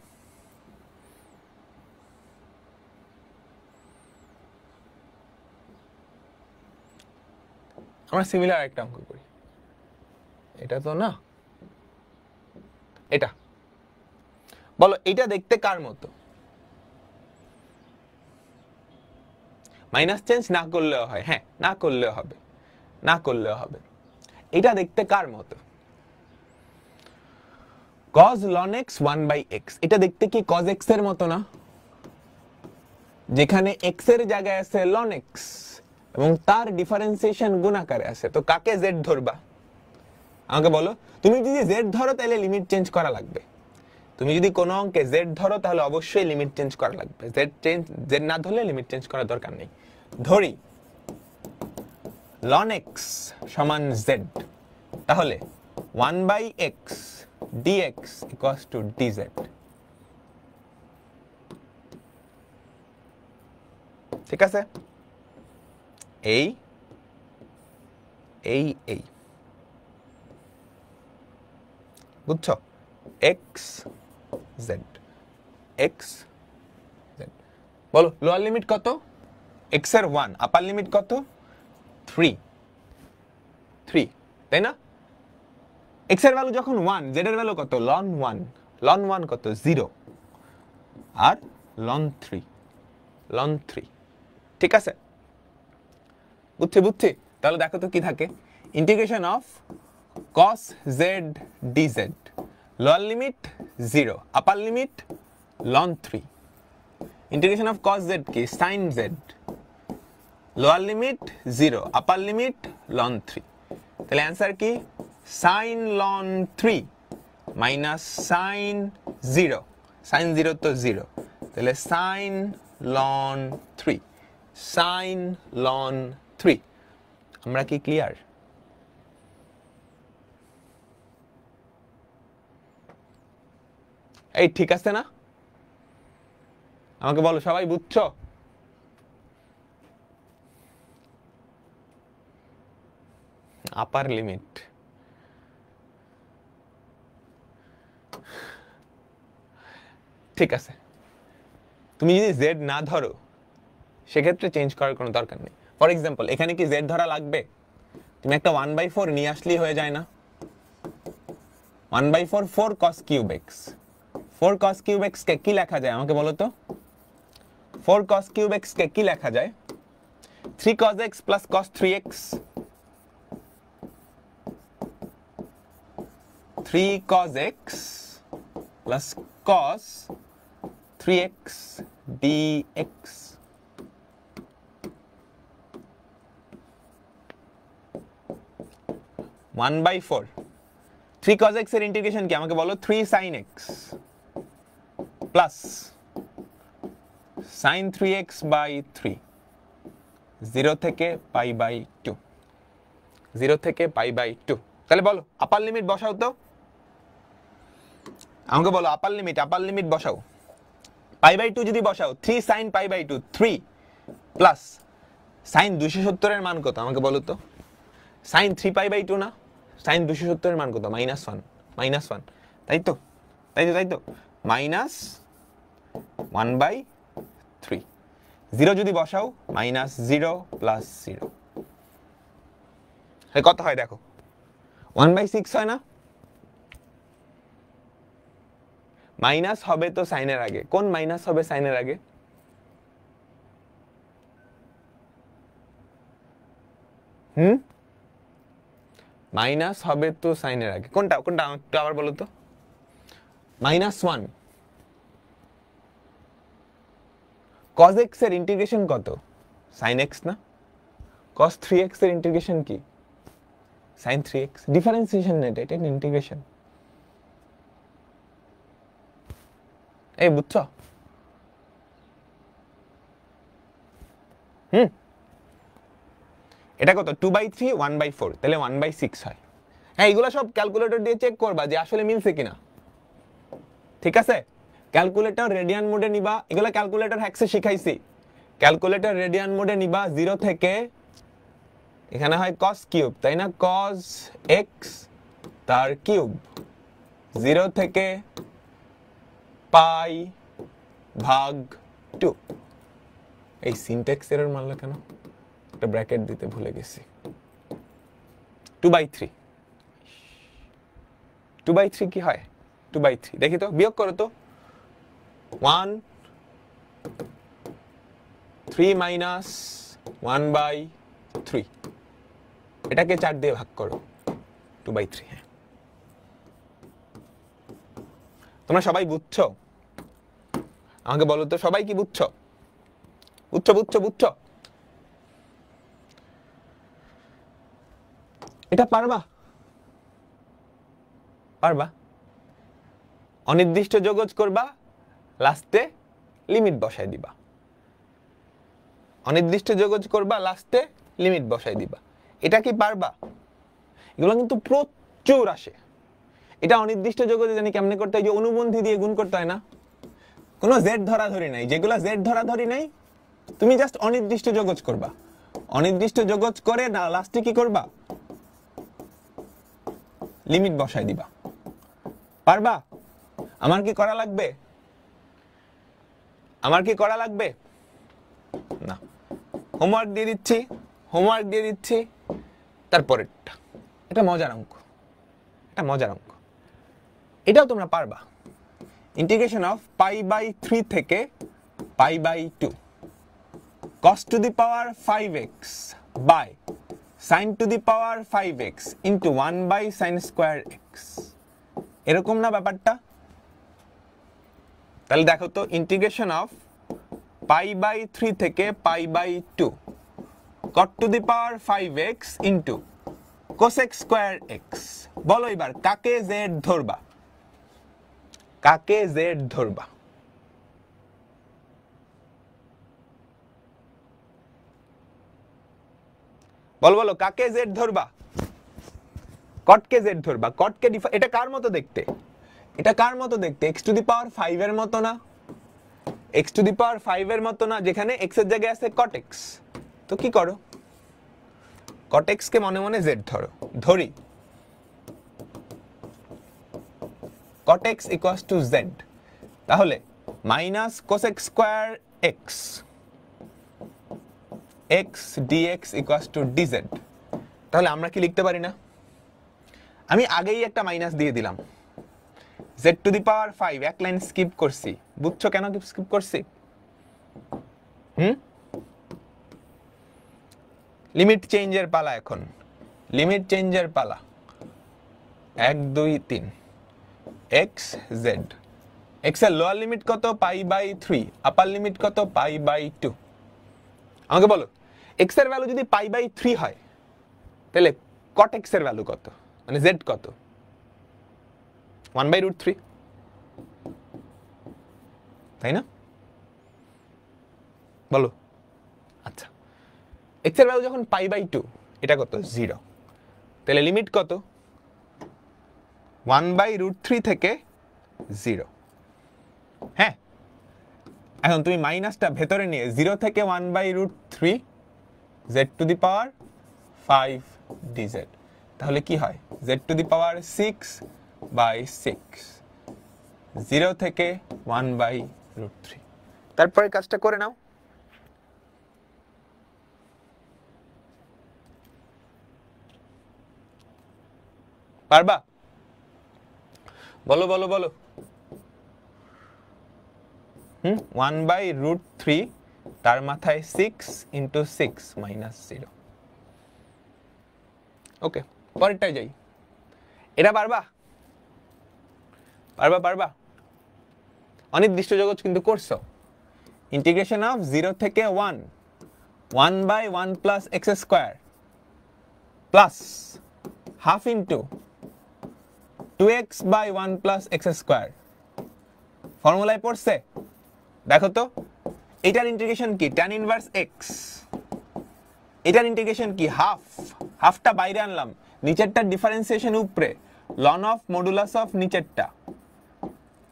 এটা তো না, এটা বলো, এটা দেখতে কার মতো? মাইনাস চেঞ্জ না করলেও হয়, হ্যাঁ না করলেও হবে। এটা দেখতে কার মতো? cos ln x 1/x। এটা দেখতে কি cos x এর মতো না? যেখানে x এর জায়গায় আছে ln x এবং তার ডিফারেন্সিয়েশন গুণ আকারে আছে। তো কাকে z ধরবা? আমাকে বলো, তুমি যদি z ধরো তাহলে লিমিট চেঞ্জ করা লাগবে। তুমি যদি কোনো অঙ্কে z ধরো তাহলে অবশ্যই লিমিট চেঞ্জ করা লাগবে। z না ধরলে লিমিট চেঞ্জ করার দরকার নেই। ধরি ln x সমান z, তাহলে 1/x dx equals to dz। ঠিক আছে? এই বুঝছো? x z বলো, লোয়ার লিমিট কত? x এর 1, আপার লিমিট কত? 3, তাই না? x এর ভ্যালু যখন 1, z এর ভ্যালু কত? ln 1 কত? 0 আর ln 3। ঠিক আছে? বুঝছি। তাহলে দেখো তো কি থাকে, integration of cos z dz। Lower limit 0, upper limit ln 3। Integration of cos z কি? sin z। Lower limit 0, upper limit ln 3। তাহলে অ্যান্সার কি? sin ln 3 minus sin 0। sin 0 তো 0, তাহলে sin ln 3। আমরা কি ক্লিয়ার? এই ঠিক আছে না? আমাকে বলো, সবাই বুঝছো? আপার লিমিট ঠিক আছে, তুমি যদি z না ধরো সেক্ষেত্রে চেঞ্জ করার কোনো দরকার নেই। ফর এক্সাম্পল, এখানে কি z ধরা লাগবে? তুমি একটা 1/4 নিয়ে আসলেই হয়ে যায় না? 1/4 4 cos cube x। 4 cos cube x কে কি লেখা যায় আমাকে বলো তো? 4 cos cube x কে কি লেখা যায়? 3 cos x plus cos 3x। 3 cos x plus cos 3x dx। One by four. 3 cos x এর ইন্টিগ্রেশন কি আমাকে বলো? 3 sin x plus sin 3x by 3, 0 থেকে π/2। 0 থেকে π/2। তাহলে বলো, আপার লিমিট বসাও তো। আমাকে বলো আপার লিমিট বসাও, π/2 যদি বসাও 3 sin π/2 3 প্লাস sin 270 এর মান কত আমাকে বলো তো, sin 3π/2 না, sin 270 এর মান কত, -1 তাই তো -1/3 0 যদি বসাও -0 প্লাস 0 কত হয় দেখো, 1/6 হয় না? মাইনাস হবে তো সাইনের আগে, কোন মাইনাস হবে সাইনের আগে? মাইনাস হবে তো সাইনের আগে, কোনটা কোনটা একটু আবার বলো তো। -1 cos x এর ইন্টিগ্রেশন কত, sin x না? cos 3x এর ইন্টিগ্রেশন কি, sin 3x। ডিফারেন্সিয়েশন না, এটা ইন্টিগ্রেশন। এই বুঝছো? এটা কত, 2/3 1/4, তাহলে 1/6 হয়। হ্যাঁ, এগুলো সব ক্যালকুলেটর দিয়ে চেক করবা যে আসলে মিলছে কিনা, ঠিক আছে? ক্যালকুলেটর রেডিয়ান মোডে নিবা, এগুলো ক্যালকুলেটর হ্যাক্সে শিখাইছি। ক্যালকুলেটর রেডিয়ান মোডে নিবা 0 থেকে, এখানে হয় cos কিউব তাই না, cos x তার কিউব 0 থেকে π/2। এই সিনট্যাক্স এরর মারলো কেন, একটা ব্র্যাকেট দিতে ভুলে গেছি। 2/3 কি হয়, 2/3 দেখি তো, বিয়োগ করো তো, 1 3 মাইনাস 1/3, এটাকে 4 দিয়ে ভাগ করো, 2/3। হ্যাঁ, তোমরা সবাই বুঝছো? আমাকে বলো তো, সবাই কি বুঝছো? বুঝছো? এটা পারবা? অনির্দিষ্ট যোগজ করবা, লাস্টে লিমিট বসাই দিবা। এটা কি পারবা? এগুলো কিন্তু প্রচুর আসে। এটা অনির্দিষ্ট যোগজে জানি কেমনে করতে হয়, যে অনুবন্ধী দিয়ে গুণ করতে হয় না, কোনো জেড ধরাধরি নাই। যেগুলো জেড ধরাধরি নাই, তুমি জাস্ট অনির্দিষ্ট যোগজ করবা। অনির্দিষ্ট যোগজ করে না লাস্টে কি করবা, লিমিট বসাই দিবা। পারবা? আমার কি করা লাগবে? না, হোমওয়ার্ক দিয়ে দিচ্ছি। তারপরেরটা, এটা মজার অঙ্ক, এটাও তোমরা পারবা। ইন্টিগ্রেশন অফ π/3 থেকে π/2 cos to the power 5x by sin to the power 5x into 1/sin square x, এরকম না ব্যাপারটা? তাহলে দেখো তো, ইন্টিগ্রেশন অফ π/3 থেকে π/2 cot two the power 5x into cosec square x। বলো এবার কাকে z ধরবা? বলো কাকে z ধরবা? কটকে z ধরবা। কটকে এটা কার মতো দেখতে? x টু দি পাওয়ার 5 এর মতো না? x টু দি পাওয়ার 5 এর মতো না, যেখানে x এর জায়গায় আছে cot x। তো কি করো, cot x কে মনে মনে z ধরি। cot x equals to z, তাহলে minus cosec square x dx equals to dz। তাহলে আমরা কি লিখতে পারি না? আমি আগেই একটা মাইনাস দিয়ে দিলাম, z টু দি পাওয়ার 5, এক লাইন স্কিপ করছি। বুঝছো কেন স্কিপ করছি? লিমিট চেঞ্জের পালা এখন, 1 2 3 x z। x এর লোয়ার লিমিট কত, π/3, আপার লিমিট কত, π/2। আমাকে বলো, x এর ভ্যালু যদি π/3 হয়, তাহলে cot x এর ভ্যালু কত, মানে z কত? 1/√3, তাই না? বলো। আচ্ছা, x এর ভ্যালু যখন π/2, এটা কত, 0, তাহলে লিমিট কত, 1/√3 থেকে 0 হ্যাঁ এখন তুমি মাইনাসটা ভেতরে নিয়ে 0 থেকে 1/√3 z two the power 5 dz তাহলে কি হয় z টু দি পাওয়ার 6/6 0 থেকে 1/√3 তারপরে কাজটা করে নাও পারবা বলো বলো বলো 1/√3 তার মাথায় 6 into 6 minus 0 ওকে পরেরটায় যাই এটা পারবা পারবা পারবা অনির্দিষ্ট জগৎ কিন্তু করছো ইন্টিগ্রেশন অফ 0 থেকে 1 1/1 plus x square plus half into 2x by 1 plus x square ফর্মুলায় পড়ছে দেখো তো এটার ইন্টিগ্রেশন কি tan ইনভার্স x এটার ইন্টিগ্রেশন কি হাফটা বাইরে আনলাম নিচেরটা ডিফারেন্সিয়েশন উপরে ln অফ মডুলাস অফ নিচেরটা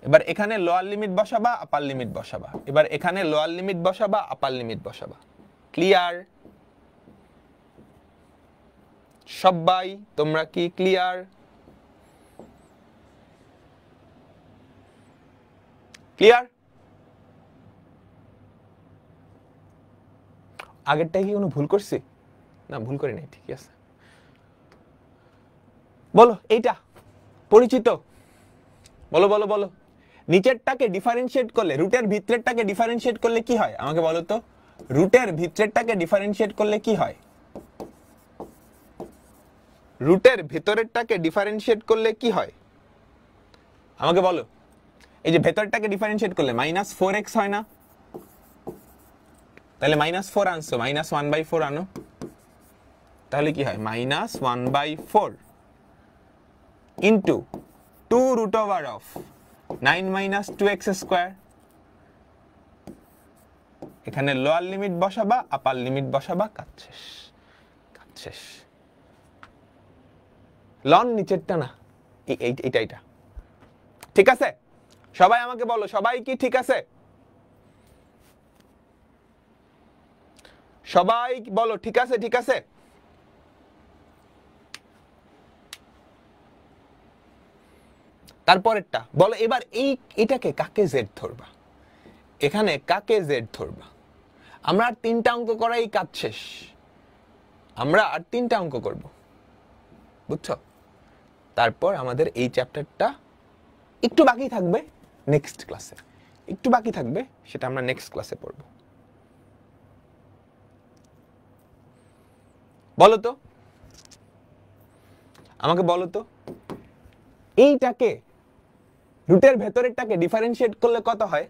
এবার এখানে লোয়ার লিমিট বসাবা আপার লিমিট বসাবা এবার এখানে লোয়ার লিমিট বসাবা আপার লিমিট বসাবা ক্লিয়ার সবাই তোমরা কি ক্লিয়ার ক্লিয়ার আগেরটাই কি কোনো ভুল করছি না ভুল করি নাই ঠিক আছে বলো এইটা পরিচিত বলো বলো বলো নিচেরটাকে ডিফারেন্সিয়েট করলে রুটের ভিতরেরটাকে ডিফারেন্সিয়েট করলে কি হয় আমাকে বলো তো রুটের ভিতরেরটাকে ডিফারেন্সিয়েট করলে কি হয় রুটের ভিতরেরটাকে ডিফারেন্সিয়েট করলে কি হয় আমাকে বলো এই যে ভেতরটাকে ডিফারেন্সিয়েট করলে -4x হয় না তাহলে -4 আনছো -1/4 আনো তাহলে কি হয় -1/4 into 2√9 - 2x square এখানে লোয়ার লিমিট বসাবা আপার লিমিট বসাবা কাজ শেষ লন নিচেরটা না এইটা ঠিক আছে সবাই আমাকে বলো সবাই কি ঠিক আছে সবাই বলো ঠিক আছে ঠিক আছে তারপরেরটা বলো এবার এটাকে কাকে z ধরবা এখানে কাকে z ধরবা আমরা আর 3টা অঙ্ক করাই কাজ শেষ আমরা আর 3টা অঙ্ক করব বুঝছো তারপর আমাদের এই চ্যাপ্টারটা একটু বাকি থাকবে নেক্সট ক্লাসে একটু বাকি থাকবে সেটা আমরা নেক্সট ক্লাসে পড়ব বলো তো আমাকে বলো তো এইটাকে রুটের ভেতরেরটাকে ডিফারেন্সিয়েট করলে কত হয়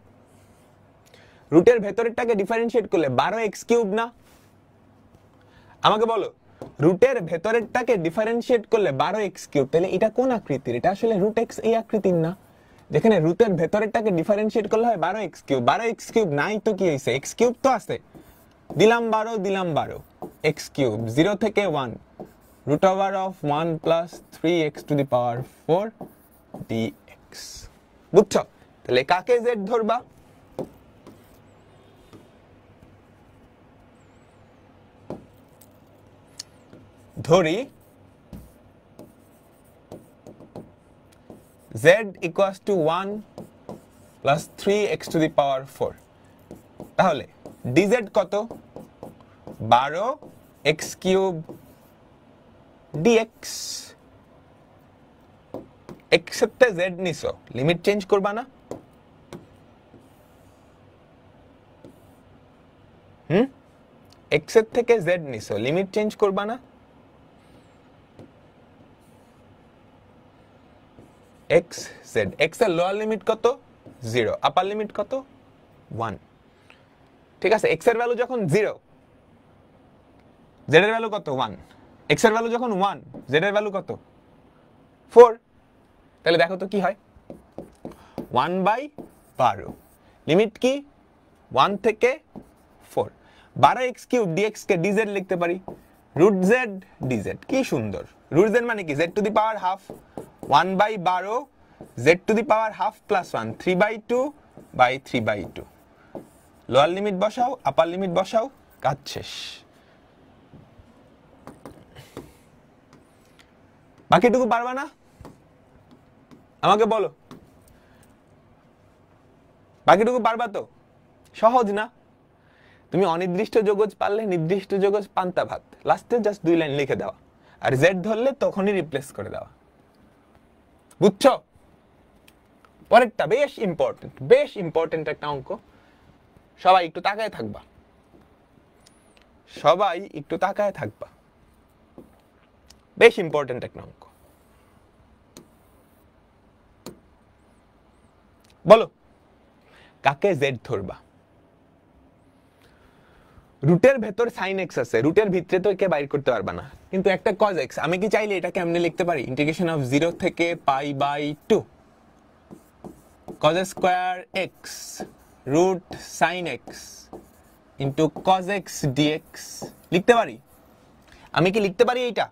রুটের ভেতরেরটাকে ডিফারেন্সিয়েট করলে 12x³ না আমাকে বলো রুটের ভেতরেরটাকে ডিফারেন্সিয়েট করলে 12x³ তাহলে এটা কোন আকৃতির এটা আসলে √x এই আকৃতির না যেখানে রুটের ভেতরেরটাকে ডিফারেন্সিয়েট করলে হয় 12x³ 12x³ নাই তো কি হইছে x³ তো আছে দিলাম 12 x³ 0 থেকে 1 √1 plus 3x to the power 4 dx বুঝছো তাহলে কাকে z ধরবা ধরি z equals to 1 plus 3x to the power 4 তাহলে dz কত 12x³ dx x এতে z নিছো লিমিট চেঞ্জ করবা না x এর থেকে z নিছো লিমিট চেঞ্জ করবা না x z x এর লোয়ার লিমিট কত 0 আপার লিমিট কত 1 ঠিক আছে x এর ভ্যালু যখন 0 z এর ভ্যালু কত 1 x এর ভ্যালু যখন 1 z এর ভ্যালু কত 4 তাহলে দেখো তো কি হয় 1/12 লিমিট কি 1 থেকে 4 12x³ dx কে dz লিখতে পারি √z dz কি সুন্দর √z মানে কি z two the power half 1/12 z to the power half plus 1 3/2 by 3/2 lower limit বসাও আপার লিমিট বসাও কাজ শেষ বাকিটুকু পারবা না আমাকে বলো বাকিটুকু পারবা তো সহজ না তুমি অনির্দিষ্ট যোগজ পারলে নির্দিষ্ট যোগজ পান্তা ভাত লাস্টে জাস্ট 2 লাইন লিখে দাও আর z ধরলে তখনই রিপ্লেস করে দাও বুঝছো পরেরটা বেশ ইম্পর্টেন্ট একটা অঙ্ক সবাই একটু তাকায় থাকবা বেশ ইম্পর্টেন্ট একটা অঙ্ক বলো কাকে z ধরবা রুটের ভেতর sin x আছে রুটের ভিতরে তো একে বাইর করতে পারবা না কিন্তু একটা cos x আমি কি চাইলে এটাকে এমনি লিখতে পারি ইন্টিগ্রেশন অফ 0 থেকে π/2 cos square x root sin x into cos x dx লিখতে পারি আমি কি লিখতে পারি এইটা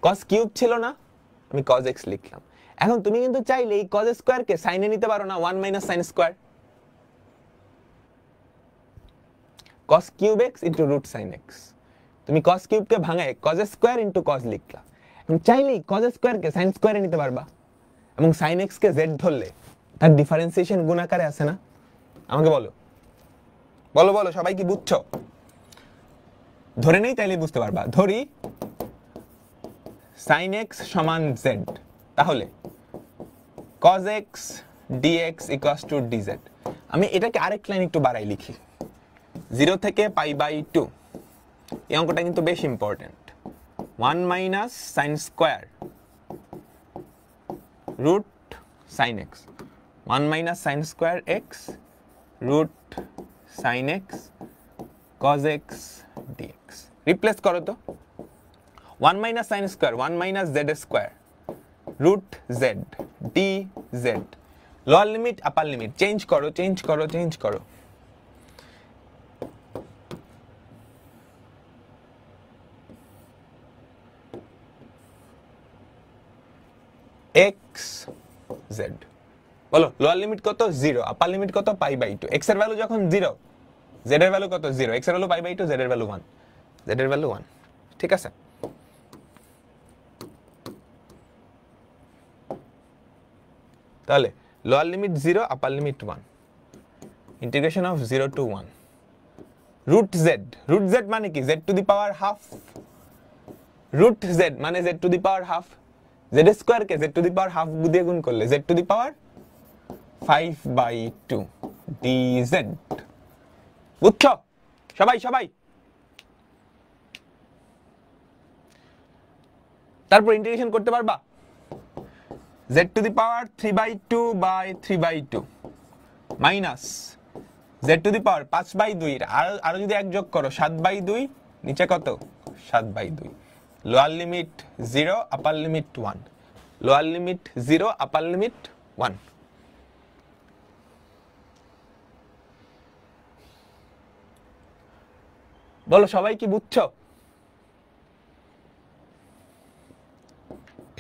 cos কিউব ছিল না আমি cos x লিখলাম এখন তুমি কিন্তু চাইলে এই cos স্কয়ার কে sin এ নিতে পারো না 1 sin square cos cube x into root sin x তুমি cos cube কে ভাঙায় cos স্কয়ার into cos লিখলা তুমি চাইলেই cos স্কয়ার কে sin স্কয়ার এ নিতে পারবা এবং sin x কে z ধরলে তার ডিফারেন্সিয়েশন গুণ আকারে আছে না আমাকে বলো সবাই কি বুঝছো ধরে নেই তাইলে বুঝতে পারবা ধরি sin x সমান z তাহলে cos x dx equals to dz আমি এটাকে আরেক লাইন একটু বাড়াই লিখি 0 থেকে π/2 এই অঙ্কটা কিন্তু বেশ important 1 sin square root sin x 1 sin square x root sin x cos x dx replace করো তো 1 sin square 1 z square root z dz lower limit upper limit change করো x z বলো লোয়ার লিমিট কত 0 upper limit কত π/2 x এর value যখন 0 z এর value কত 0 x এর ভ্যালু π/2 z এর ভ্যালু 1 z এর ভ্যালু 1 ঠিক আছে তাহলে lower limit 0 upper limit 1 integration of 0 to 1 root z মানে কি z to the power half root z মানে z to the power half z square K z to the power half দিয়ে গুণ করলে z to the power 5/2 dz বুঝছো সবাই তারপর integration করতে পারবা z to the power 3/2 by 3/2 minus z to the power 5/2 আর যদি এক যোগ করো 7/2 নিচে কত 7/2 lower limit 0 upper limit 1 lower limit 0 upper limit 1 বলো সবাই কি বুঝছো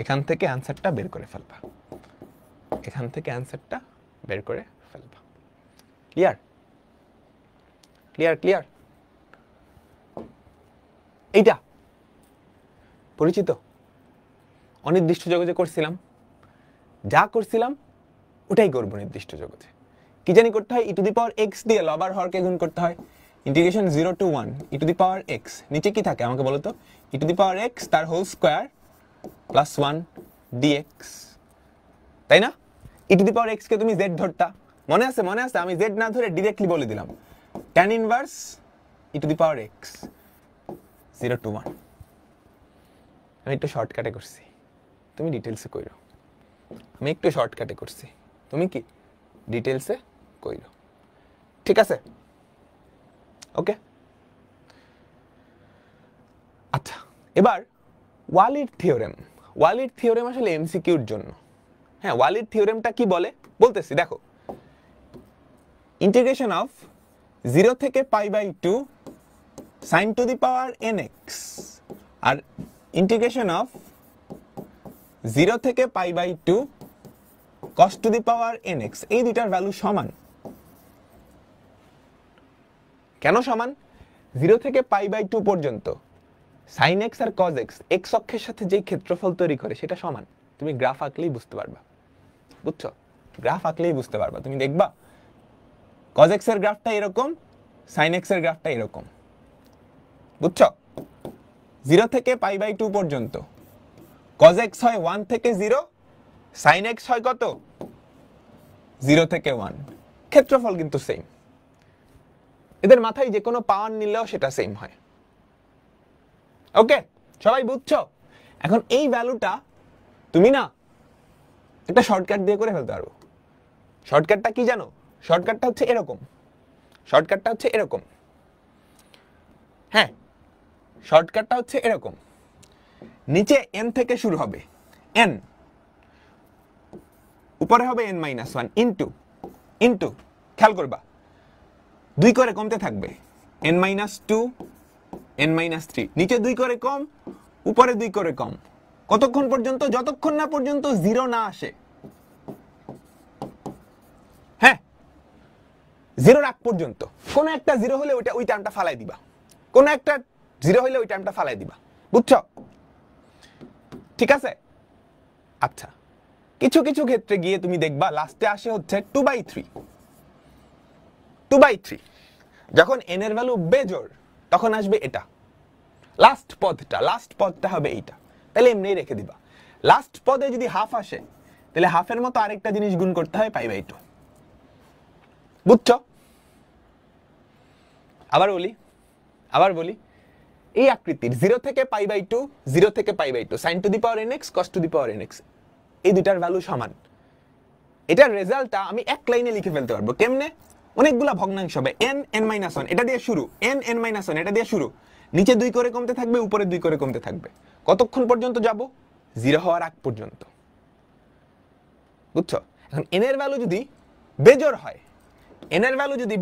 এখান থেকে অ্যানসারটা বের করে ফেলবা ক্লিয়ার এইটা পরিচিত অনির্দিষ্ট জগতে করছিলাম যা করছিলাম ওটাই করব নির্দিষ্ট জগতে কি জানি করতে হয় e to the power x দিয়ে লবার হরকে গুণ করতে হয় integration 0 to 1 e to the power x নিচে কি থাকে আমাকে বলো তো e to the power x তার হোল স্কয়ার প্লাস 1 dx তাই না e to the power x কে তুমি z ধরতা মনে আছে আমি z না ধরে डायरेक्टली বলে দিলাম tan inverse e to the power x 0 to 1 আমি একটু শর্টকাটে করছি তুমি ডিটেইলসে কইরো আমি একটু শর্টকাটে করছি তুমি কি ডিটেইলসে কইরো ঠিক আছে ওকে আচ্ছা এবার ওয়ালির থিওরেম আসলে এমসিকিউর জন্য হ্যাঁ ওয়ালির থিওরেমটা কি বলে বলতেছি দেখো ইন্টিগ্রেশন অফ 0 থেকে π/2 sin to the power nx আর ইন্টিগ্রেশন অফ 0 থেকে π/2 cos to the power nx, এই দুইটার ভ্যালু সমান। কেন সমান? 0 থেকে π/2 পর্যন্ত sin x আর cos x x অক্ষের সাথে যে ক্ষেত্রফল তৈরি করে সেটা সমান। তুমি গ্রাফ আঁকলেই বুঝতে পারবা, বুঝছো? গ্রাফ আঁকলেই বুঝতে পারবা, তুমি দেখবা cos x এর গ্রাফটা এরকম, sin x এর গ্রাফটা এরকম, বুঝছো? 0 থেকে π/2 পর্যন্ত cos x হয় 1 থেকে 0, sin x হয় কত? 0 থেকে 1। ক্ষেত্রফল কিন্তু সেম, এদের মাথায় যে কোনো পাওয়ার নিলেও সেটা সেম হয়। ওকে, সবাই বুঝছো? এখন এই ভ্যালুটা তুমি না একটা শর্টকাট দিয়ে করে ফেলতে পারো। শর্টকাটটা কি জানো? শর্টকাটটা হচ্ছে এরকম, শর্টকাটটা হচ্ছে এরকম, হ্যাঁ শর্টকাটটা হচ্ছে এরকম। নিচে n থেকে শুরু হবে, n, উপরে হবে n-1 ইনটু খেয়াল করবা 2 করে কমতে থাকবে, n-2 n-3, নিচে 2 করে কম, উপরে 2 করে কম, কতক্ষণ পর্যন্ত? যতক্ষণ না পর্যন্ত 0 না আসে। হ্যাঁ, 0 আগ পর্যন্ত কোন একটা 0 হলে ওই টার্মটা ফালাই দিবা, কোন একটা 0 হলে ওই টার্মটা ফালাই দিবা, বুঝছো? ঠিক আছে? আচ্ছা, কিছু কিছু ক্ষেত্রে গিয়ে তুমি দেখবা লাস্টে আসে হচ্ছে 2/3। যখন n এর ভ্যালু বেজোড় তখন আসবে এটা, লাস্ট পদটা হবে এইটা। তাহলে এমনি রেখে দিবা। লাস্ট পদে যদি হাফ আসে তাহলে হাফের মতো আরেকটা জিনিস গুণ করতে হয় π/2, বুঝছো? আবার বলি এই আকৃতির 0 থেকে π/2, 0 থেকে π/2 sin to the power nx cos to the power nx, এই দুটার ভ্যালু সমান। এটার রেজাল্টটা আমি এক লাইনে লিখে ফেলতে পারবো। কেমনে? অনেকগুলা ভগ্নাংশ হবে, n-1 এটা দিয়ে শুরু, n-1 এটা দিয়ে শুরু, নিচে 2 করে কমতে থাকবে, উপরে 2 করে কমতে থাকবে, কতক্ষণ পর্যন্ত যাব? 0 হওয়ার আগ পর্যন্ত, বুঝছো? এখন n এর ভ্যালু যদি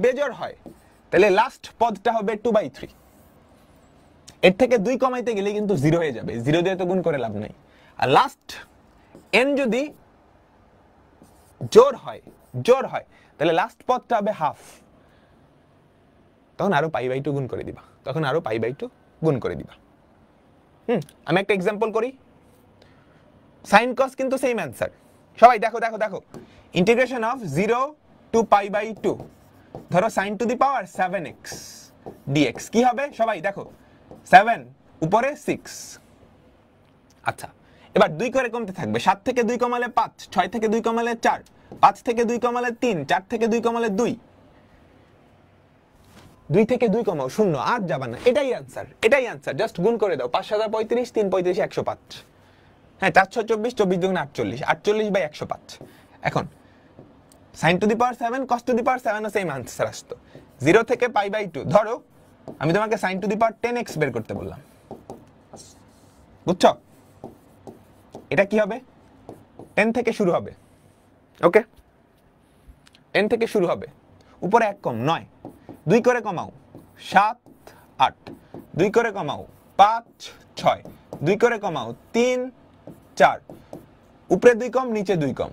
বেজোড় হয় তাহলে লাস্ট পদটা হবে 2/3। এর থেকে 2 কমাইতে গেলে কিন্তু 0 হয়ে যাবে, 0 দিয়ে তো গুণ করে লাভ নাই। আর লাস্ট n যদি জোড় হয় তাহলে লাস্ট পদটা হবে হাফ, তখন আরো π/2 গুণ করে দিবা, আমি একটা एग्जांपल করি। sin cos কিন্তু সেম অ্যানসার। সবাই দেখো, ইন্টিগ্রেশন অফ 0 টু π/2, ধরো sin to the power 7x dx কি হবে? সবাই দেখো, 7 উপরে 6। আচ্ছা, এবার 2 করে কমতে থাকবে, 7 থেকে 2 কমালে 5, 6 থেকে 2 কমালে 4, 5 থেকে 2 কমালে 3, 4 থেকে 2 কমালে 2, 2 থেকে 2 কমাও 0, আর যাবা না। এটাই অ্যানসার, জাস্ট গুণ করে দাও। 5 7 35, 3 35 105, হ্যাঁ 4 6 24, 24 দুগুণ 48, 48/105। এখন sin to the power 7 cos to the power 7 ও সেম অ্যানসার আসতো। 0 থেকে π/2, ধরো আমি তোমাকে sin to the power 10x বের করতে বললাম, বুঝছো? এটা কি হবে? 10 থেকে শুরু হবে, ওকে, 10 থেকে শুরু হবে, উপরে 1 কম 9, 2 করে কমাও 7 8, 2 করে কমাও 5 6, 2 করে কমাও 3 4, উপরে 2 কম নিচে 2 কম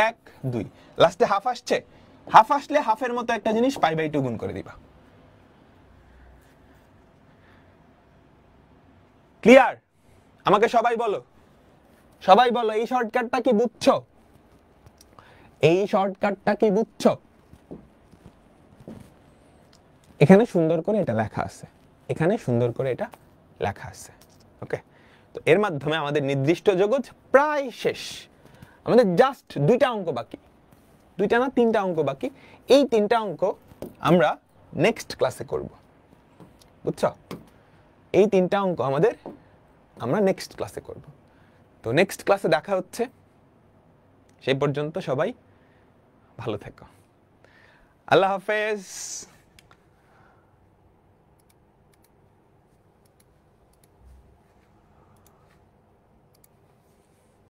1 2, লাস্টে হাফ আসছে, হাফ আসলে হাফের মতো একটা জিনিস π/2 গুণ করে দিবা। ক্লিয়ার? আমাকে সবাই বলো এই শর্টকাটটা কি বুঝছো? এখানে সুন্দর করে এটা লেখা আছে, ওকে। তো এর মাধ্যমে আমাদের নির্দিষ্ট জগৎ প্রায় শেষ। আমাদের জাস্ট 2টা অঙ্ক বাকি, 2টা না 3টা অঙ্ক বাকি। এই 3টা অঙ্ক আমরা নেক্সট ক্লাসে করব, বুঝছো? এই 3টা অঙ্ক আমরা নেক্সট ক্লাসে করব। তো নেক্সট ক্লাসে দেখা হচ্ছে, সেই পর্যন্ত সবাই ভালো থেকো। আল্লাহ হাফেজ।